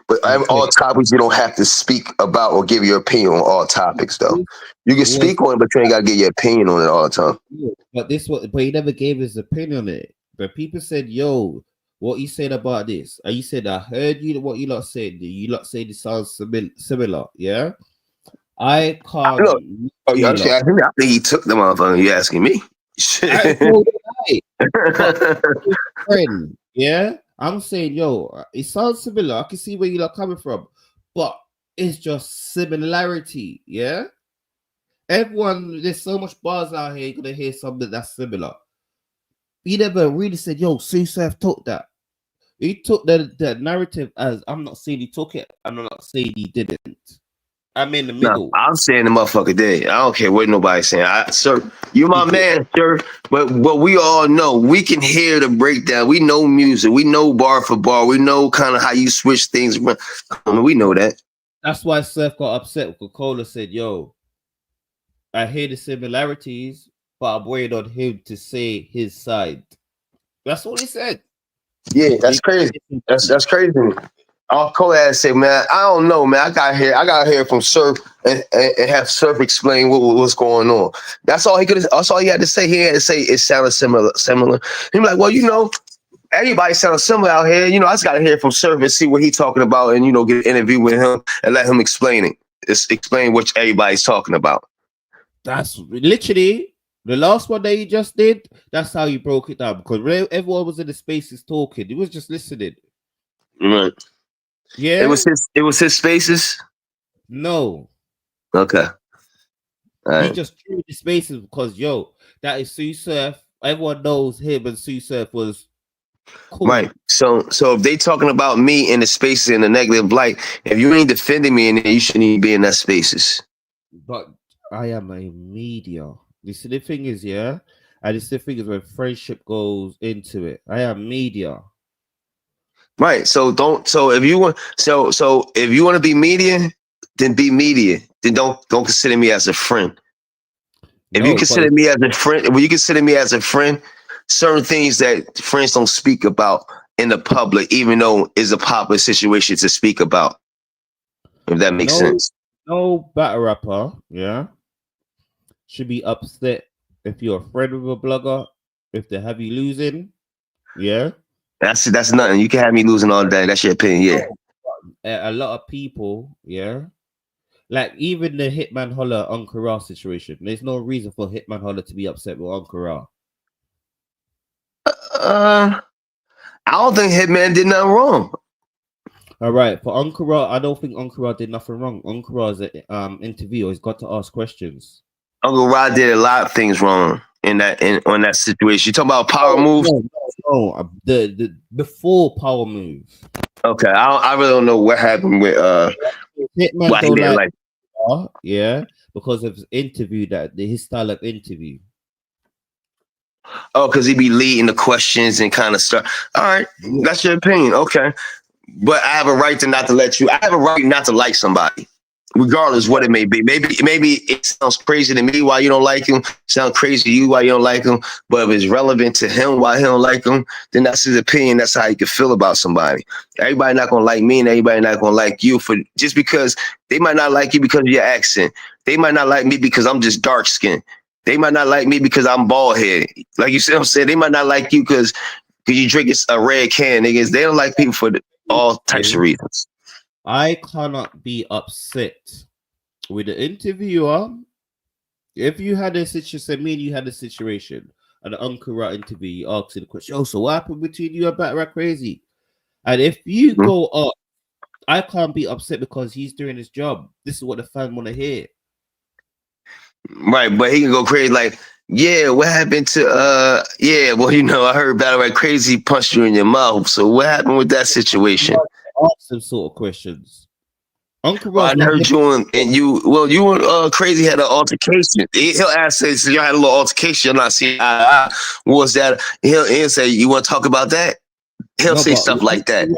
But all topics, you don't have to speak about or give your opinion on all topics, though. You can speak on it, but you ain't got to get your opinion on it all the time. But he never gave his opinion on it. But people said, "Yo, what you said about this?" And you said, "I heard you. What you lot said. You lot said it sounds similar." Yeah, I can't. Look, I think he took the motherfucker. You asking me? Friend, yeah, I'm saying, yo, it sounds similar. I can see where you're coming from, but it's just similarity. Yeah, everyone, there's so much bars out here. You're gonna hear something that's similar. He never really said, yo, Susef took that. He took the narrative as, I'm not saying he took it, I'm not saying he didn't. I'm in the middle. No, I'm saying the motherfucker did. I don't care what nobody's saying. Sir, you my man, sir. But we all know, we can hear the breakdown. We know music. We know bar for bar. We know kind of how you switch things. We know that. That's why Surf got upset because Cola said, yo, I hear the similarities, but I'm waiting on him to say his side. That's what he said. Yeah, that's crazy. That's crazy. All Cole had to say, man, I don't know, man. I got here from Surf and have Surf explain what's going on. That's all he could. That's all he had to say. He had to say it sounded similar. He was like, well, everybody sounds similar out here. I just got to hear from Surf and see what he's talking about, and get an interview with him and let him explain it. Explain what everybody's talking about. That's literally the last one that he just did. That's how he broke it down, because everyone was in the spaces talking. He was just listening. Right. Yeah. It was his spaces. No. Okay. He just drew the spaces because that is Sue Surf. Everyone knows him, and Sue Surf was cool. Right. So if they talking about me in the spaces in the negative light, if you ain't defending me in there, you shouldn't even be in that spaces. But I am a media. This is the thing is, yeah, and this is the thing is when friendship goes into it. I am media. Right. So if you want to be media, then be media. Then don't consider me as a friend. If you consider me as a friend, when you consider me as a friend, certain things that friends don't speak about in the public, even though it's a popular situation to speak about. If that makes sense. No battle rapper, yeah, should be upset if you're a friend with a blogger, if they have you losing, yeah. That's nothing. You can have me losing all day. That's your opinion, yeah. A lot of people, yeah, like even the Hitman Holler Uncle Ra situation. There's no reason for Hitman Holler to be upset with Uncle Ra. I don't think Hitman did nothing wrong. All right, for Uncle Ra, I don't think Uncle Ra did nothing wrong. Uncle Ra is an interviewer. He's got to ask questions. Uncle Ra did a lot of things wrong on that situation. You talking about power moves? No, the before power move. Okay, I really don't know what happened with Hitman why he didn't like yeah, because of his interview, his style of interview. Oh, because he be leading the questions and kind of stuff. All right, that's your opinion. Okay, but I have a right to not to let you. I have a right not to like somebody, regardless what it may be. Maybe it sounds crazy to me why you don't like him. Sound crazy to you why you don't like him. But if it's relevant to him why he don't like him, then that's his opinion. That's how he can feel about somebody. Everybody not gonna like me, and everybody not gonna like you for just because they might not like you because of your accent. They might not like me because I'm just dark skinned. They might not like me because I'm bald headed. Like you said, I'm saying they might not like you because you drink a red can, niggas. They don't like people for all types of reasons. I cannot be upset with the interviewer. If you had a situation, you had a situation, and the Uncle Ra interview, you asked the question, so what happened between you and BATTLERAPCRAZY? And if you go up I can't be upset because he's doing his job. This is what the fan want to hear. Right, but he can go crazy like, yeah, what happened to yeah, well, I heard Battle Rap Crazy punched you in your mouth. So what happened with that situation? Ask them sort of questions. Uncle Well, Ross I heard you and Crazy had an altercation. He'll ask, say, so y'all had a little altercation. You're not seeing eye to eye. What was that? He'll say, you want to talk about that? He'll say stuff like that.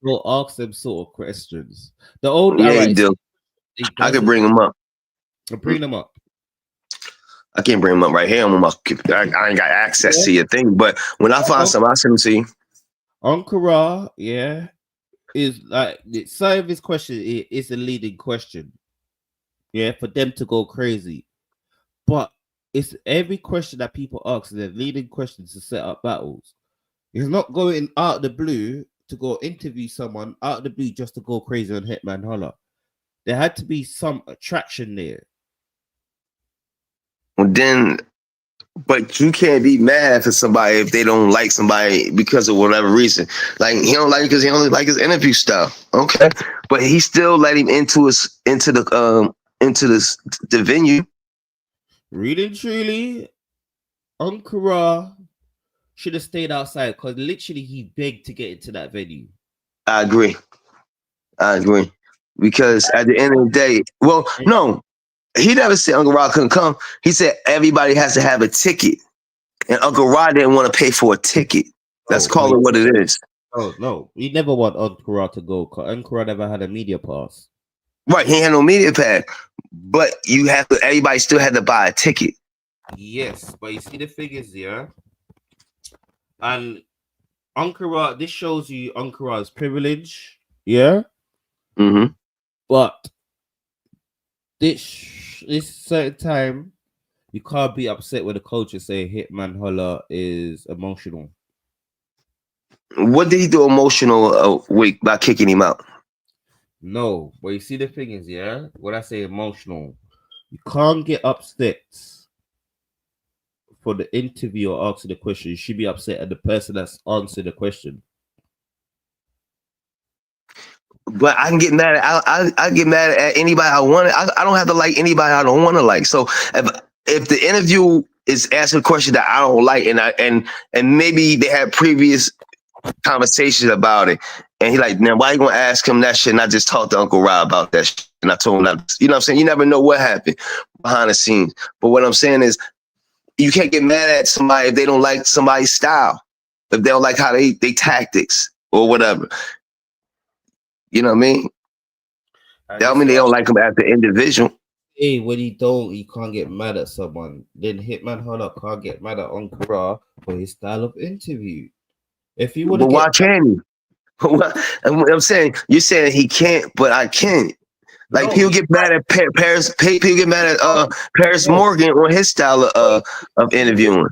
Will ask them sort of questions. The old Yeah, he do. I could bring him up. Bring them up. I can't bring him up right here. I ain't got access to your thing. But when I find something, I'll send him to you. Uncle Ra, yeah, is like some of his question is a leading question. Yeah, for them to go crazy. But it's every question that people ask, they're leading questions to set up battles. It's not going out of the blue to go interview someone out of the blue just to go crazy on Hitman Holler. There had to be some attraction there. Well, then, but you can't be mad for somebody if they don't like somebody because of whatever reason. Like he don't like it because he don't like his interview style. Okay, but he still let him into the venue. Really and truly, Uncle Ra should have stayed outside because literally he begged to get into that venue. I agree. Because at the end of the day, well, no, he never said Uncle Rod couldn't come. He said everybody has to have a ticket. And Uncle Rod didn't want to pay for a ticket. Let's call it what it is. Oh, no. We never want Uncle Rod to go because Uncle Rod never had a media pass. Right. He had no media pass. But everybody still had to buy a ticket. Yes. But you see the figures here. And Uncle Rod, this shows you Uncle Rod's privilege. Yeah. Mm-hmm. But this certain time, you can't be upset with the coach and say Hitman Holler is emotional. What did he do emotional week by kicking him out? No, but you see the thing is, yeah, when I say emotional, you can't get upset for the interview or answer the question. You should be upset at the person that's answered the question. But I can get mad at I get mad at anybody I want. I don't have to like anybody I don't want to like. So if the interview is asking a question that I don't like, and maybe they had previous conversations about it, and he like, now why you gonna ask him that shit? And I just talked to Uncle Rob about that shit, and I told him that, you know what I'm saying? You never know what happened behind the scenes. But what I'm saying is, you can't get mad at somebody if they don't like somebody's style, if they don't like how they tactics or whatever. You know what I mean? That don't mean they don't like him as an individual. Hey, when you can't get mad at someone. Then Hitman Holler can't get mad at Uncle Ra for his style of interview. If you want to, but why can he? I'm saying, you're saying he can't, but I can. Like, people get mad at Paris. People get mad at Paris Morgan on his style of interviewing.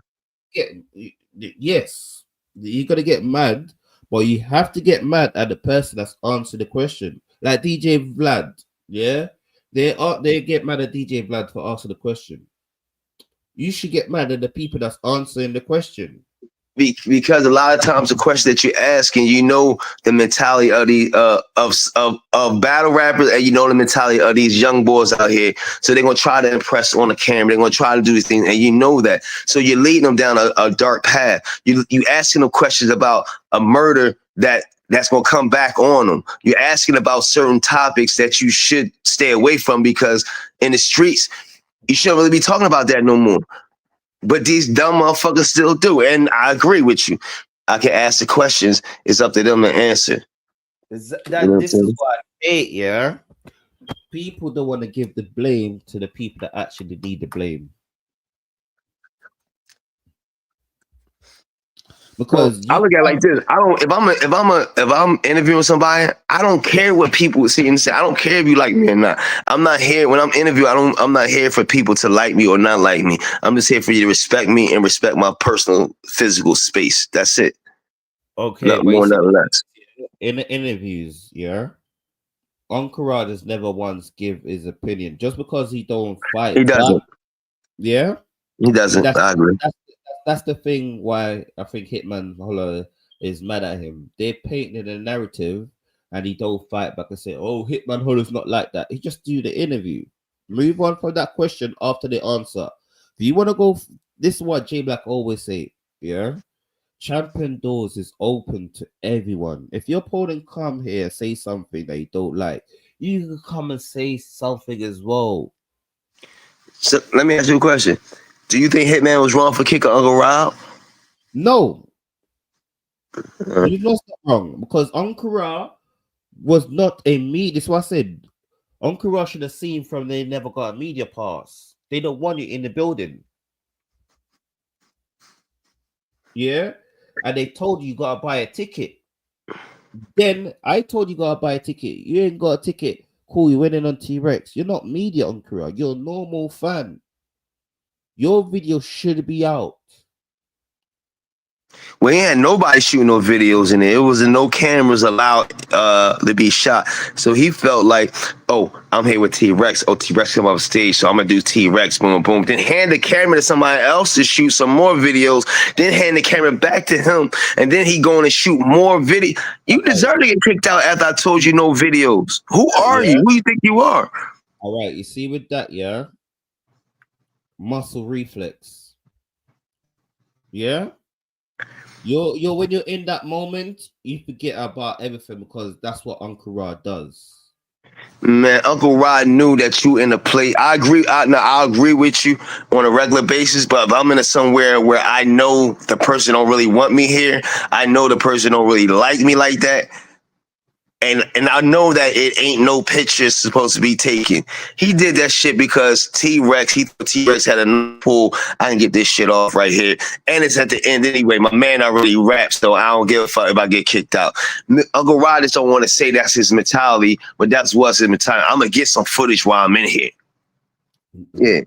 Yes, you're gonna get mad, but you have to get mad at the person that's answered the question. Like DJ Vlad, yeah, they get mad at DJ Vlad for asking the question. You should get mad at the people that's answering the question. Because a lot of times the question that you're asking, you know the mentality of the of battle rappers, and you know the mentality of these young boys out here. So they're gonna try to impress on the camera. They're gonna try to do these things, and you know that. So you're leading them down a dark path. You asking them questions about a murder that's gonna come back on them. You're asking about certain topics that you should stay away from, because in the streets you shouldn't really be talking about that no more. But these dumb motherfuckers still do. And I agree with you. I can ask the questions. It's up to them to answer. This is what I hate, yeah. People don't want to give the blame to the people that actually need the blame. Because I look at it like this. I don't. If I'm interviewing somebody, I don't care what people see and say. I don't care if you like me or not. I'm not here when I'm interviewing. I'm not here for people to like me or not like me. I'm just here for you to respect me and respect my personal physical space. That's it. Okay. Nothing more, nothing less. In the interviews, yeah, Uncle Rod has never once give his opinion just because he don't fight. He doesn't. Yeah, he doesn't. I agree. That's the thing why I think Hitman Holler is mad at him. They're painting a narrative and he don't fight back and say, "Oh, Hitman Holler's not like that." He just do the interview. Move on from that question after the answer. If you want to go, this is what J Black always say. Yeah, champion doors is open to everyone. If your opponent come here say something that you don't like, you can come and say something as well. So let me ask you a question. Do you think Hitman was wrong for kicking Uncle Rob? No, you lost that wrong because Uncle Ra was not a media. This is what I said. Uncle Ra should have seen from they never got a media pass. They don't want you in the building. Yeah, and they told you gotta buy a ticket. Then I told you gotta buy a ticket. You ain't got a ticket. Cool, you went in on T-Rex. You're not media, Uncle Ra. You're a normal fan. Your video should be out. Well, he had nobody shooting no videos in there. It was no cameras allowed to be shot. So he felt like, oh, I'm here with T-Rex. Oh, T-Rex come up stage, so I'm gonna do T-Rex, boom, boom. Then hand the camera to somebody else to shoot some more videos. Then hand the camera back to him, and then he going to shoot more video. You deserve to get kicked out after I told you no videos. Who are you? Who do you think you are? All right, you see with that, yeah? Muscle reflex. Yeah? You're when you're in that moment, you forget about everything because that's what Uncle Ra does. Man, Uncle Rod knew that you in the play. I agree. I agree with you on a regular basis. But if I'm in somewhere where I know the person don't really want me here, I know the person don't really like me like that, and I know that it ain't no pictures supposed to be taken. He did that shit because T-Rex, he thought T-Rex had a pull. I can get this shit off right here. And it's at the end anyway. My man already raps, though. I don't give a fuck if I get kicked out. Uncle Rod just don't want to say that's his mentality, but that's what's his mentality. I'm going to get some footage while I'm in here. Yeah,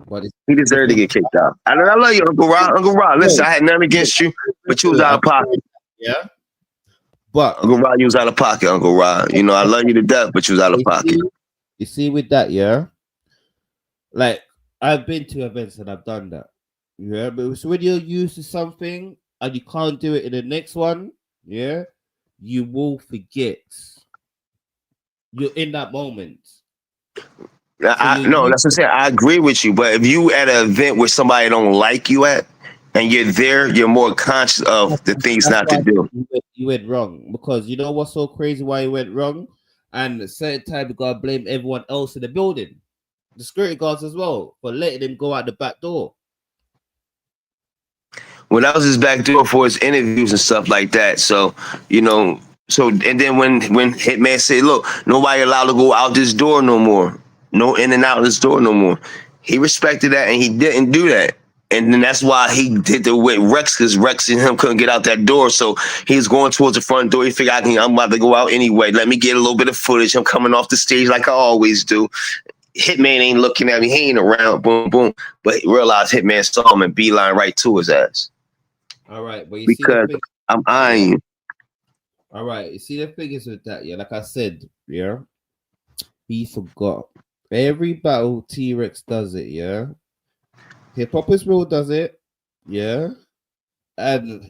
he deserved to get kicked out. I love you, Uncle Rod. Uncle Rod, listen, I had nothing against you, but you was out of pocket. Yeah. But Uncle Rod, you was out of pocket, Uncle Rod. You know, I love you to death, but you was out of pocket. You see with that, yeah? Like, I've been to events and I've done that. Yeah, but it's when you're used to something and you can't do it in the next one, yeah, you will forget. You're in that moment. No, that's what I'm saying. I agree with you, but if you at an event where somebody don't like you at, and you're there, you're more conscious of the things not to do. You went wrong because you know what's so crazy why you went wrong? And at a certain time, you gotta blame everyone else in the building, the security guards as well, for letting him go out the back door. Well, that was his back door for his interviews and stuff like that. So, you know, and then when Hitman said, look, nobody allowed to go out this door no more. No in and out this door no more. He respected that and he didn't do that. And then that's why he did it with Rex, because Rex and him couldn't get out that door. So he was going towards the front door. He figured, I'm about to go out anyway. Let me get a little bit of footage. I'm coming off the stage like I always do. Hitman ain't looking at me. He ain't around. Boom, boom. But he realized Hitman saw him and beeline right to his ass. All right. But because I'm eyeing you. All right. You see the figures with that? Yeah. Like I said, yeah. He forgot. Every battle T-Rex does it, yeah. Hip Hop is Real does it, yeah, and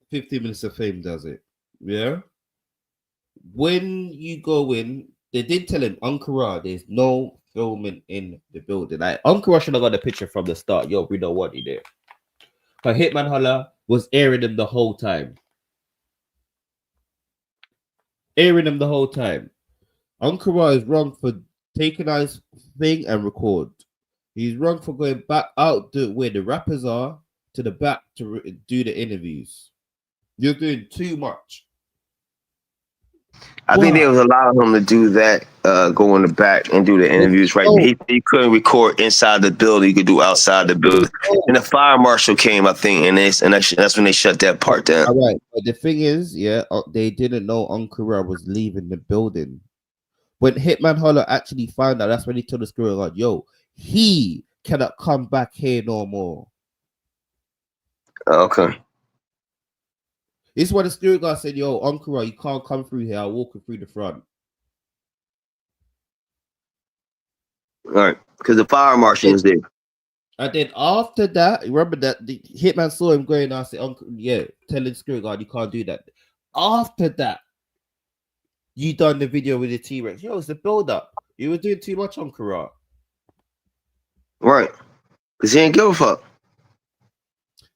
15 Minutes of Fame does it, yeah. When you go in, they did tell him, Uncle Ra, there's no filming in the building. Like Uncle Ra should have got the picture from the start. Yo, we don't want you there. But Hitman Holler was airing them the whole time. Uncle Ra is wrong for taking out his thing and record. He's wrong for going back out to where the rappers are to the back to do the interviews. You're doing too much. I think they was allowing him to do that, go in the back and do the interviews. Right, he couldn't record inside the building. He could do outside the building. And the fire marshal came, I think, and that's when they shut that part down. All right, but the thing is, yeah, they didn't know Uncle Ra was leaving the building. When Hitman Holler actually found out, that's when he told the security guard, yo, he cannot come back here no more. Okay. This is what the security guard said, yo, Uncle Ra, you can't come through here. I'll walk you through the front. All right, because the fire marshal was there. And then after that, remember that the Hitman saw him going and said, Uncle, yeah, telling the security guard, you can't do that. After that, You done the video with the T-Rex. Yo, it's the build-up. You were doing too much on Karat. Right. Because he ain't give a fuck.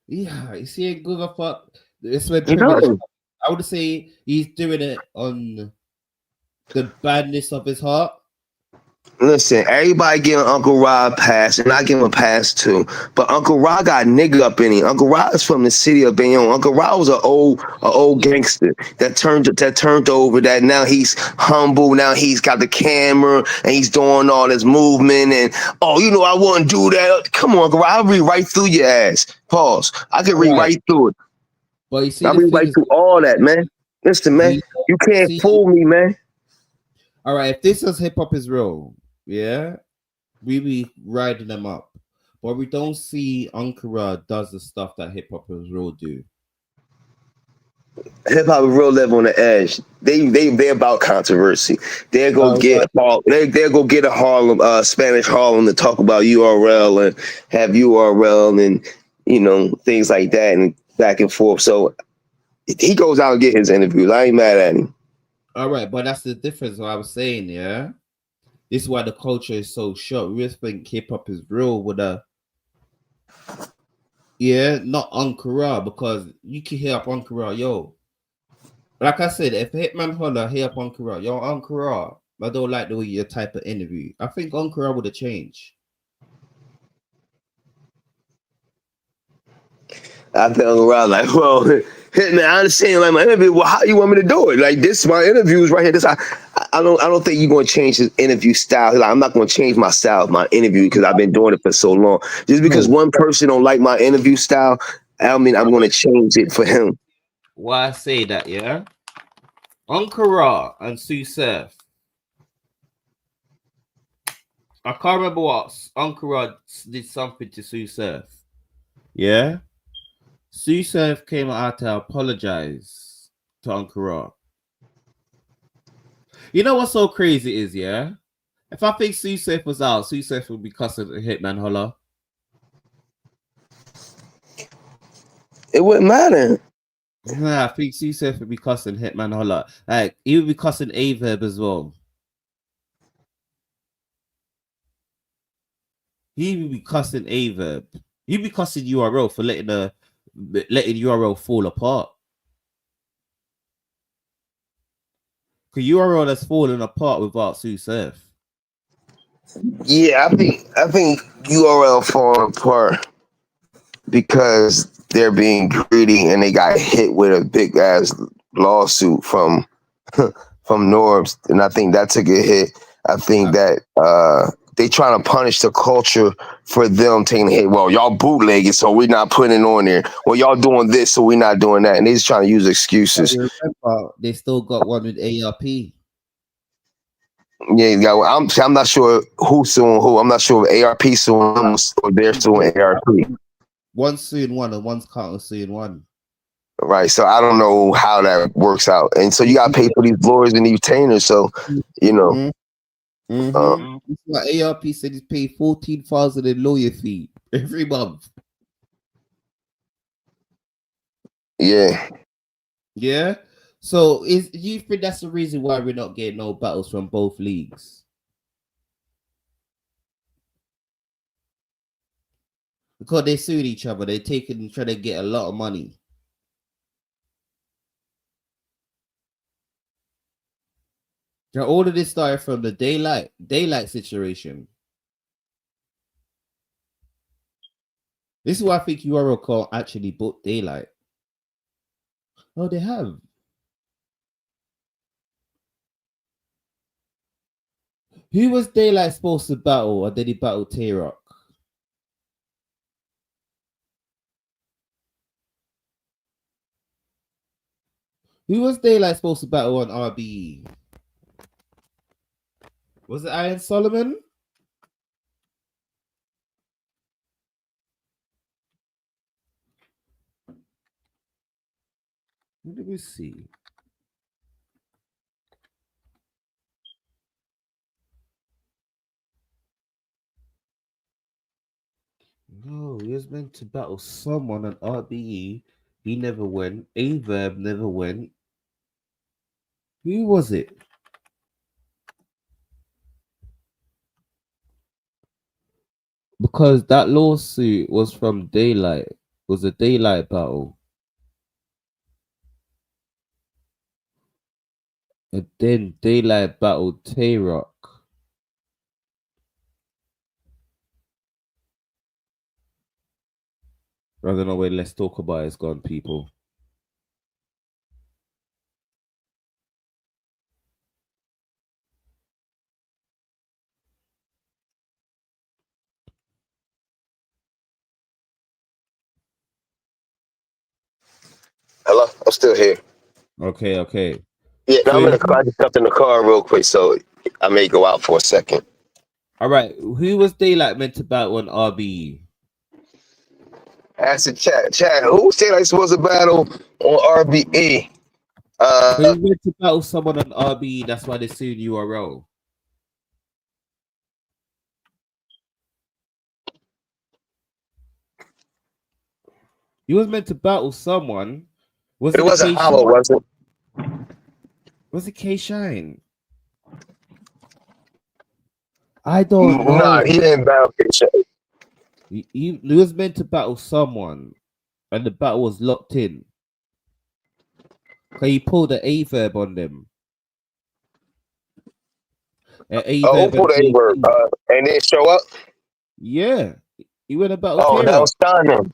Yeah, you see, good a fuck. It's when He privilege. don't. I would say he's doing it on the badness of his heart. Listen, everybody giving Uncle Rod a pass, and I give him a pass too. But Uncle Rod got nigga up in him. Uncle Rod is from the city of Bayonne. Uncle Rod was an old gangster that turned over. That now he's humble. Now he's got the camera and he's doing all this movement. And I wouldn't do that. Come on, Uncle Rod, I'll read right through your ass. Pause. I can read right through it. But you see, I'll the read thing right is, through all that, man. Listen, man, you can't fool me, man. All right, if this is hip hop is real, yeah, we be riding them up, but we don't see Ankara does the stuff that hip hop is real do. Hip hop is real live on the edge. They about controversy. They'll go get a Harlem, Spanish Harlem to talk about URL and have URL and things like that and back and forth. So he goes out and get his interviews. I ain't mad at him. All right, but that's the difference. What I was saying, yeah. This is why the culture is so short. We just think hip hop is real with not Ankara, because you can hear up Ankara, yo. Like I said, if Hitman Holler hear up Ankara, yo, Ankara, I don't like the way you type of interview. I think Ankara would have changed. I think Uncle Rod like, well, Hitman, I understand like my interview. Well, how you want me to do it? Like this, my interview is right here. This I don't think you're gonna change his interview style. Like, I'm not gonna change my style of my interview because I've been doing it for so long. Just because one person don't like my interview style, I don't mean I'm gonna change it for him. Why I say that, yeah? Ankara and Susef. I can't remember what Ankara did something to Susef. Yeah? Susef came out to apologize to Ankara. You know what's so crazy is, yeah? If I think Susef was out, Susef would be cussing at Hitman Holler. It wouldn't matter. Nah, I think Susef would be cussing Hitman Holler. Like, he would be cussing Averb as well. He would be cussing Averb. He'd be cussing URL for letting URL fall apart. Because URL that's falling apart without Susef. Yeah, I think URL falling apart because they're being greedy and they got hit with a big ass lawsuit from Norbs, and I think that took a hit. I think that they trying to punish the culture for them taking a hit. Well, y'all bootlegging, so we're not putting it on there. Well, y'all doing this, so we're not doing that, and they just trying to use excuses. Remember, they still got one with ARP. Yeah, I'm not sure who's suing who. I'm not sure if ARP suing them or they're suing ARP. One's suing one and one's counter suing one. Right, so I don't know how that works out, and so you got to pay for these lawyers and these retainers. So Like ARP said, he's paid $14,000 in lawyer fee every month. Yeah. So do you think that's the reason why we're not getting no battles from both leagues? Because they sued each other, they're trying to get a lot of money. Now, all of this started from the daylight situation. This is why I think URL can't actually book daylight. Oh, they have. Who was Daylight supposed to battle, or did he battle Tay-Rock? Who was Daylight supposed to battle on RBE? Was it Iron Solomon? Let me see. No, he was meant to battle someone on RBE. He never went. Averb never went. Who was it? Because that lawsuit was from Daylight. It was a Daylight battle. And then Daylight battled Tay-Rock. I don't know where Let's Talk About It's gone, people. Hello, I'm still here. Okay. Yeah, no, I'm in So, the car. I just jumped in the car real quick, so I may go out for a second. all right, who was Daylight meant to battle on RBE? Ask the chat. Who said I supposed to battle on RBE? Who meant to battle someone on RBE? That's why they sued URL. You was meant to battle someone. It wasn't Hollow, was it? Was it K Shine? I don't know. Nah, he didn't battle K-Shine. He was meant to battle someone, and the battle was locked in. He pulled an A-verb on them. Who pulled a verb and didn't show up? Yeah, he went about. Oh, that was Sean then.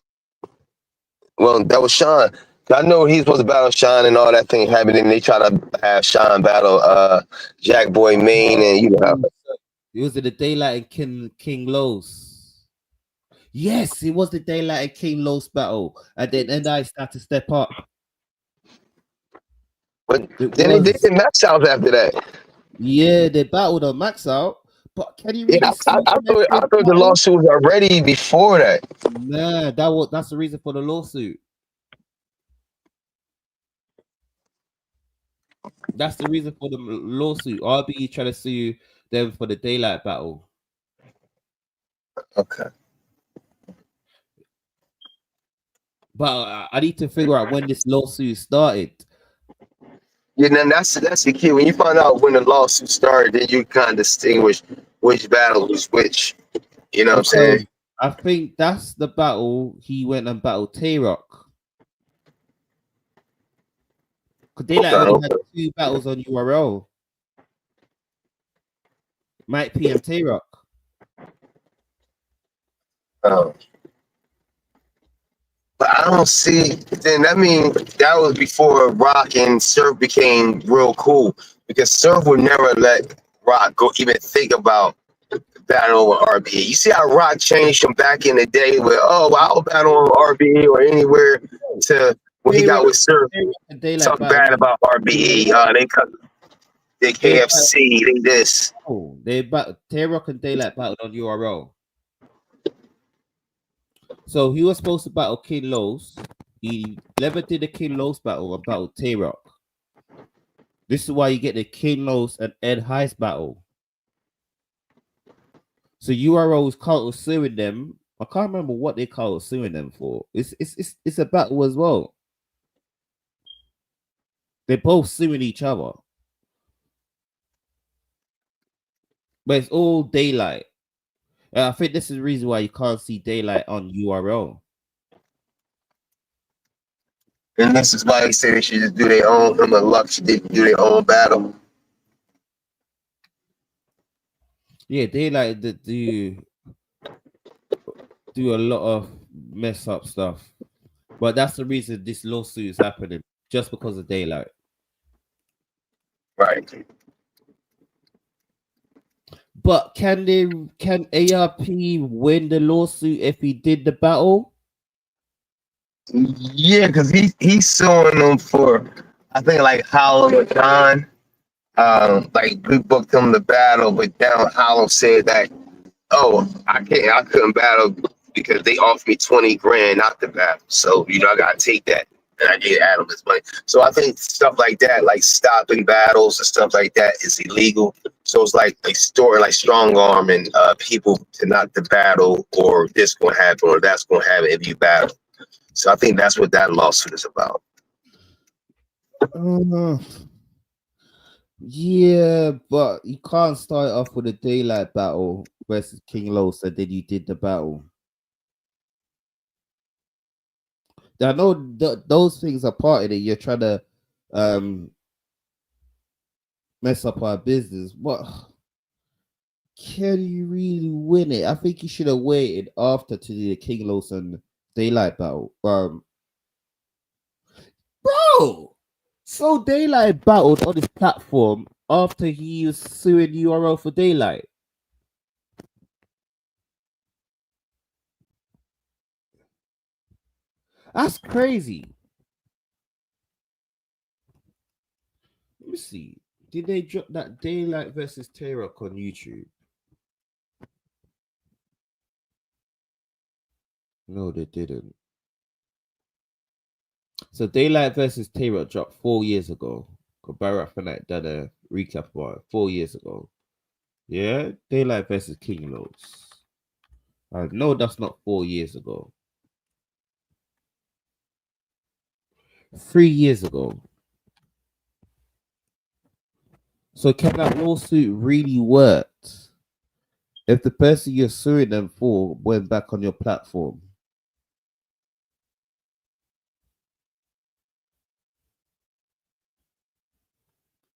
Well, that was Sean. I know he's supposed to battle Sean and all that thing happened, and they try to have Sean battle Jack Boy Main, and you know. It was in the Daylight and King Los. Yes, it was the Daylight and King Los battle, and then I started to step up. But then they did the Max Out after that. Yeah, they battled on Max Out. But can you really see I thought the lawsuit was already before that. Nah, that's the reason for the lawsuit. That's the reason for the lawsuit. RBE trying to sue them for the Daylight battle. Okay. But I need to figure out when this lawsuit started. Yeah, then that's the key. When you find out when the lawsuit started, then you kind of distinguish which battle was which. You know what I'm saying? I think that's the battle he went and battled Tay-Rock. Because Daylight only had 2 battles on URL. Mike P and Tay-Rock. Oh. But I don't see. Then that means that was before Rock and Surf became real cool, because Surf would never let Rock go even think about battle with RBE. You see how Rock changed from back in the day where I'll battle on RBE or anywhere to when he got with Surf, talk bad about RBE. They KFC, they this. Oh, Tay-Rock and Daylight battled on URL. So he was supposed to battle King Los. He never did the King Los battle and battled Tay-Rock. This is why you get the King Los and Ed Heist battle. So URL was counter suing them. I can't remember what they counter suing them for. It's a battle as well. They're both suing each other. But it's all Daylight. I think this is the reason why you can't see Daylight on URL. And this is why they say they should just do their own. Him and Luck should do their own battle. Yeah, Daylight do a lot of mess up stuff. But that's the reason this lawsuit is happening, just because of Daylight. Right. But can ARP win the lawsuit if he did the battle? Yeah, because he's suing them for, I think, like Hollow and Don. Like we booked them the battle, but down Hollow said that, I couldn't battle because they offered me 20 grand not to battle. So, I gotta take that. And I gave Adam his money. So I think stuff like that, like stopping battles and stuff like that, is illegal. So it's like a story, like strong arming people to not to battle, or this gonna happen or that's gonna happen if you battle. So I think that's what that lawsuit is about. Yeah, but you can't start off with a daylight battle versus King Los, and then you did the battle. I know those things are part of it. You're trying to um mess up our business, but can you really win it? I think you should have waited after to do the King Los and daylight battle. Bro, so daylight battled on his platform after he was suing URL for daylight. That's crazy. Let me see. Did they drop that Daylight versus Tay-Rock on YouTube? No, they didn't. So Daylight versus Tay-Rock dropped 4 years ago. Barak Fanat done a recap about it 4 years ago. Yeah, Daylight versus King Los. I know that's not 4 years ago. 3 years ago. So can that lawsuit really work if the person you're suing them for went back on your platform?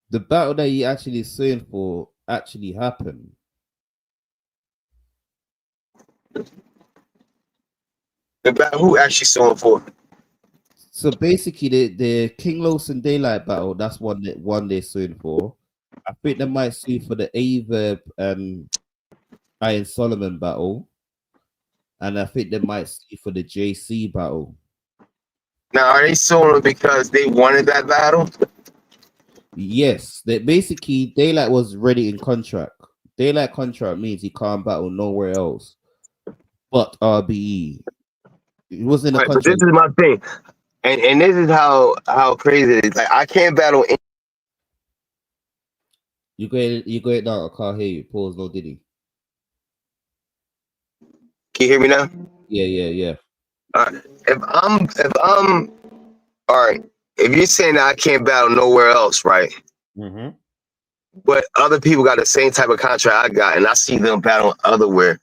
The battle that you actually suing for actually happened. The battle who actually suing for? So basically, the King Los and Daylight battle, that's one they're suing for. I think they might sue for the Averb and Iron Solomon battle. And I think they might sue for the JC battle. Now, are they suing because they wanted that battle? Yes, that basically Daylight was ready in contract. Daylight contract means he can't battle nowhere else but RBE. It wasn't a Right, but this contract. is my thing, and this is how crazy it is. Like, I can't battle. You go it down. I can't hear you. Pause. No Diddy. Can you hear me now? Yeah. All right. If I'm all right, if you're saying that I can't battle nowhere else, right? Mm-hmm. But other people got the same type of contract I got, and I see them battle otherwhere.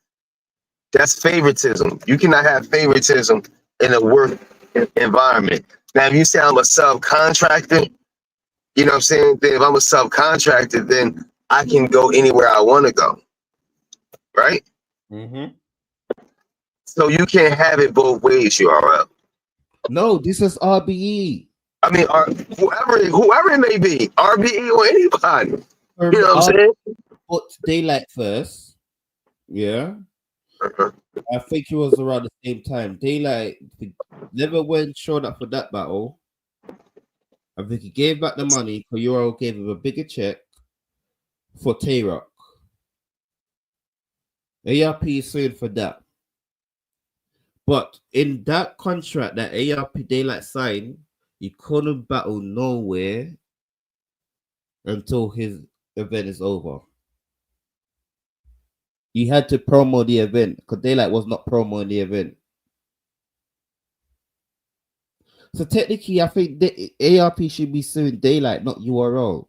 That's favoritism. You cannot have favoritism in a work environment. Now, if you say I'm a subcontractor, you know what I'm saying? Then if I'm a subcontractor, then I can go anywhere I want to go, right? Mm-hmm. So you can't have it both ways, URL. No, this is RBE. I mean, whoever it may be, RBE or anybody. You know what I'm saying? Put Daylight first. Yeah. Uh-huh. I think it was around the same time. Daylight never went showed up for that battle. I think he gave back the money because Euro gave him a bigger check for Tay-Rock. ARP sued for that. But in that contract that ARP Daylight signed, he couldn't battle nowhere until his event is over. He had to promo the event because Daylight was not promoting the event. So technically, I think the ARP should be suing Daylight, not URL.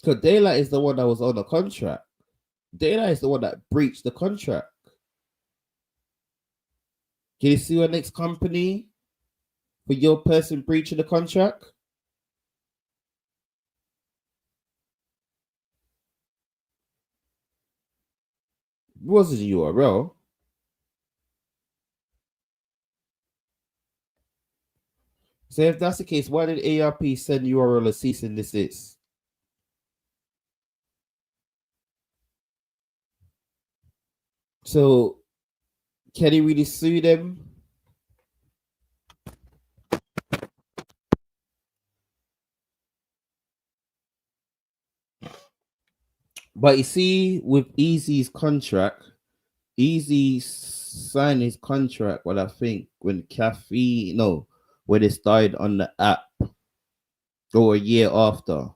Because Daylight is the one that was on the contract. Daylight is the one that breached the contract. Can you sue your next company for your person breaching the contract? It wasn't URL. So if that's the case, why did ARP send URL a cease and desist? So can he really sue them? But you see, with Easy's contract, Easy signed his contract, well, I think when when it started on the app or a year after.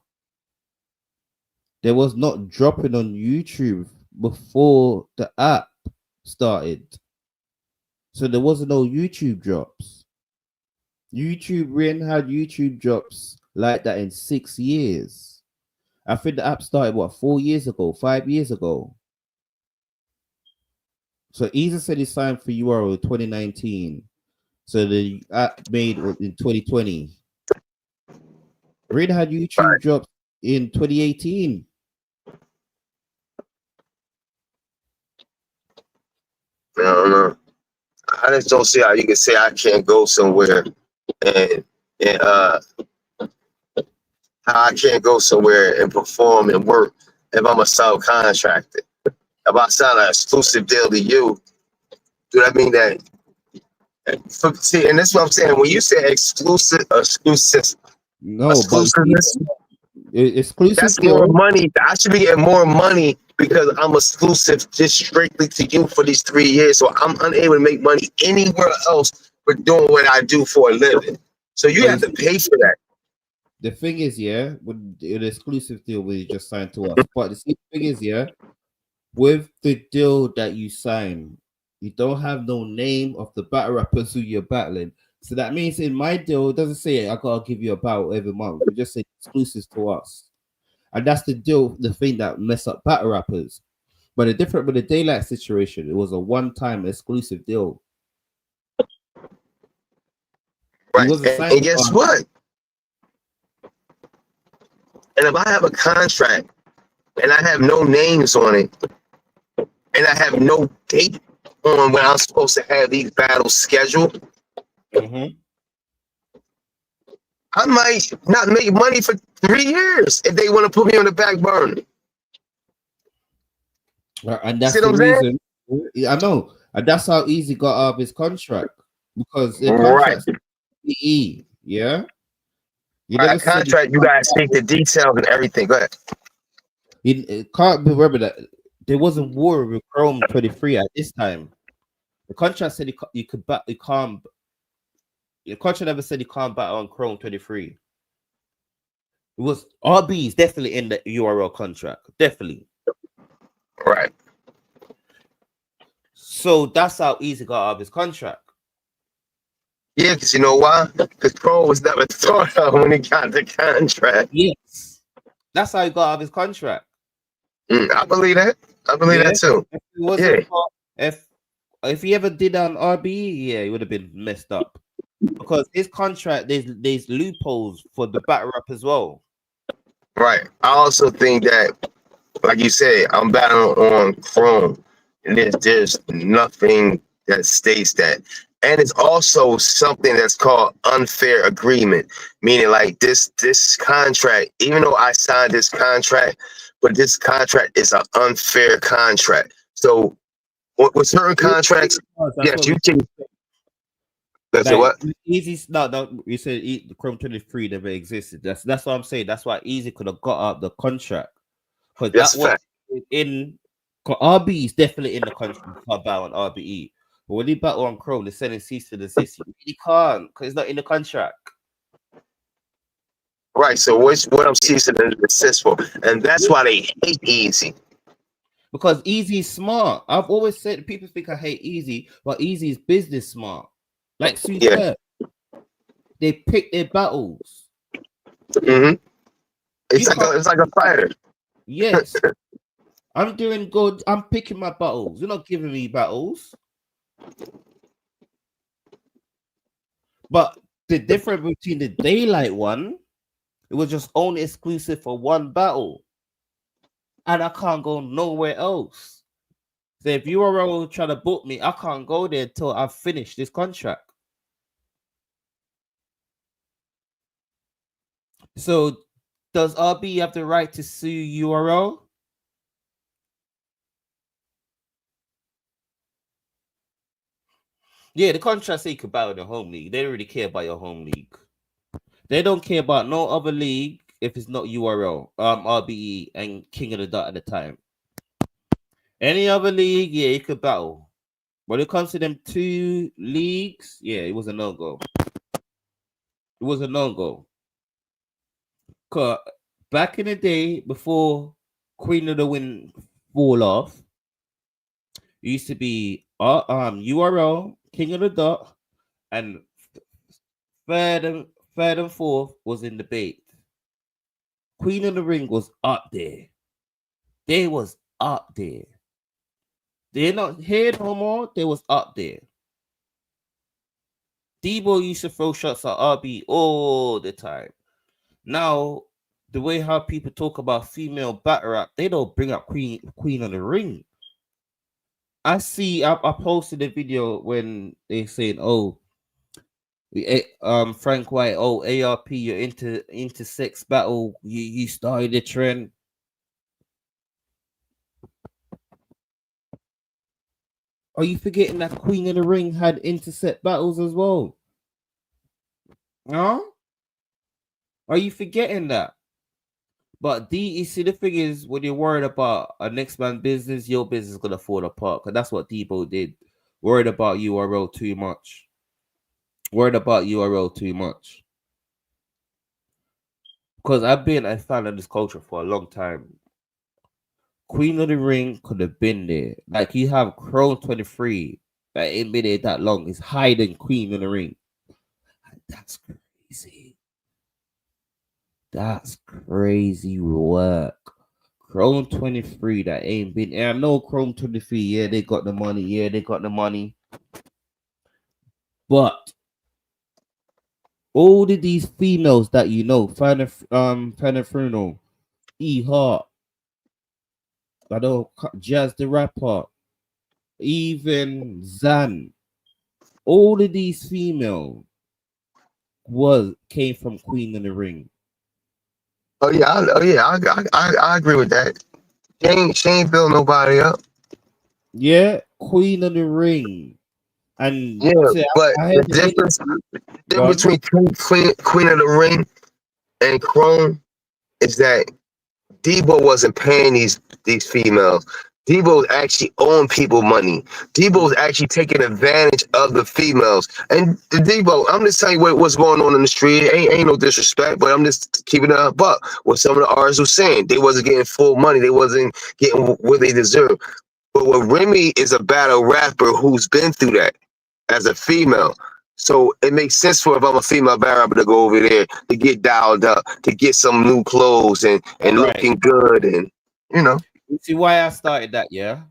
There was not dropping on YouTube before the app. started. So there wasn't no YouTube drops. We ain't had YouTube drops like that in 6 years. I think the app started, what, 4 years ago, 5 years ago. So Easy said he signed for URL 2019. So the app made in 2020. We ain't had YouTube drops in 2018. I don't know. I just don't see how you can say I can't go somewhere and how I can't go somewhere and perform and work if I'm a subcontractor. If I sign an exclusive deal to you, do that mean that? See, and that's what I'm saying. When you say exclusive, No, exclusiveness, exclusive that's deal. more money. I should be getting more money because I'm exclusive just strictly to you for these 3 years. So I'm unable to make money anywhere else but doing what I do for a living. So you have to pay for that. The thing is, yeah, with an exclusive deal where you just signed to us. But the thing is, yeah, with the deal that you sign, you don't have no name of the battle rappers who you're battling. So that means in my deal, it doesn't say I gotta give you a battle every month. We just say exclusives to us. And that's the deal, the thing that mess up battle rappers. But the different with the daylight situation, it was a one-time exclusive deal. Right. And guess what? And if I have a contract and I have no names on it, and I have no date on when I'm supposed to have these battles scheduled, I might not make money for 3 years if they want to put me on the back burner. And that's the reason. I know. And that's how Easy got out of his contract. Because the contract's PE, yeah? You never contract, you guys take the details and everything. Go ahead. You can't remember that there wasn't war with Chrome 23 at this time. The contract said you could bat, you can't. The contract never said you can't battle on Chrome 23. It was RB's definitely in the URL contract, definitely. Right. So that's how Easy got out of his contract. Yeah, because you know why? Because Chrome was never thought of when he got the contract. Yes, that's how he got out of his contract. I believe that. I believe that too. If he ever did on RBE, yeah, he would have been messed up. Because his contract, there's loopholes for the battle rap as well. Right. I also think that, like you said, I'm battling on Chrome, and there's nothing that states that. And it's also something that's called unfair agreement, meaning like this contract, even though I signed this contract, but this contract is an unfair contract. So with certain contracts, yes, you can. That's like, what? Easy, no, you said the Chrome 23 never existed. That's what I'm saying. That's why Easy could have got out the contract. Because that was in RB is definitely in the contract about on RBE. But when he battle on Chrome, they're sending cease to desist. He can't because it's not in the contract. Right. So what I'm ceasing to desist for, and that's why they hate Easy. Because Easy is smart. I've always said people think I hate Easy, but Easy is business smart. Like Sue said, they pick their battles. It's like a fighter. Yes. I'm doing good. I'm picking my battles. You're not giving me battles. But the difference between the daylight one, it was just only exclusive for one battle. And I can't go nowhere else. So if you are trying to book me, I can't go there until I finish this contract. So does RB have the right to sue URL? Yeah, the contract say you could battle in the home league. They don't really care about your home league. They don't care about no other league if it's not URL, RBE and King of the Dot at the time. Any other league, yeah, you could battle. When it comes to them two leagues, yeah, it was a no-go. It was a no-go. Cause back in the day, before Queen of the Wind fall off, It used to be URL, King of the Dot, and third and fourth was in debate. Queen of the Ring was up there. They was up there. They're not here no more. They was up there. Debo used to throw shots at RB all the time. Now, the way how people talk about female battle rap, they don't bring up Queen of the Ring. I posted a video when they saying, "Oh, Frank White, oh ARP, you're into sex battle. You started the trend." Are you forgetting that Queen of the Ring had intercept battles as well? No? Are you forgetting that? But you see, the thing is, when you're worried about a next man business, your business is gonna fall apart. Cause that's what Debo did. Worried about URL too much. Worried about URL too much. Because I've been a fan of this culture for a long time. Queen of the Ring could have been there. Like you have Chrome 23 that ain't been there that long. Is hiding Queen of the Ring. That's crazy. That's crazy work. Chrome 23 that ain't been. And I know Chrome 23, yeah, they got the money. Yeah, they got the money. But all of these females that you know, Fanafruno, E Hart, I know Jazz the Rapper, even Zan, all of these females came from Queen of the Ring. Oh yeah, I agree with that. She ain't build nobody up. Yeah, Queen of the Ring. And Yeah, but the difference between Queen of the Ring and Chrome is that Debo wasn't paying these females. Debo's actually owing people money. Debo's actually taking advantage of the females. And Debo, I'm just telling you what's going on in the street. Ain't no disrespect, but I'm just keeping it a buck. What some of the artists were saying, they wasn't getting full money. They wasn't getting what they deserve. But what Remy is a battle rapper who's been through that as a female. So it makes sense for if I'm a female battle rapper to go over there to get dialed up, to get some new clothes and looking good, and You see why I started that, yeah?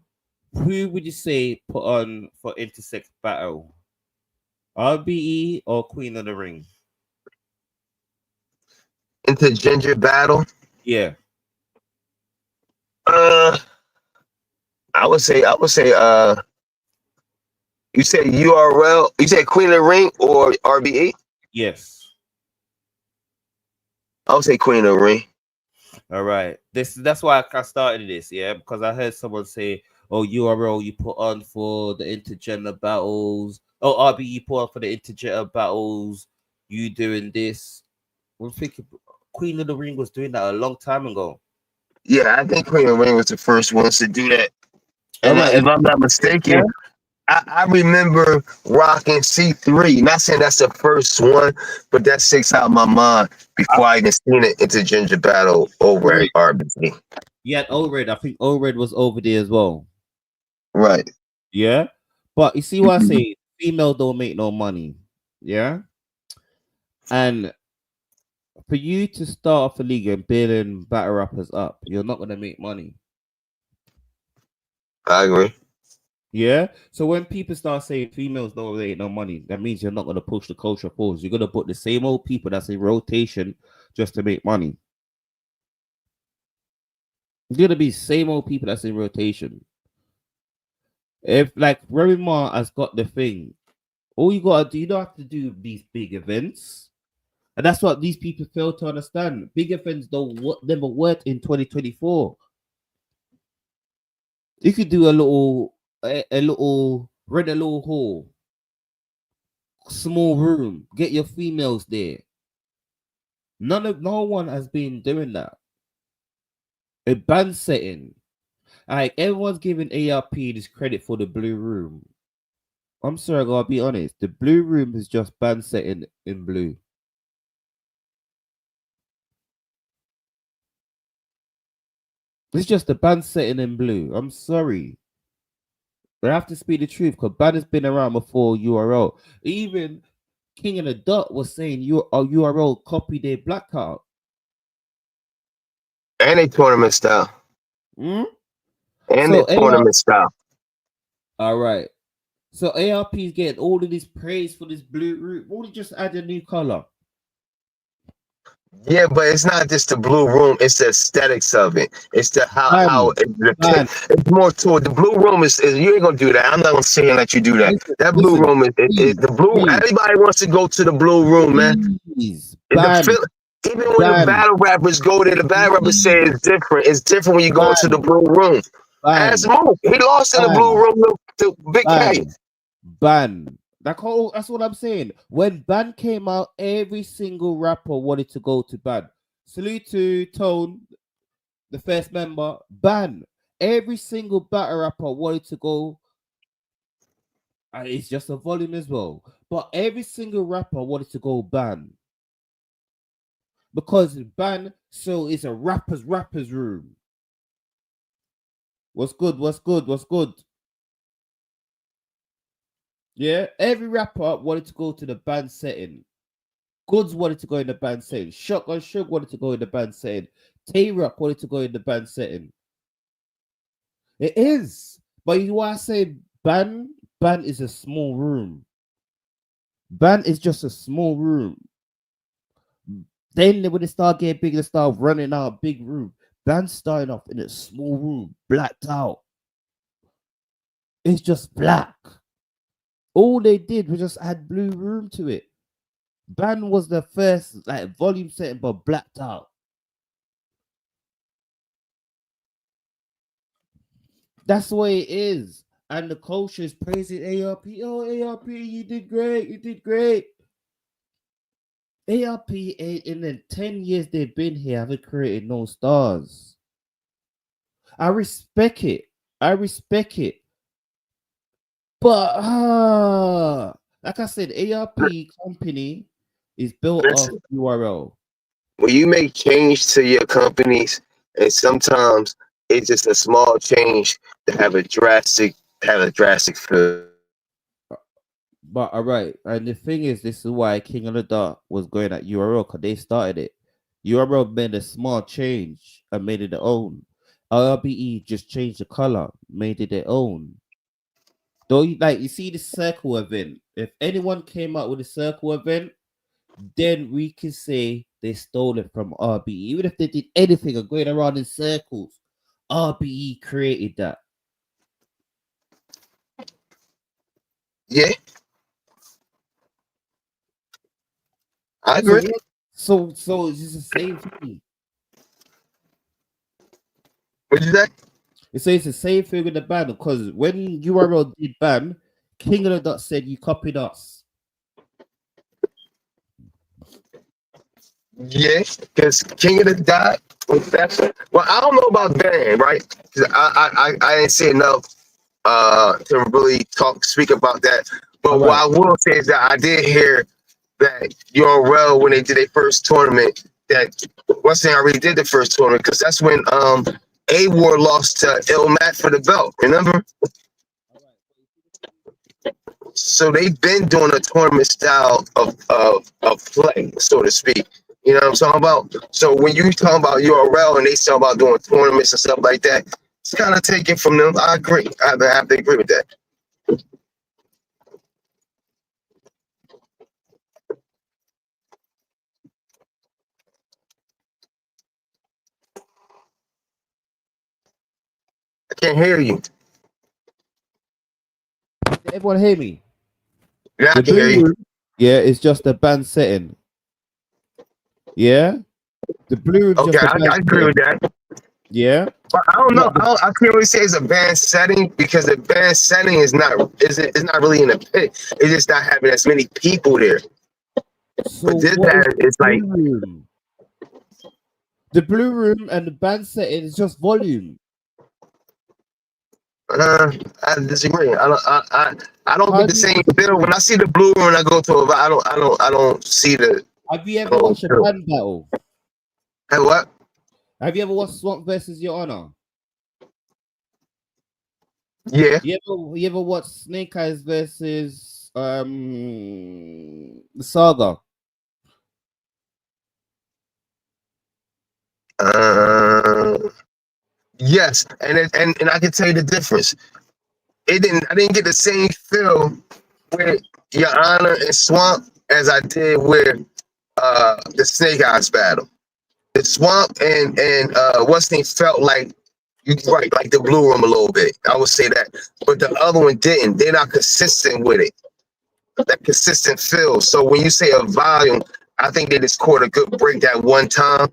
Who would you say put on for intersex battle? RBE or Queen of the Ring? Intergender battle. Yeah. I would say you said URL, you said Queen of the Ring or RBE? Yes. I would say Queen of the Ring. All right. That's why I started this, yeah, because I heard someone say, "Oh, URL you put on for the intergender battles. Oh, RBE you put on for the intergender battles. You doing this?" I'm thinking Queen of the Ring was doing that a long time ago. Yeah, I think Queen of the Ring was the first ones to do that. And All right. if I'm not mistaken, I remember rocking C3. Not saying that's the first one, but that sticks out in my mind before I even seen an intergender battle over at RBC. Yeah, O-Red. I think O-Red was over there as well. Right. Yeah. But you see what I say? Female don't make no money. Yeah. And for you to start off a league and building battle rappers up, you're not gonna make money. I agree. Yeah. So when people start saying females don't make no money, that means you're not gonna push the culture forward. You're gonna put the same old people that's in rotation just to make money. It's gonna be same old people that's in rotation. If like Remy Ma has got the thing, all you gotta do, you don't have to do these big events. And that's what these people fail to understand. Big events never worked in 2024. You could do a little rent a little hall, small room, get your females there. No one has been doing that. A band setting. Like everyone's giving ARP this credit for the blue room. I'm sorry, I gotta be honest. The blue room is just band setting in blue. It's just a band setting in blue. I'm sorry. I have to speak the truth because Ban has been around before URL. Even King of the Dot was saying URL copy their blackout. And a tournament style. Hmm? And So a tournament style. all right. So ARP is getting all of this praise for this blue root. Why would just add a new color? Yeah, but it's not just the blue room, it's the aesthetics of it. It's the how Man, it's more toward the blue room is you ain't gonna do that. I'm not gonna say and let you do that. That blue listen, room is the blue. please, Everybody wants to go to the blue room, man. please, It's a Ban, feel, even when the battle rappers go there, the battle rappers say it's different. It's different when you go into the blue room. As Ban, Mook, he lost in the blue room to Big K. Ban. That's what I'm saying. When Ban came out, every single rapper wanted to go to Ban. Salute to Tone, the first member. Ban. Every single battle rapper wanted to go. And it's just a volume as well. But every single rapper wanted to go Ban. Because Ban, so it's a rapper's room. What's good? What's good? What's good? Yeah, every rapper wanted to go to the band setting. Goods wanted to go in the band setting. Shotgun Suge wanted to go in the band setting. Tay-Rock wanted to go in the band setting. It is. But you know why I say band? Band is a small room. Band is just a small room. Then when they start getting big, they start running out big room. Band starting off in a small room, blacked out. It's just black. All they did was just add blue room to it. Ban was the first like volume setting, but blacked out. That's the way it is. And the culture is praising ARP. Oh, ARP, you did great. You did great. ARP, in the 10 years they've been here, haven't created no stars. I respect it. I respect it. But like I said, ARP company is built off URL. When you make change to your companies, and sometimes it's just a small change to have a drastic feel. But all right, and the thing is, this is why King of the Dot was going at URL because they started it. URL made a small change and made it their own. RBE just changed the color, made it their own. Though, you see the circle event. If anyone came out with a circle event, then we can say they stole it from RBE. Even if they did anything or going around in circles, RBE created that. Yeah, I agree. So it's just the same thing. What you say? So it's the same thing with the ban because when URL did ban, King of the Dot said you copied us. Yeah, because King of the Dot was that. Well, I don't know about ban, right? Because I didn't see enough to really speak about that. But what I will say is that I did hear that URL when they did their first tournament, that Weston already did the first tournament because that's when A War lost to Ilmat for the belt. Remember? So they've been doing a tournament style of play, so to speak. You know what I'm talking about? So when you talk about URL and they talk about doing tournaments and stuff like that, it's kind of taken from them. I agree. I have to agree with that. I can't hear you. Everyone hear me? Yeah, I can hear you. Yeah, it's just a band setting. Yeah? The blue Okay, I agree with that. Yeah. But I don't know. I can't really say it's a band setting because the band setting is not really in a pit. It's just not having as many people there. So but this band is like room? The blue room and the band setting is just volume. I disagree. I don't get the same feel when I see the blue room and I go to a. I don't see the. Have you ever watched a band battle? Hey, what? Have you ever watched Swamp versus Your Honor? Yeah. You ever watch Snake Eyes versus Saga? Uh, yes, and I can tell you the difference. I didn't get the same feel with Your Honor and Swamp as I did with the Snake Eyes battle. The Swamp and what's name felt like you right, like the Blue Room a little bit. I would say that, but the other one didn't. They're not consistent with it. That consistent feel. So when you say a volume, I think they just caught a good break that one time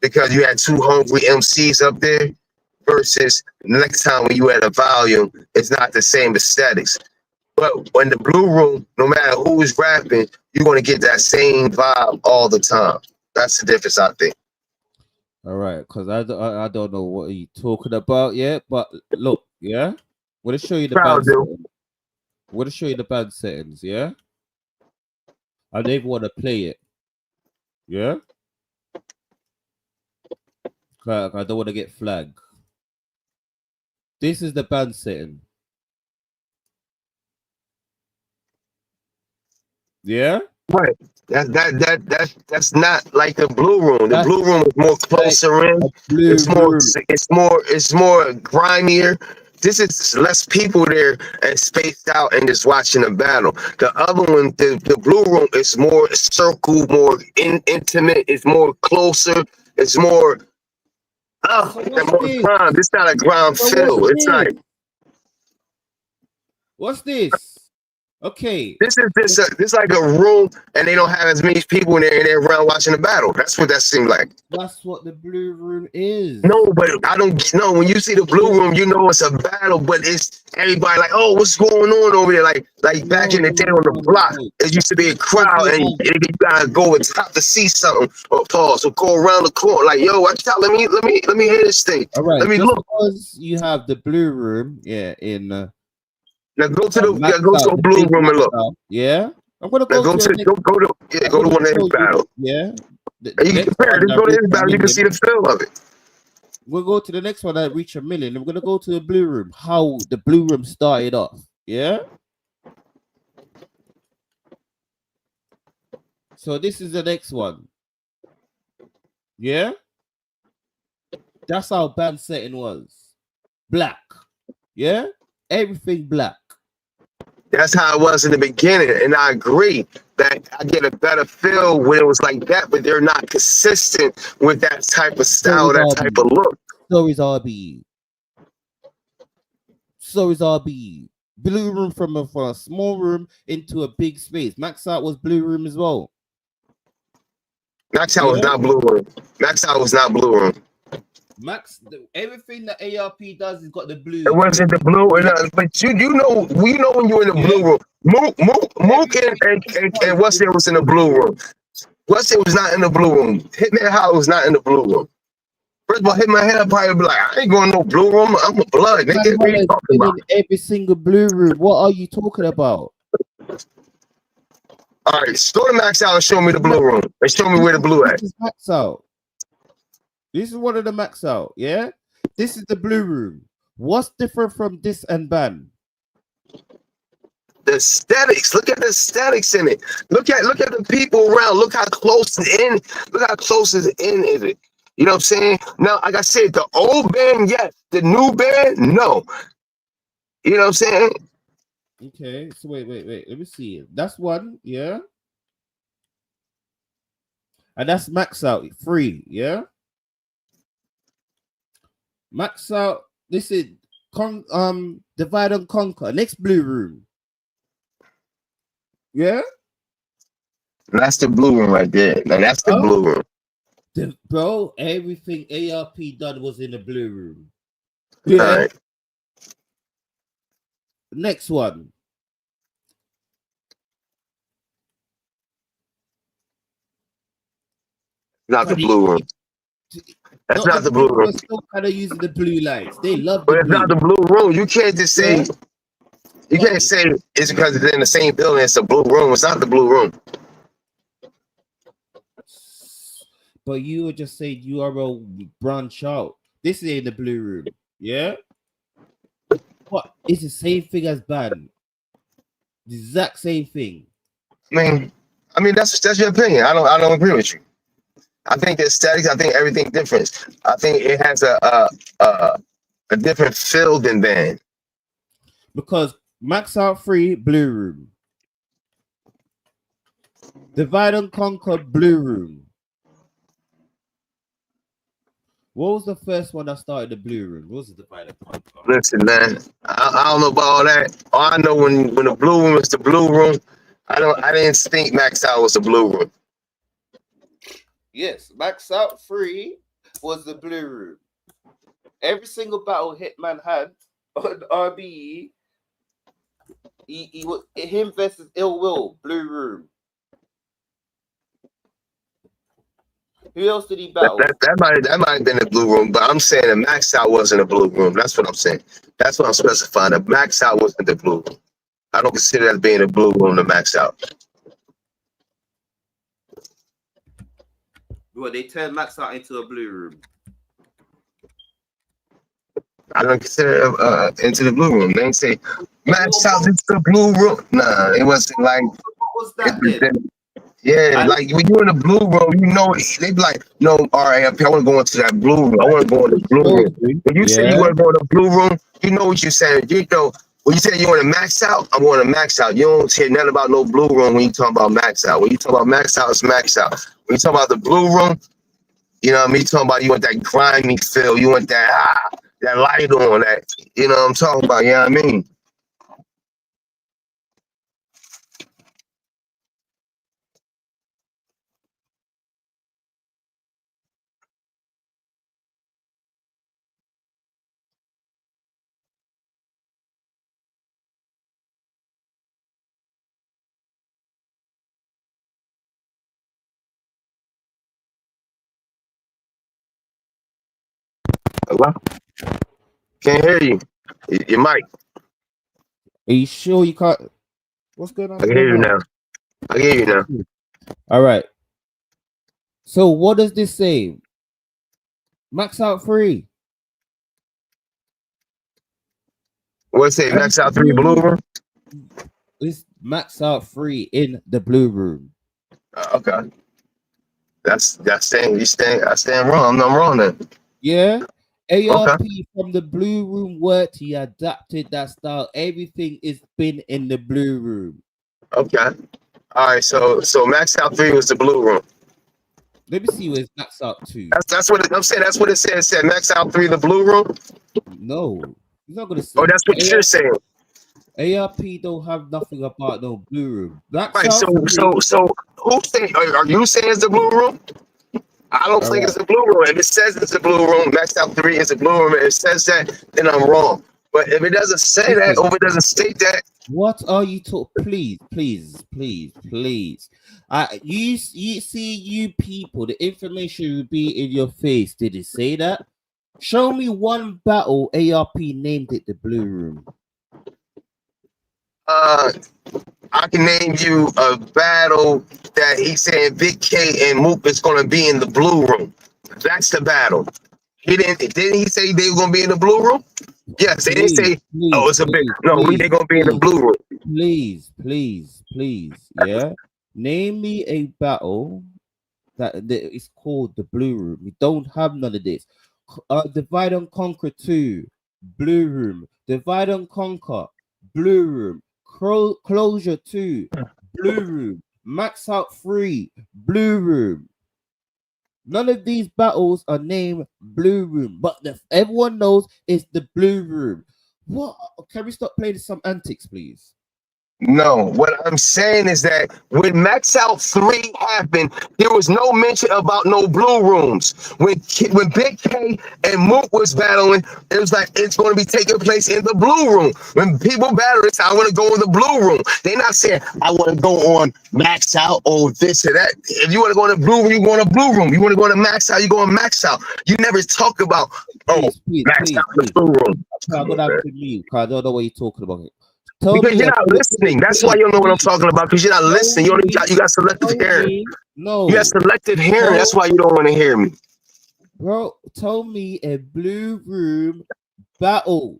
because you had two hungry MCs up there. Versus next time when you had a volume, it's not the same aesthetics. But when the Blue Room, no matter who's rapping, you're gonna get that same vibe all the time. That's the difference, I think. All right, because I don't know what you're talking about yet, but look, yeah, I'm gonna show you the Proud band dude. settings. I'm gonna show you the band settings, yeah. I don't even want to play it, yeah. I don't want to get flagged. This is the band setting. Yeah. Right. That's not like the Blue Room. The Blue Room is more closer in. It's more grimier. This is less people there and spaced out and just watching a battle. The other one, the Blue Room is more circle, more intimate. It's more closer. It's more crime. It's not a crime feel. It's like what's this? Okay. This is like a room, and they don't have as many people in there, and they're around watching the battle. That's what that seemed like. That's what the Blue Room is. No, but I don't know. When you see the Blue Room, you know it's a battle, but it's everybody like, oh, what's going on over there? Like back in the day on the block, it used to be a crowd, and you gotta go and top to see something, or pause, or go around the corner. Like, yo, watch out! Let me hear this thing. All right, let me look. Because you have the Blue Room, yeah, in. Now go to a Blue Room and look. Yeah, I'm gonna go to one of his battles. Yeah, you can compare. Just go to his battle. You can see the feel of it. We'll go to the next one that reach 1 million. And we're gonna go to the Blue Room. How the Blue Room started off. Yeah. So this is the next one. Yeah. That's how band setting was. Black. Yeah. Everything black. That's how it was in the beginning, and I agree that I get a better feel when it was like that, but they're not consistent with that type of style, that type of look. So is RB. Blue Room from a small room into a big space. Max Out was Blue Room as well. Max Out was not Blue Room. Max Out was not Blue Room. Everything that ARP does has got the blue. It wasn't the blue, but you know when you're in the Blue Room. Mook and What's It was in the Blue Room. What's It was not in the Blue Room. Hitman Hollow was not in the Blue Room. First of all, Hitman Head probably be like, I ain't going no Blue Room. I'm a blood. Nigga, what are you talking about? In every single Blue Room. What are you talking about? All right, go to Max Out and show me the Blue Room. And show me where the blue at. This is Max Out. This is one of the Max Out, yeah? This is the Blue Room. What's different from this and Ban? The aesthetics. Look at the aesthetics in it. Look at the people around. Look how close in. Look how close is it. You know what I'm saying? Now, like I said, the old band, yes. The new band, no. You know what I'm saying? Okay, so wait. Let me see. That's one, yeah? And that's Max Out, free, yeah? Max Out, this is Divide and Conquer, next Blue Room. Yeah? That's the Blue Room right there. Now that's the Blue Room. Bro, everything ARP done was in the Blue Room. Yeah. All right. Next one. Not the Blue Room. That's not the Blue Room. Still kind of using the blue lights. They love but it's not the Blue Room. You can't just say you can't say it's because it's in the same building. It's a Blue Room. It's not the Blue Room. But you were just saying you are a branch out. This is in the Blue Room. Yeah. What? It's the same thing as ban. The exact same thing. I mean that's your opinion. I don't agree with you. I think the aesthetics. I think everything different. I think it has a different feel than ban. Because Max Out 3, Blue Room. Divide and Conquer, Blue Room. What was the first one that started the Blue Room? What was the Divide and Conquer? Listen, man, I don't know about all that. All I know when the Blue Room is the Blue Room, I didn't think Max Out was the Blue Room. Yes, Max Out 3 was the Blue Room. Every single battle Hitman had on RBE, he was him versus Ill Will, Blue Room. Who else did he battle? That might have been the Blue Room, but I'm saying that Max Out wasn't a Blue Room. That's what I'm saying. That's what I'm specifying. That Max Out wasn't the Blue Room. I don't consider that being a Blue Room to Max Out. Well, they turned Max Out into a Blue Room. I don't consider it into the Blue Room. They ain't say Max Out into the Blue Room. Nah, it wasn't like. What was that then? Yeah, like when you're in the Blue Room, you know they be like, no, all right, I want to go into that Blue Room. I want to go in the Blue Room. When you say you want to go in the Blue Room, you know what you're saying. You know when you say you want to Max Out, I'm going to Max Out. You don't hear nothing about no Blue Room when you talk about Max Out. When you talk about Max Out, it's Max Out. When you talk about the Blue Room, you know what I mean? You talking about you want that grimy feel, you want that light on that. You know what I'm talking about? You know what I mean? Hello? Can't hear you. Your mic. Are you sure you can't? What's going on? I can hear you now. I can hear you now. All right. So what does this say? Max Out 3. What's it? Max Out 3 Blue Room? It's Max Out 3 in the Blue Room. Okay. That's staying. I stand wrong. I'm wrong then. Yeah. ARP from the Blue Room worked. He adapted that style. Everything is been in the Blue Room. Okay. All right. So Max Out 3 was the Blue Room. Let me see where's Max Out 2. That's what I'm saying. That's what it said. It said Max Out 3 the Blue Room. No, he's not gonna say. Oh, that's what you're saying. ARP don't have nothing about no Blue Room. Max Right. Out 3. So who saying? Are you saying it's the Blue Room? I don't think it's the Blue Room. If it says it's the Blue Room, Max Out 3 is the Blue Room, and it says that, then I'm wrong. But if it doesn't say that, or if it doesn't state that, what are you talking? Please. You see, you people, the information will be in your face. Did it say that? Show me one battle ARP named it the Blue Room. I can name you a battle that he's saying Big K and Mook is going to be in the Blue Room. That's the battle. Didn't he say they were going to be in the Blue Room? Yes, they didn't say, it's a big. No, they're going to be in the Blue Room. Please. Yeah. Name me a battle that is called the Blue Room. We don't have none of this. Divide and Conquer 2, Blue Room. Divide and Conquer, Blue Room. Closure 2, Blue Room. Max Out 3, Blue Room. None of these battles are named Blue Room, but everyone knows it's the Blue Room. What? Can we stop playing some antics, please? No, what I'm saying is that when Max Out 3 happened, there was no mention about no Blue Rooms. When Big K and Mook was battling, it was like it's going to be taking place in the Blue Room. When people battle, it's I want to go in the Blue Room. They're not saying I want to go on Max Out or this or that. If you want to go in the Blue Room, you go in the Blue Room. You want to go to Max Out, you go in Max Out. You never talk about Max Out the Blue Room. I'm gonna have to leave because I don't know what you're talking about. Because you're not listening. That's why you don't know what I'm talking about. Because you're not listening. You got selective hearing. No. You got selective hearing. That's why you don't want to hear me. Bro, tell me a Blue Room battle.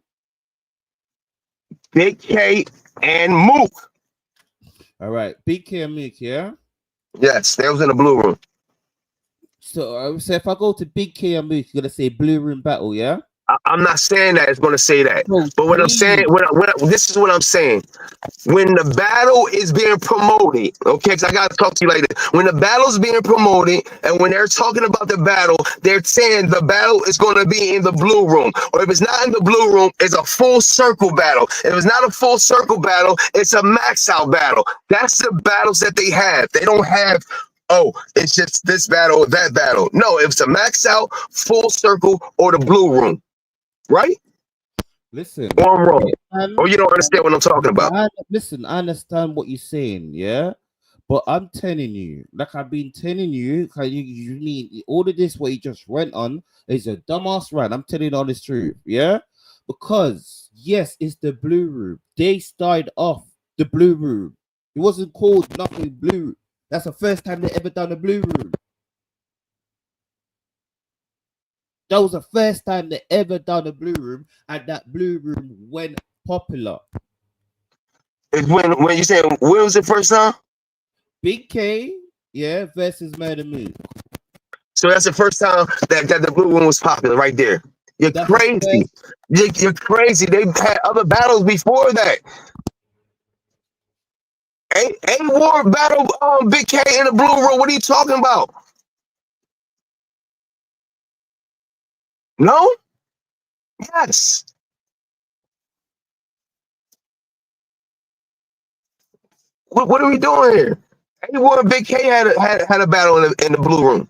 Big K, and Mook. All right, Big K and Mook, yeah. Yes, they was in the blue room. So if I go to Big K and Mook, you're gonna say Blue Room Battle, yeah. I'm not saying that it's going to say that, So but what I'm saying, this is what I'm saying. When the battle is being promoted, okay, because I got to talk to you like this. When the battle is being promoted and when they're talking about the battle, they're saying the battle is going to be in the blue room. Or if it's not in the blue room, it's a full circle battle. If it's not a full circle battle, it's a max out battle. That's the battles that they have. They don't have, oh, it's just this battle or that battle. No, it's a max out, full circle, or the blue room. Right? Listen, Or I'm wrong. man, Or you don't understand what I'm talking about. listen, I understand what you're saying, yeah. But I'm telling you, like I've been telling you, you mean all of this what you just went on is a dumbass rant. I'm telling you the honest truth, yeah. Because yes, it's the blue room. They started off the blue room. It wasn't called nothing blue. That's the first time they ever done a blue room. That was the first time they ever done a blue room, and that blue room went popular. It's when you saying when was the first time? Big K, yeah, versus Murder Mook. So that's the first time that the blue room was popular right there. You're That's crazy. You're crazy. They've had other battles before that. A War battle Big K in the blue room. What are you talking about? No? Yes. What are we doing here? A War and Big K had a battle in the blue room.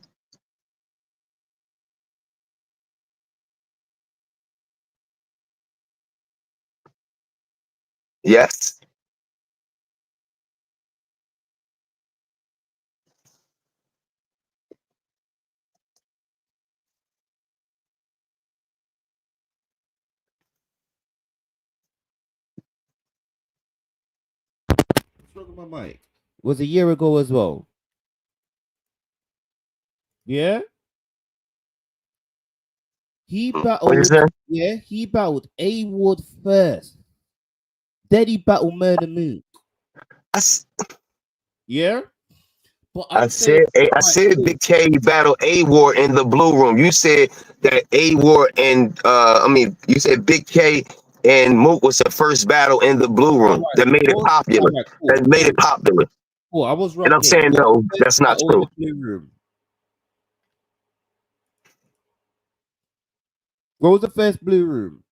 Yes. Look at my mic. It was a year ago as well. Yeah. He What you battled. saying? Yeah, he battled A Ward first. Then he battled Murder Mook. Yeah. But I I'm saying, said Big K battle A War in the blue room. You said that A War and you said Big K and Mook was the first battle in the blue room that made it popular. Cool, That made it popular. cool. I was And wrong I'm there. saying no, that's not Battle in true. the blue room. What was the first blue room?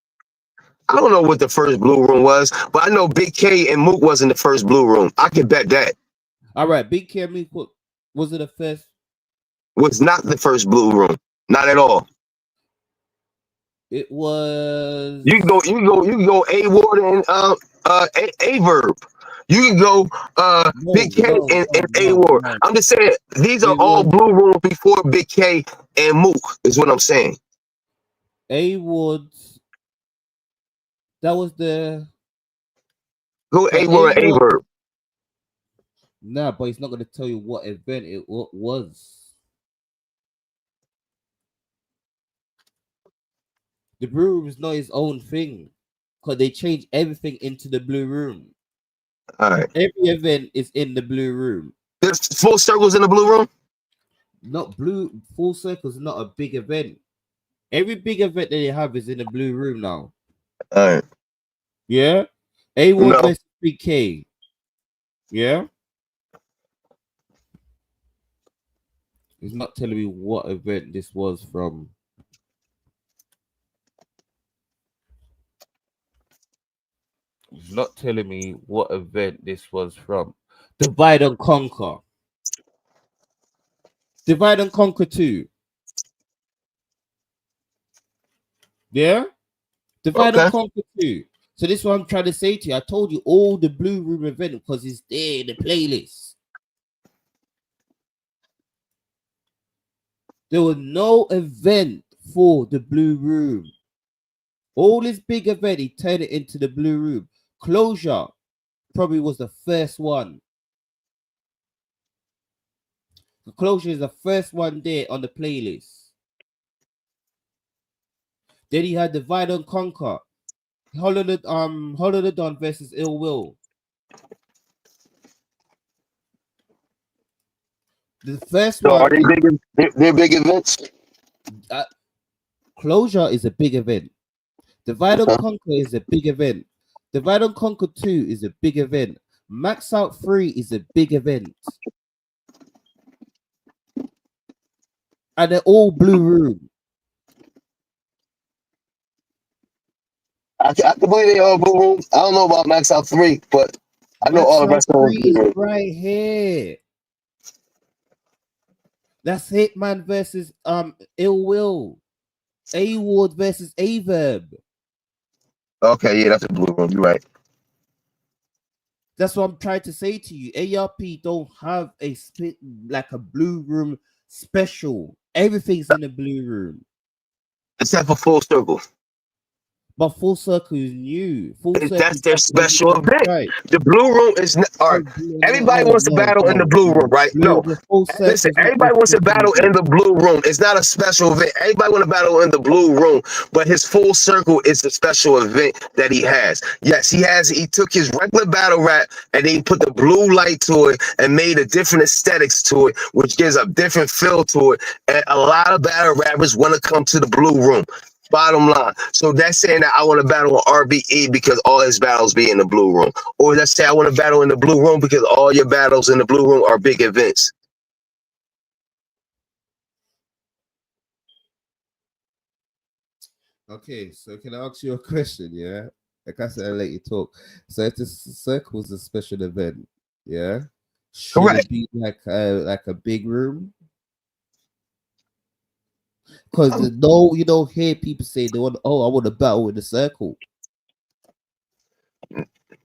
I don't know what the first blue room was, but I know Big K and Mook wasn't the first blue room. I can bet that All right, Big K and Mook, was it the first? was not the first blue room. Not at all. It was. You can go A Ward and A Verb. You can go Big K and A Ward. No. I'm just saying these are It all was blue room before Big K and Mook is what I'm saying. A Woods. That was the. Go So A Ward and A Verb. Nah, but he's not going to tell you what event it was. The blue room is not his own thing, because they changed everything into the blue room. All right. Every event is in the blue room. There's full circles in the blue room. Not blue full circles, not a big event. Every big event that they have is in the blue room now. All right. Yeah. A1 No. versus Big K. Yeah. He's not telling me what event this was from. He's not telling me what event this was from. Divide and Conquer. Divide and Conquer 2. Yeah? Divide and Conquer 2. So this is what I'm trying to say to you. I told you all the blue room event because it's there in the playlist. There was no event for the blue room. All this big event, he turned it into the blue room. Closure probably was the first one. The Closure is the first one there on the playlist. Then he had Divide and Conquer. Hollow the Don versus Ill Will. The first So are one, they big? They're big events. Closure is a big event. Divide and Okay. Conquer is a big event. Divide and Conquer 2 is a big event. Max Out 3 is a big event. And they're all Blue Room. I can believe they are Blue Room. I don't know about Max Out 3, but I know Max all the Out rest of them 3 Blue is Room. right here. That's Hitman versus Ill Will. A Ward versus Averb. Okay, yeah, that's a Blue Room. You're right. That's what I'm trying to say to you. ARP don't have a split like a Blue Room special. Everything's in the Blue Room. Except for Full Circle. But Full Circle is new. Full Circle That's their is special event. right. The Blue Room is not. All right. Everybody wants to battle in the Blue Room, right? No. The Full Circle Listen, is not everybody wants to a special battle in event. the Blue Room. It's not a special event. Everybody want to battle in the Blue Room, but his Full Circle is the special event that he has. Yes, he has. He took his regular battle rap and he put the blue light to it and made a different aesthetics to it, which gives a different feel to it. And a lot of battle rappers want to come to the Blue Room. Bottom line. So that's saying that I want to battle on RBE because all his battles be in the Blue Room. Or let's say I want to battle in the Blue Room because all your battles in the Blue Room are big events. Okay, so can I ask you a question? Yeah, like I said, I'll let you talk. So if this circle's a special event, yeah, should Correct. it be like a big room? Because no, you don't hear people say they want. Oh, I want to battle in the circle.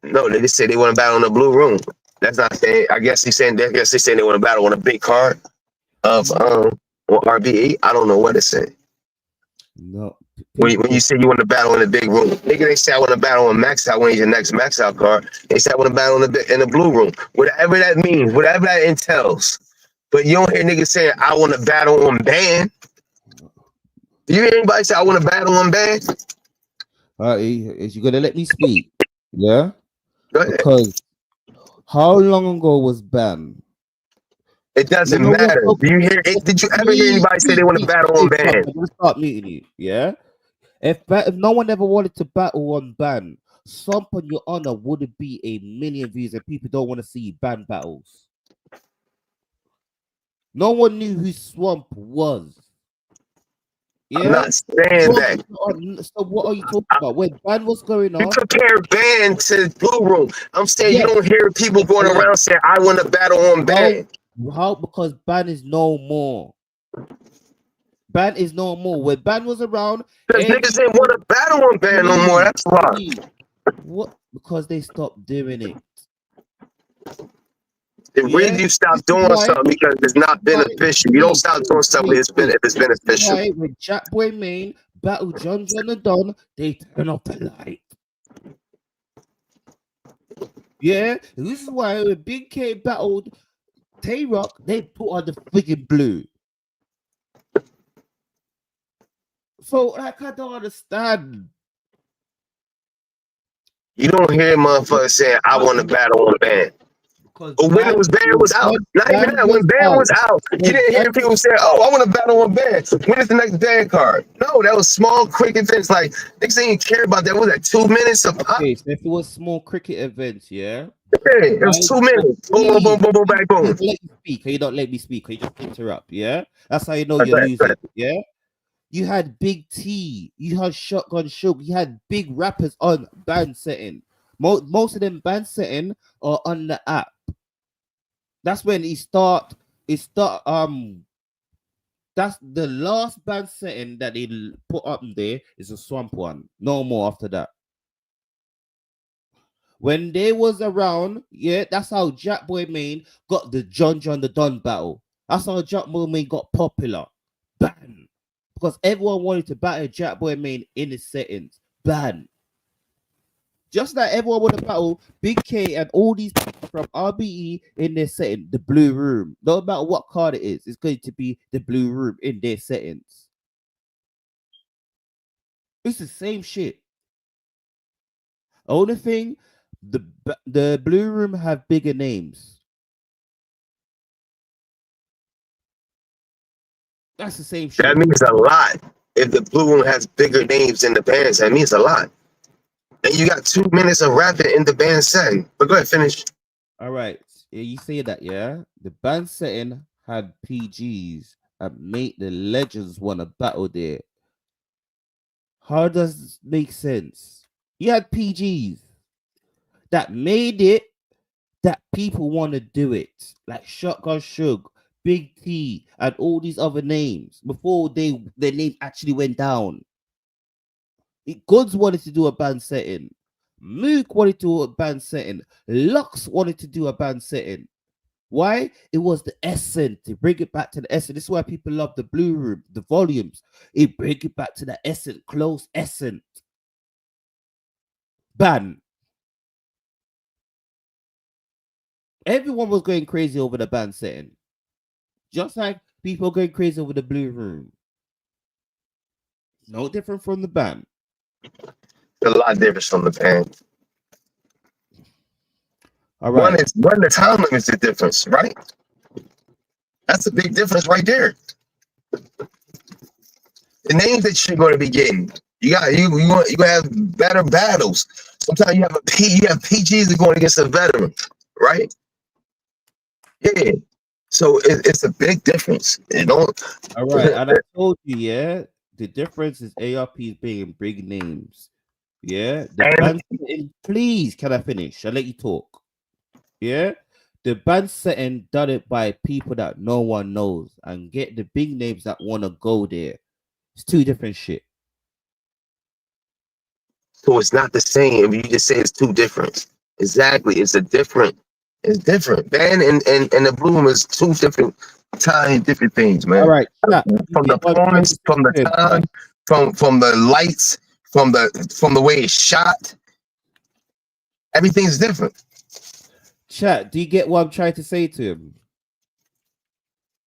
No, they just say they want to battle in the Blue Room. That's not saying. I guess he's saying. I guess they're saying they want to battle on a big card of on RBE. I don't know what it's saying. No, When you say you want to battle in a big room, nigga, they say I want to battle on Max Out. When he's your next Max Out card, they say I want to battle in the Blue Room. Whatever that means, whatever that entails. But you don't hear niggas saying I want to battle on Band. Do you hear anybody say I want to battle on Band? Is you gonna let me speak? Yeah, Go ahead. because how long ago was Ban? It doesn't You know what? matter. Do you hear? Did you ever hear anybody say they want to battle on Band? I'm gonna start meeting you. Yeah. If no one ever wanted to battle on Ban, Swamp on Your Honor wouldn't be a million views, and people don't want to see Ban battles. No one knew who Swamp was. Yeah? I'm not saying that. So what are you talking about? When Ban was going You on, compare Band to Blue Room. I'm saying yes. you don't hear people going around saying I want to battle on Band. How? Because Ban is no more. Ban is no more. When Ban was around, Because niggas didn't want to battle on Band no more. That's why. What? Because they stopped doing it. The reason you stop doing something because it's not beneficial. You don't stop doing something if it's beneficial. Why when Jack Boy Main battle John the Don, they turn off the light. Yeah, this is why when Big K battled Tay Rock, they put on the friggin' blue. So like I don't understand. You don't hear motherfuckers saying I want to battle on Band. But when it was Band was out, not even that. When Band was out, you didn't hear people say, "Oh, I want to battle on Band." When is the next Band card? No, that was small, quick events. Like niggas didn't care about that. What was that 2 minutes a pop? Okay, so if it was small cricket events, yeah. Yeah, it was 2 minutes. Boom, boom, boom, boom, boom, back, boom. Let me speak. You don't let me speak. You just interrupt. Yeah, that's how you know you're losing. Yeah. You had Big T, you had Shotgun Shook, you had big rappers on band setting. Most of them band setting are on the app. That's when that's the last band setting that they put up there is a Swamp one. No more after that. When they was around, yeah, that's how Jack Boy Main got the John the Don battle. That's how Jack Boy Main got popular. Bang. Because everyone wanted to battle Jack Boy Main in his settings. Ban. Just like everyone wanted to battle Big K and all these people from RBE in their setting, the Blue Room. No matter what card it is, it's going to be the Blue Room in their settings. It's the same shit. Only thing, the Blue Room have bigger names. That's the same shit. That means a lot. If the Blue Room has bigger names than the bands, that means a lot. And you got 2 minutes of rapping in the band setting. But go ahead, finish. All right, you say that, yeah. The band setting had PGs and made the legends want to battle there. How does this make sense? You had PGs that made it that people want to do it, like Shotgun Suge, Big T, and all these other names before their name actually went down. Goods wanted to do a band setting. Mook wanted to do a band setting. Lux wanted to do a band setting. Why? It was the essence. To bring it back to the essence. This is why people love the Blue Room, the volumes. It bring it back to the essence, close essence. Band. Everyone was going crazy over the band setting. Just like people going crazy over the Blue Room. No different from the band. A lot different from the band. All right. One the time limit is the difference, right? That's a big difference right there. The names that you're going to be getting, you gonna have better battles. Sometimes you have PGs that are going against a veteran, right? Yeah. So it's a big difference. All right, and I told you, yeah, the difference is ARP is being big names. Yeah, please, can I finish? I'll let you talk. Yeah, the band setting done it by people that no one knows and get the big names that want to go there. It's two different shit. So it's not the same. If you just say it's two different, exactly, it's different. Band and the Bloom is two different different things, man. All right, from the points, from the time, from the lights, from the way it's shot, everything's different. Chat, do you get what I'm trying to say to him?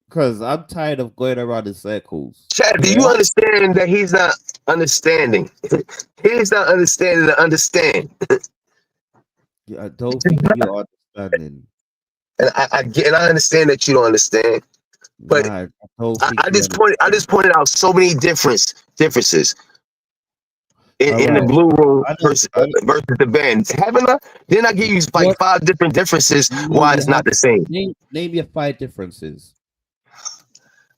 Because I'm tired of going around in circles. Chat, do you understand that he's not understanding? He's not understanding to understand. Yeah, I don't think you're understanding. And I understand that you don't understand. But I just pointed out so many differences in the Blue Room versus the band. Haven't I? Didn't I give you like 5 different differences why it's not the same? Name your 5 differences.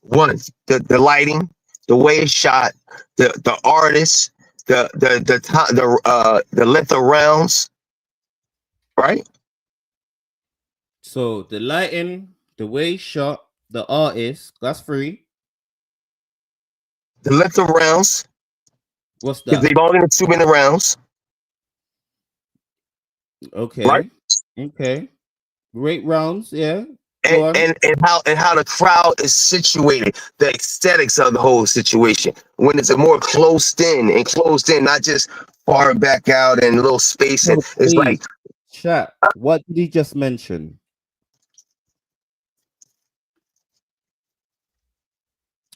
One, the lighting, the way it's shot, the artists, the length of rounds, right? So the lighting, the way it's shot, the artist, that's 3. The length of rounds. What's that? They've only been 2-minute rounds. Okay. Right? Okay. Great rounds, yeah. And how the crowd is situated, the aesthetics of the whole situation. When it's a more closed in, not just far back out and a little space. And it's like chat. What did he just mention?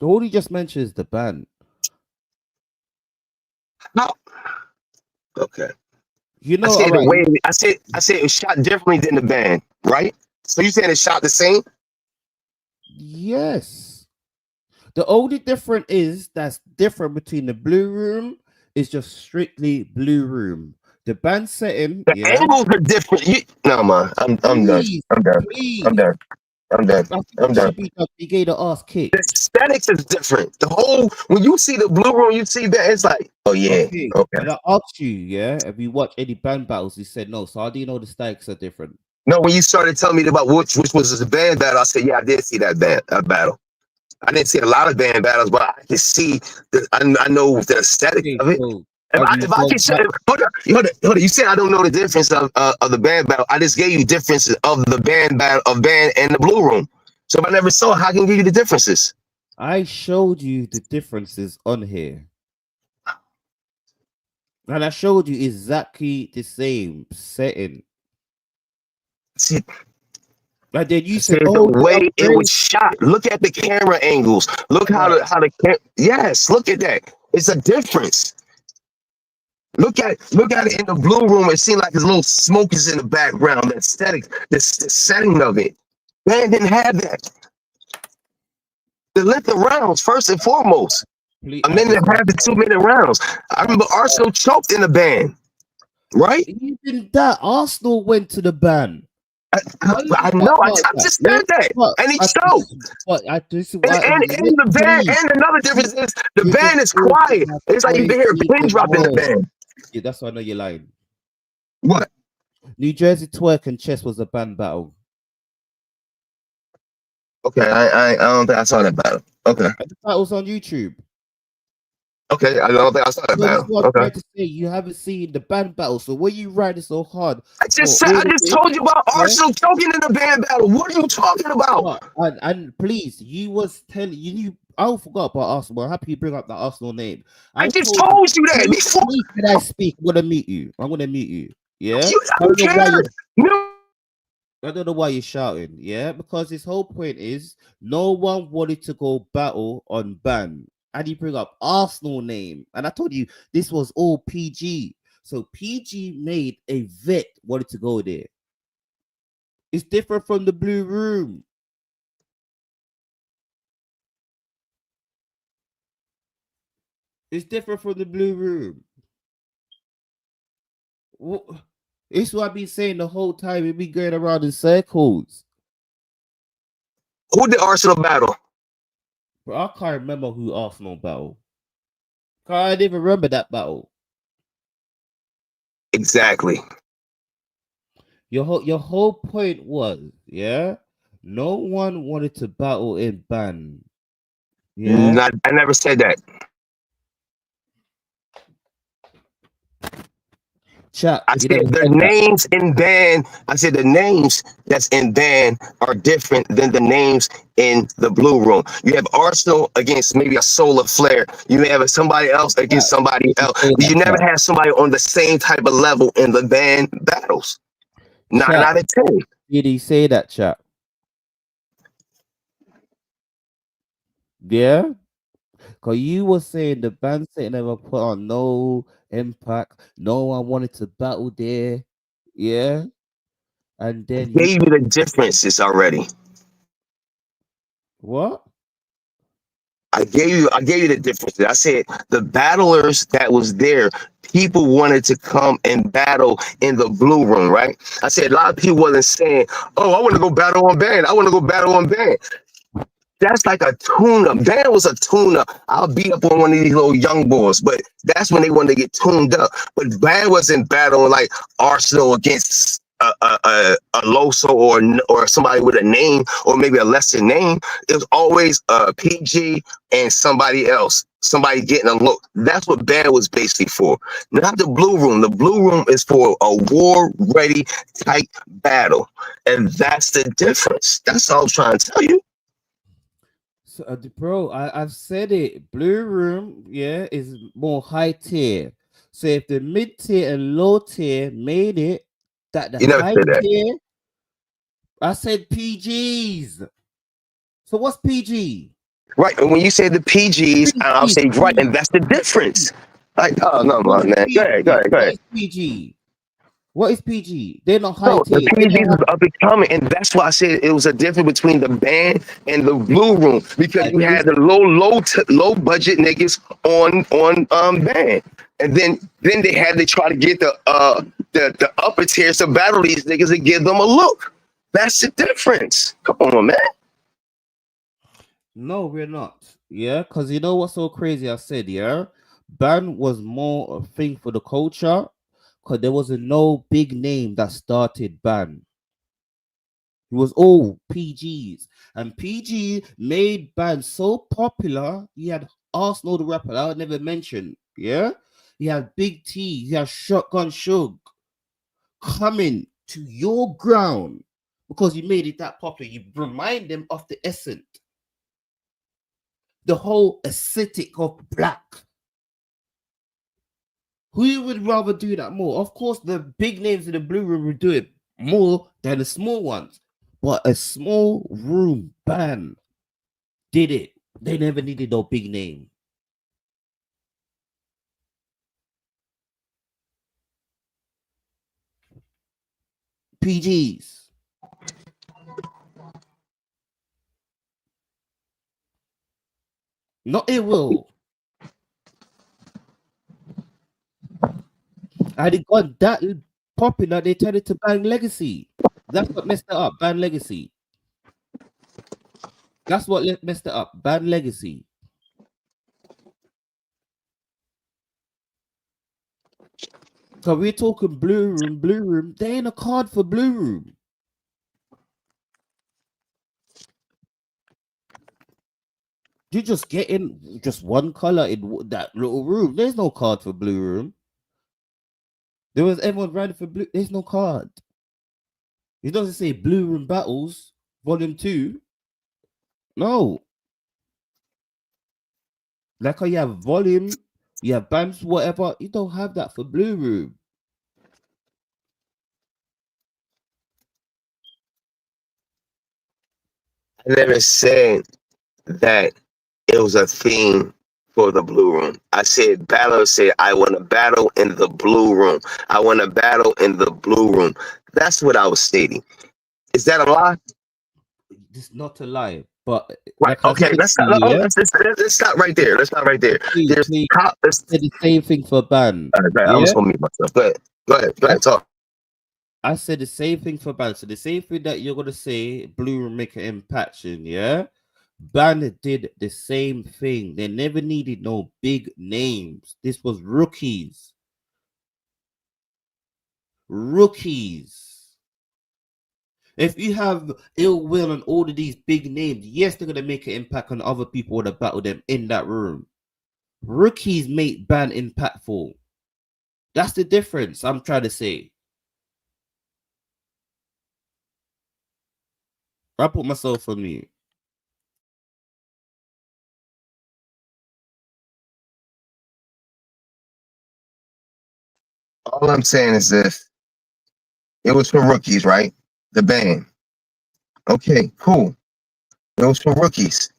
All he just mentioned is the band. No. Okay. You know, I said it was shot differently than the band, right? So you saying it's shot the same? Yes. The only difference is that's different between the Blue Room is just strictly Blue Room. The band setting, the angles are different. No, man, I'm done. I'm done. You gave the ass kick. The aesthetics is different. When you see the Blue Room, you see that it's like, oh yeah, okay. And I asked you, yeah, if you watch any band battles, you said no. So how do you know the aesthetics are different? No, when you started telling me about which was the band battle, I said, yeah, I did see that battle. I didn't see a lot of band battles, but I can see I know the aesthetic of it. So if I can say, hold on, you said I don't know the difference of the band battle. I just gave you differences of the band battle of band and the Blue Room. So if I never saw it, how can I give you the differences? I showed you the differences on here. And I showed you exactly the same setting. See, but then you said, the way it was shot. Look at the camera angles. Look how the yes, look at that. It's a difference. Look at it in the blue room. It seemed like there's little smoke is in the background. The aesthetic, the setting of it. Man didn't have that. The length of rounds, first and foremost. Please, A minute and a half to 2 minute rounds. I remember Arsenal choked in the band, right? even that Arsenal went to the ban. I know. I just said that. And he choked. And the band, and another difference is the band is quiet. It's like you can hear a pin drop in the band. Yeah, that's why I know you're lying. What? New Jersey Twerk and Chess was a band battle. Okay, I don't think I saw that battle. Okay. The battle's on YouTube. Okay, I don't think I saw that battle. What I'm okay. trying to say, you haven't seen the band battle, so what are you riding so hard? I just told you about Arsenal choking in the band battle. What are you talking about? And please, you was telling you. I forgot about Arsenal. I'm happy you bring up the Arsenal name. I just told you that before. Can I speak? I'm gonna meet you. Yeah. I don't know why you're shouting. Yeah, because his whole point is no one wanted to go battle on ban. And you bring up Arsenal name. And I told you this was all PG. So PG made a vet wanted to go there. It's different from the Blue Room. It's different from the Blue Room. It's what I've been saying the whole time. We be going around in circles. Who did Arsenal battle? But I can't remember who Arsenal battle. Can't even remember that battle. Exactly. Your whole point was, yeah, no one wanted to battle in ban. Yeah, I never said that. Chat. I said the names in ban. I said the names that's in ban are different than the names in the Blue Room. You have Arsenal against maybe a Solar Flare. You may have somebody else against somebody else. You never have somebody on the same type of level in the ban battles. 9 out of 10. Did he say that, chat? Yeah. Because you were saying the band set never put on no impact. No one wanted to battle there. Yeah. And then I gave you the differences already. What? I gave you the differences. I said the battlers that was there, people wanted to come and battle in the Blue Room, right? I said a lot of people wasn't saying, oh, I want to go battle on band. I want to go battle on band. That's like a tune-up. Band was a tune-up. I'll beat up on one of these little young boys, but that's when they wanted to get tuned up. But band wasn't battling like Arsenal against a Loso or somebody with a name or maybe a lesser name. It was always PG and somebody else, somebody getting a look. That's what band was basically for. Not the Blue Room. The Blue Room is for a war-ready type battle, and that's the difference. That's all I'm trying to tell you. So, bro, I've said it. Blue Room, yeah, is more high tier. So if the mid tier and low tier made it, that the high tier, I said PGs. So what's PG? Right, and when you say the PGs, I'll say right, and that's the difference. Like, oh no, man, go ahead. What is PG? What is PG? They're not high tier. The PGs is up and coming, and that's why I said it was a difference between the band and the Blue Room, because you had the low budget niggas on band, and then they had to try to get the upper tiers to battle these niggas and give them a look. That's the difference. Come on, man. No, we're not. Yeah, because you know what's so crazy? I said, yeah, band was more a thing for the culture. Because there was no big name that started ban. It was all PGs. And PG made band so popular. You had Arsenal the rapper, I would never mention. Yeah? You had Big T, you had Shotgun Shug coming to your ground because you made it that popular. You remind them of the essence. The whole aesthetic of black. Who would rather do that more? Of course, the big names in the Blue Room would do it more than the small ones. But a small room band did it. They never needed no big name. PGs. Not it will. And it got that popular, they turned it to Bang Legacy. That's what messed it up. Bang Legacy. That's what messed it up. Bang Legacy. So we're talking Blue Room, Blue Room. There ain't a card for Blue Room. You just get in just one color in that little room. There's no card for Blue Room. There was everyone running for Blue. There's no card. It doesn't say Blue Room Battles Volume 2. No. Like how you have volume, you have bands, whatever. You don't have that for Blue Room. I never said that it was a theme for the Blue Room. I said battle. Said I want to battle in the Blue Room. I want to battle in the Blue Room. That's what I was stating. Is that a lie? It's not a lie, but Right. like I Okay. said Let's to stop. you, yeah? Let's stop right there. Let's stop right there. There's Please, top. I said the same thing for band. Right, Yeah? I'm just gonna mute myself. Go ahead. Go ahead. Go ahead. Talk. I said the same thing for band. So the same thing that you're gonna say, Blue Room make an impact in, yeah? Band did the same thing. They never needed no big names. This was rookies. Rookies. If you have Ill Will and all of these big names, yes, they're gonna make an impact on other people that battle them in that room. Rookies make band impactful. That's the difference I'm trying to say. I put myself on mute. All I'm saying is this: it was for rookies, right? The band. Okay, cool. It was for rookies.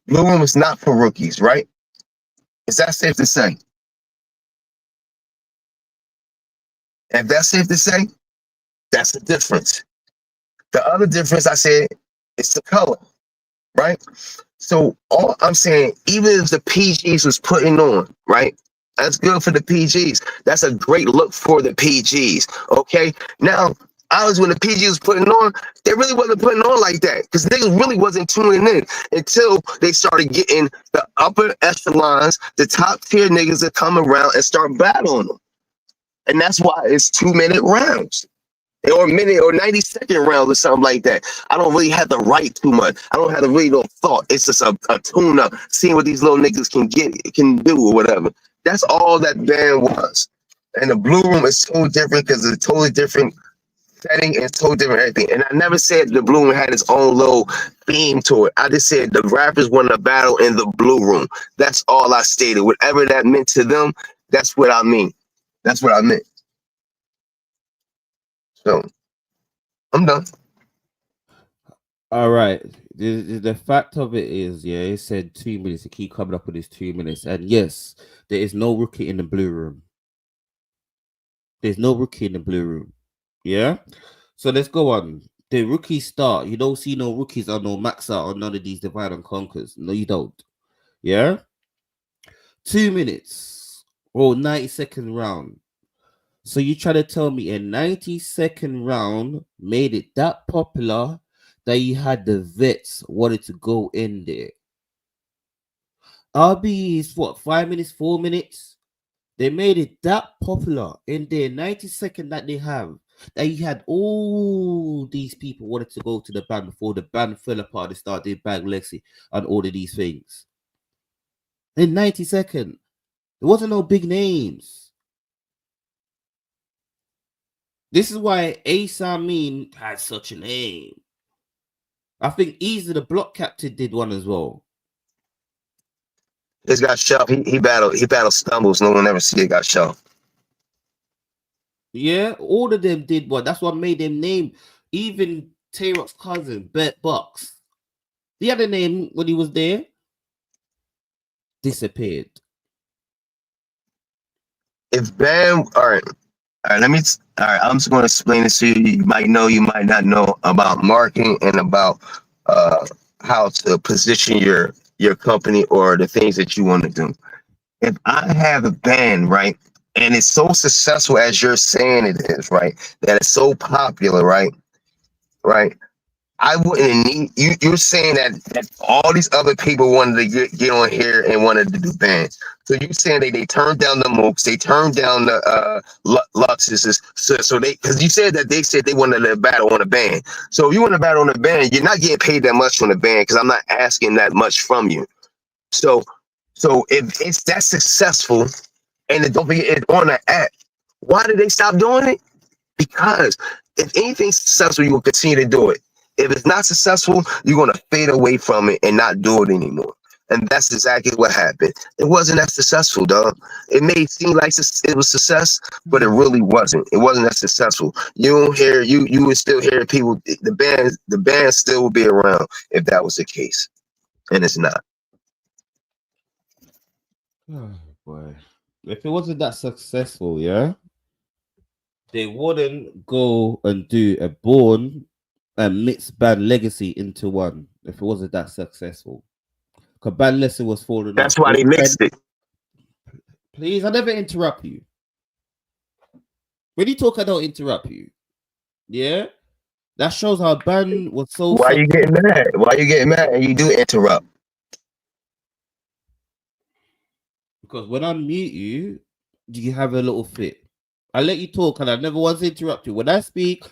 Blue Room is not for rookies, right? Is that safe to say? If that's safe to say, that's the difference. The other difference I said is the color, right? So all I'm saying, even if the PGs was putting on, right? That's good for the PGs. That's a great look for the PGs. Okay. Now, honestly, when the PGs was putting on, they really wasn't putting on like that because niggas really wasn't tuning in until they started getting the upper echelons, the top tier niggas that come around and start battling them. And that's why it's 2-minute rounds or minute or 90-second rounds or something like that. I don't really have to write too much. I don't have to really no thought. It's just a tune up, seeing what these little niggas can do or whatever. That's all that band was. And the Blue Room is so different because it's a totally different setting and totally different everything. And I never said the Blue Room had its own little theme to it. I just said the rappers want to battle in the Blue Room. That's all I stated. Whatever that meant to them, that's what I mean. That's what I meant. So I'm done. All right. The fact of it is, yeah, it said 2 minutes. It keep coming up with this 2 minutes. And yes, there is no rookie in the Blue Room. There's no rookie in the Blue Room. Yeah. So let's go on. The rookies start. You don't see no rookies on no max out on none of these divide and conquers. No, you don't. Yeah. 2 minutes or 90-second round. So you try to tell me a 90-second round made it that popular that you had the vets wanted to go in there. RB is what, 5 minutes, 4 minutes? They made it that popular in their 90-second that they have that you had all these people wanted to go to the band before the band fell apart. They started Bang Lexi and all of these things. In 90-second, there wasn't no big names. This is why Ace Amin had such a name. I think Easy the Block Captain did one as well. This got shelved. He battled Stumbles. No one ever see it got shelved. Yeah, all of them did one. That's what made them name. Even Tay-Rock's cousin, Bert Box. He had a name when he was there. Disappeared. If Bam, all right, All right, all right, I'm just going to explain this to you. You might know, you might not know about marketing and about uh, how to position your company or the things that you want to do. If I have a band, right, and it's so successful as you're saying it is, right, that it's so popular, right, I wouldn't need you. You're saying that all these other people wanted to get on here and wanted to do bands. So you saying they turned down the Mooks, they turned down the Luxuses, so they, because you said that they said they wanted to battle on a band. So if you want to battle on a band, you're not getting paid that much from the band because I'm not asking that much from you. So if it's that successful and it don't be it on the app, why did they stop doing it? Because if anything's successful, you will continue to do it. If it's not successful, you're going to fade away from it and not do it anymore. And that's exactly what happened. It wasn't that successful, dog. It may seem like it was success, but it really wasn't. It wasn't that successful. You don't hear you would still hear people. The band still would be around if that was the case, and it's not. Oh boy. If it wasn't that successful, yeah, they wouldn't go and do a Born and mix Band Legacy into one if it wasn't that successful. Because Band Legacy was falling That's off. why they mixed it. Please, I never interrupt you. When you talk, I don't interrupt you. Yeah? That shows how Band was so Why you getting mad? Why you getting mad and you do interrupt? Because when I mute you, you have a little fit. I let you talk and I never once interrupt you. When I speak,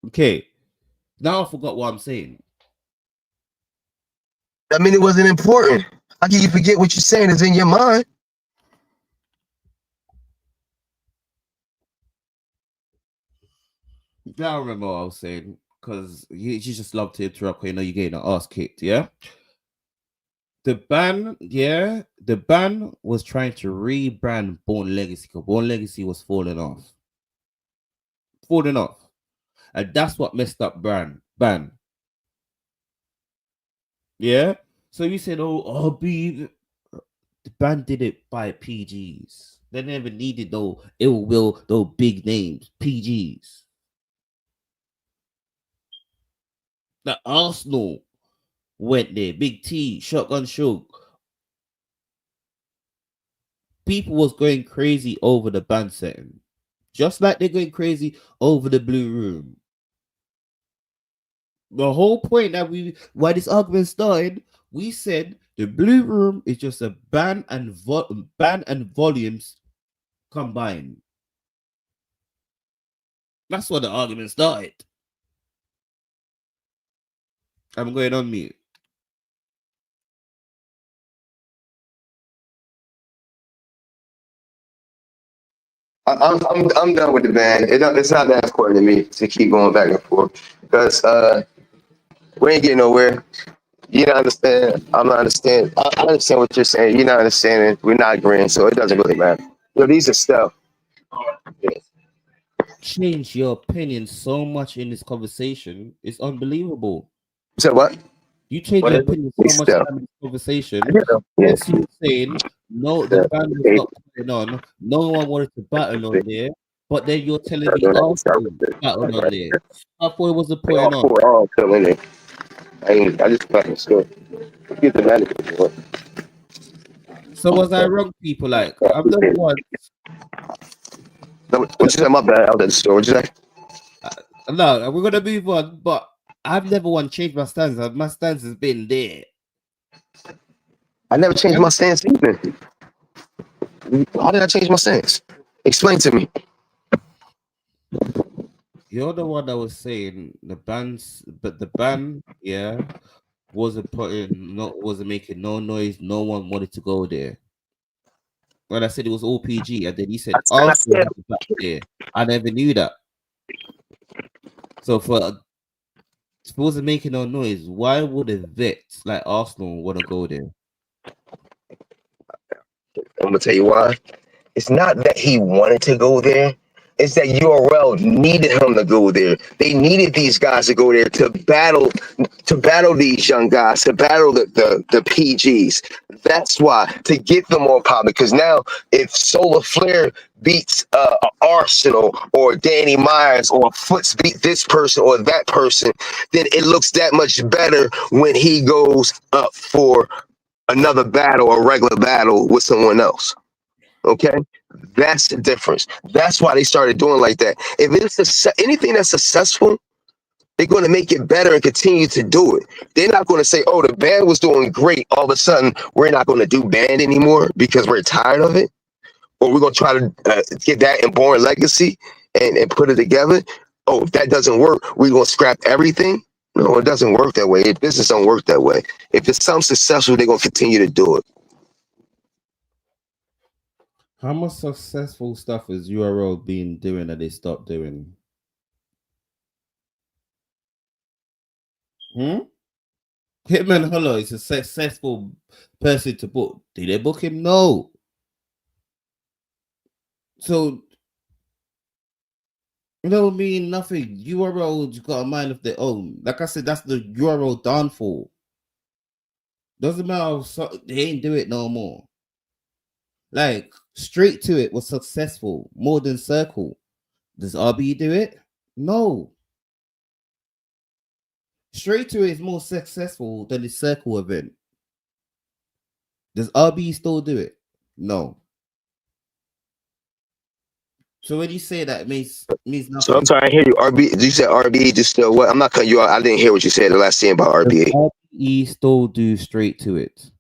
okay. Now I forgot what I'm saying. I mean, it wasn't important. How can you forget what you're saying is in your mind? Now I remember what I was saying. Because you just love to interrupt when you know you're getting an ass kicked, yeah? The band was trying to rebrand Born Legacy because Born Legacy was falling off. And that's what messed up band. Yeah? So you said, the band did it by PGs. They never needed no ill will, no big names, PGs. The Arsenal went there, Big T, Shotgun Shook. People was going crazy over the band setting. Just like they're going crazy over the Blue Room. The whole point that why this argument started, we said the Blue Room is just a band and volumes combined. That's what the argument started. I'm going on mute. I'm done with the band. It's not that important to me to keep going back and forth because we ain't getting nowhere. You don't understand. I'm not understand. I understand what you're saying. You're not understanding. We're not agreeing, so it doesn't really matter. These are stuff. Yeah. Change your opinion so much in this conversation. It's unbelievable. You said what? You change your opinion so much in this conversation. Yes, you're saying no, the band was not going on. No one wanted to battle on there. But then you're telling me Arsenal battle on there. I thought it was the point on. I just fucking scared. Get the manager. So was I wrong, people? Like I'm the one. What you said? My bad. I was at the store. What you say? No, we're gonna move on. But I've never once changed my stance. My stance has been there. I never changed my stance either. How did I change my stance? Explain to me. You're the one that was saying the band, yeah, wasn't making no noise. No one wanted to go there. When I said it was all PG, and then he said Arsenal had the back there. I never knew that. So if it wasn't making no noise, why would a vet like Arsenal want to go there? I'm gonna tell you why. It's not that he wanted to go there. is that URL needed him to go there. They needed these guys to go there to battle these young guys, to battle the PGs. That's why, to get them more popular. Because now, if Solar Flare beats Arsenal or Danny Myers or Foots beat this person or that person, then it looks that much better when he goes up for another battle, a regular battle with someone else. Okay, that's the difference. That's why they started doing like that. If it's anything that's successful, they're going to make it better and continue to do it. They're not going to say, "Oh, the band was doing great. All of a sudden, we're not going to do band anymore because we're tired of it," or we're going to try to get that in Born Legacy and put it together. Oh, if that doesn't work, we're going to scrap everything. No, it doesn't work that way. Business don't work that way. If it's something successful, they're going to continue to do it. How much successful stuff has URL been doing that they stopped doing? Hitman Hollow is a successful person to book. Did they book him? No. So, you know, mean nothing. URL's got a mind of their own. Like I said, that's the URL downfall. Doesn't matter. They ain't do it no more. Like, Straight to It was successful more than Circle. Does RB do it? No. Straight to It is more successful than the Circle event. Does RB still do it? No. So when you say that, it means nothing. So I'm sorry, I hear you. RB, you said RB just still what? I'm not cutting you off. I didn't hear what you said the last thing about RBA. Does RBE still do Straight to It?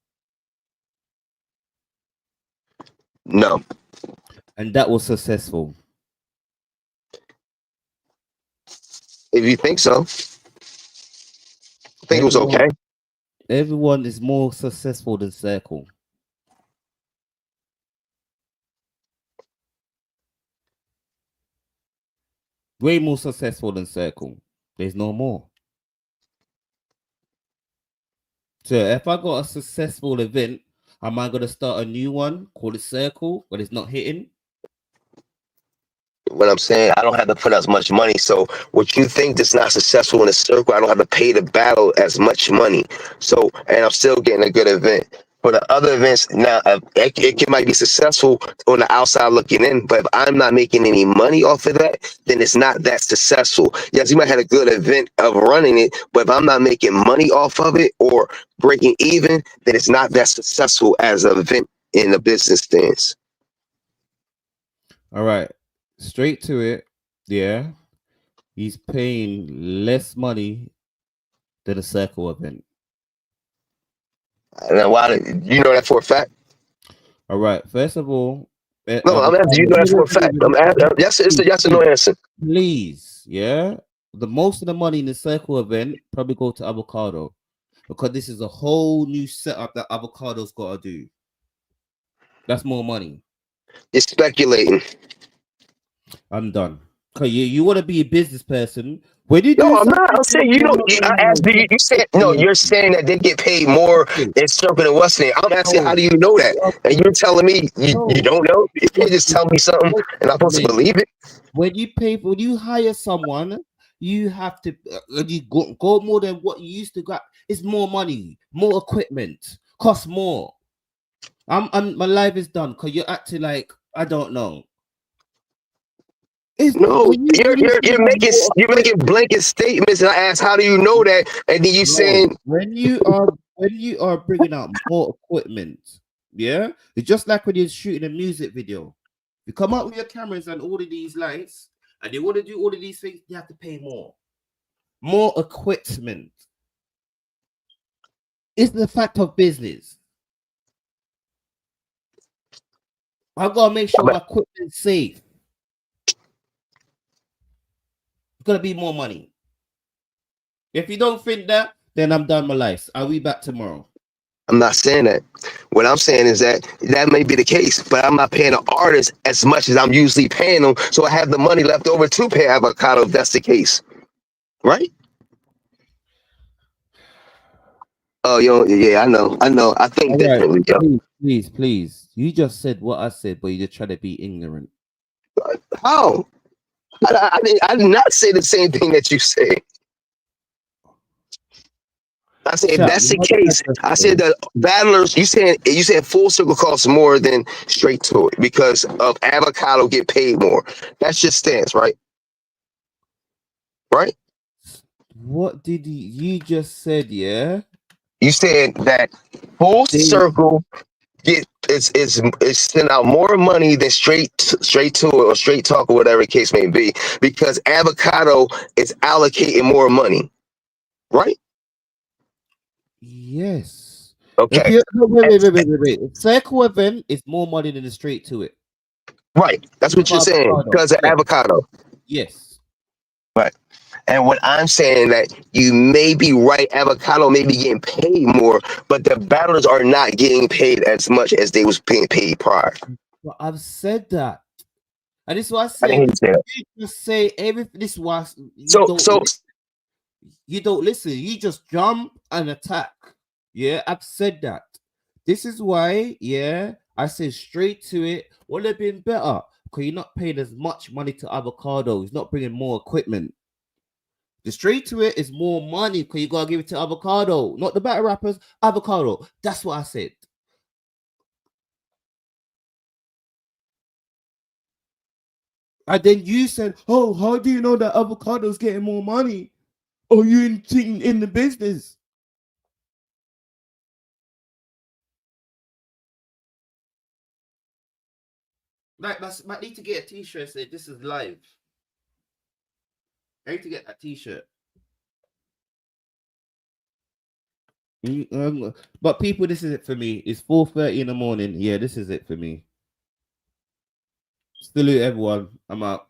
No. And that was successful. If you think so, I think it was okay. Everyone is more successful than Circle. Way more successful than Circle. There's no more. So if I got a successful event, am I going to start a new one, call it Circle, but it's not hitting? What I'm saying, I don't have to put as much money. So what you think that's not successful in a circle, I don't have to pay to battle as much money. So, and I'm still getting a good event. For the other events, now it might be successful on the outside looking in, but if I'm not making any money off of that, then it's not that successful. Yes, you might have a good event of running it, but if I'm not making money off of it or breaking even, then it's not that successful as an event in the business stance. All right. Straight to It, yeah. He's paying less money than a Circle event. And why? You know that for a fact? All right. First of all, no, I'm asking you know that for a fact. I'm asking. Yes, it's a yes or no answer. Please, yeah. The most of the money in the Circle event probably go to Avocado because this is a whole new setup that Avocado's got to do. That's more money. You're speculating. I'm done. Cause you want to be a business person. When you no, I'm not. I'm saying you don't. I asked you. You said no. You're saying that they get paid more in Circle and Western. I'm asking, how do you know that? And you're telling me you don't know. You can't just tell me something and I'm supposed to believe it. When you hire someone, you have to you go more than what you used to get. It's more money, more equipment, costs more. My life is done because you're acting like I don't know. No, you're making blanket statements, and I asked, how do you know that? And then you saying when you are bringing out more equipment, yeah, it's just like when you're shooting a music video. You come out with your cameras and all of these lights, and they want to do all of these things. You have to pay more equipment. It's the fact of business. I've got to make sure my equipment's safe. Gonna be more money. If you don't think that, then I'm done my life. I'll be back tomorrow. I'm not saying that. What I'm saying is that may be the case, but I'm not paying an artist as much as I'm usually paying them, so I have the money left over to pay Avocado if that's the case, right? Oh, yeah, I know. I think differently, Please. You just said what I said, but you're just trying to be ignorant. How? I did not say the same thing that you say. I said if Shaq, that's you the know the case, I said question. that battlers. You said full circle costs more than straight to it because of avocado get paid more. That's just stance, right? Right? What did you just said? Yeah, You said that full they circle get is send out more money than straight to it or straight talk or whatever the case may be because avocado is allocating more money, right? yes. If Okay, you no, wait. Circle event is more money than the straight to it. right. That's what For you're saying avocado, because of yes, avocado, yes. right? And what I'm saying that you may be right, avocado may be getting paid more, but the battlers are not getting paid as much as they was being paid prior. But I've said that, and this is why I I didn't say hear you say that. you just say everything. This is why So so you don't listen. You just jump and attack. Yeah, I've said that. This is why, yeah, I say straight to it. Would have been better because you're not paying as much money to avocado. He's not bringing more equipment. The straight to it is more money because you gotta give it to avocado, not the battle rappers. Avocado. That's what I said. And then you said, "Oh, how do you know that avocado's getting more money? Oh, you in the business?" Like, might need to get a T-shirt. Say this is live. I need to get that T-shirt. But people, this is it for me. It's 4:30 in the morning. Yeah, this is it for me. Salute everyone. I'm out.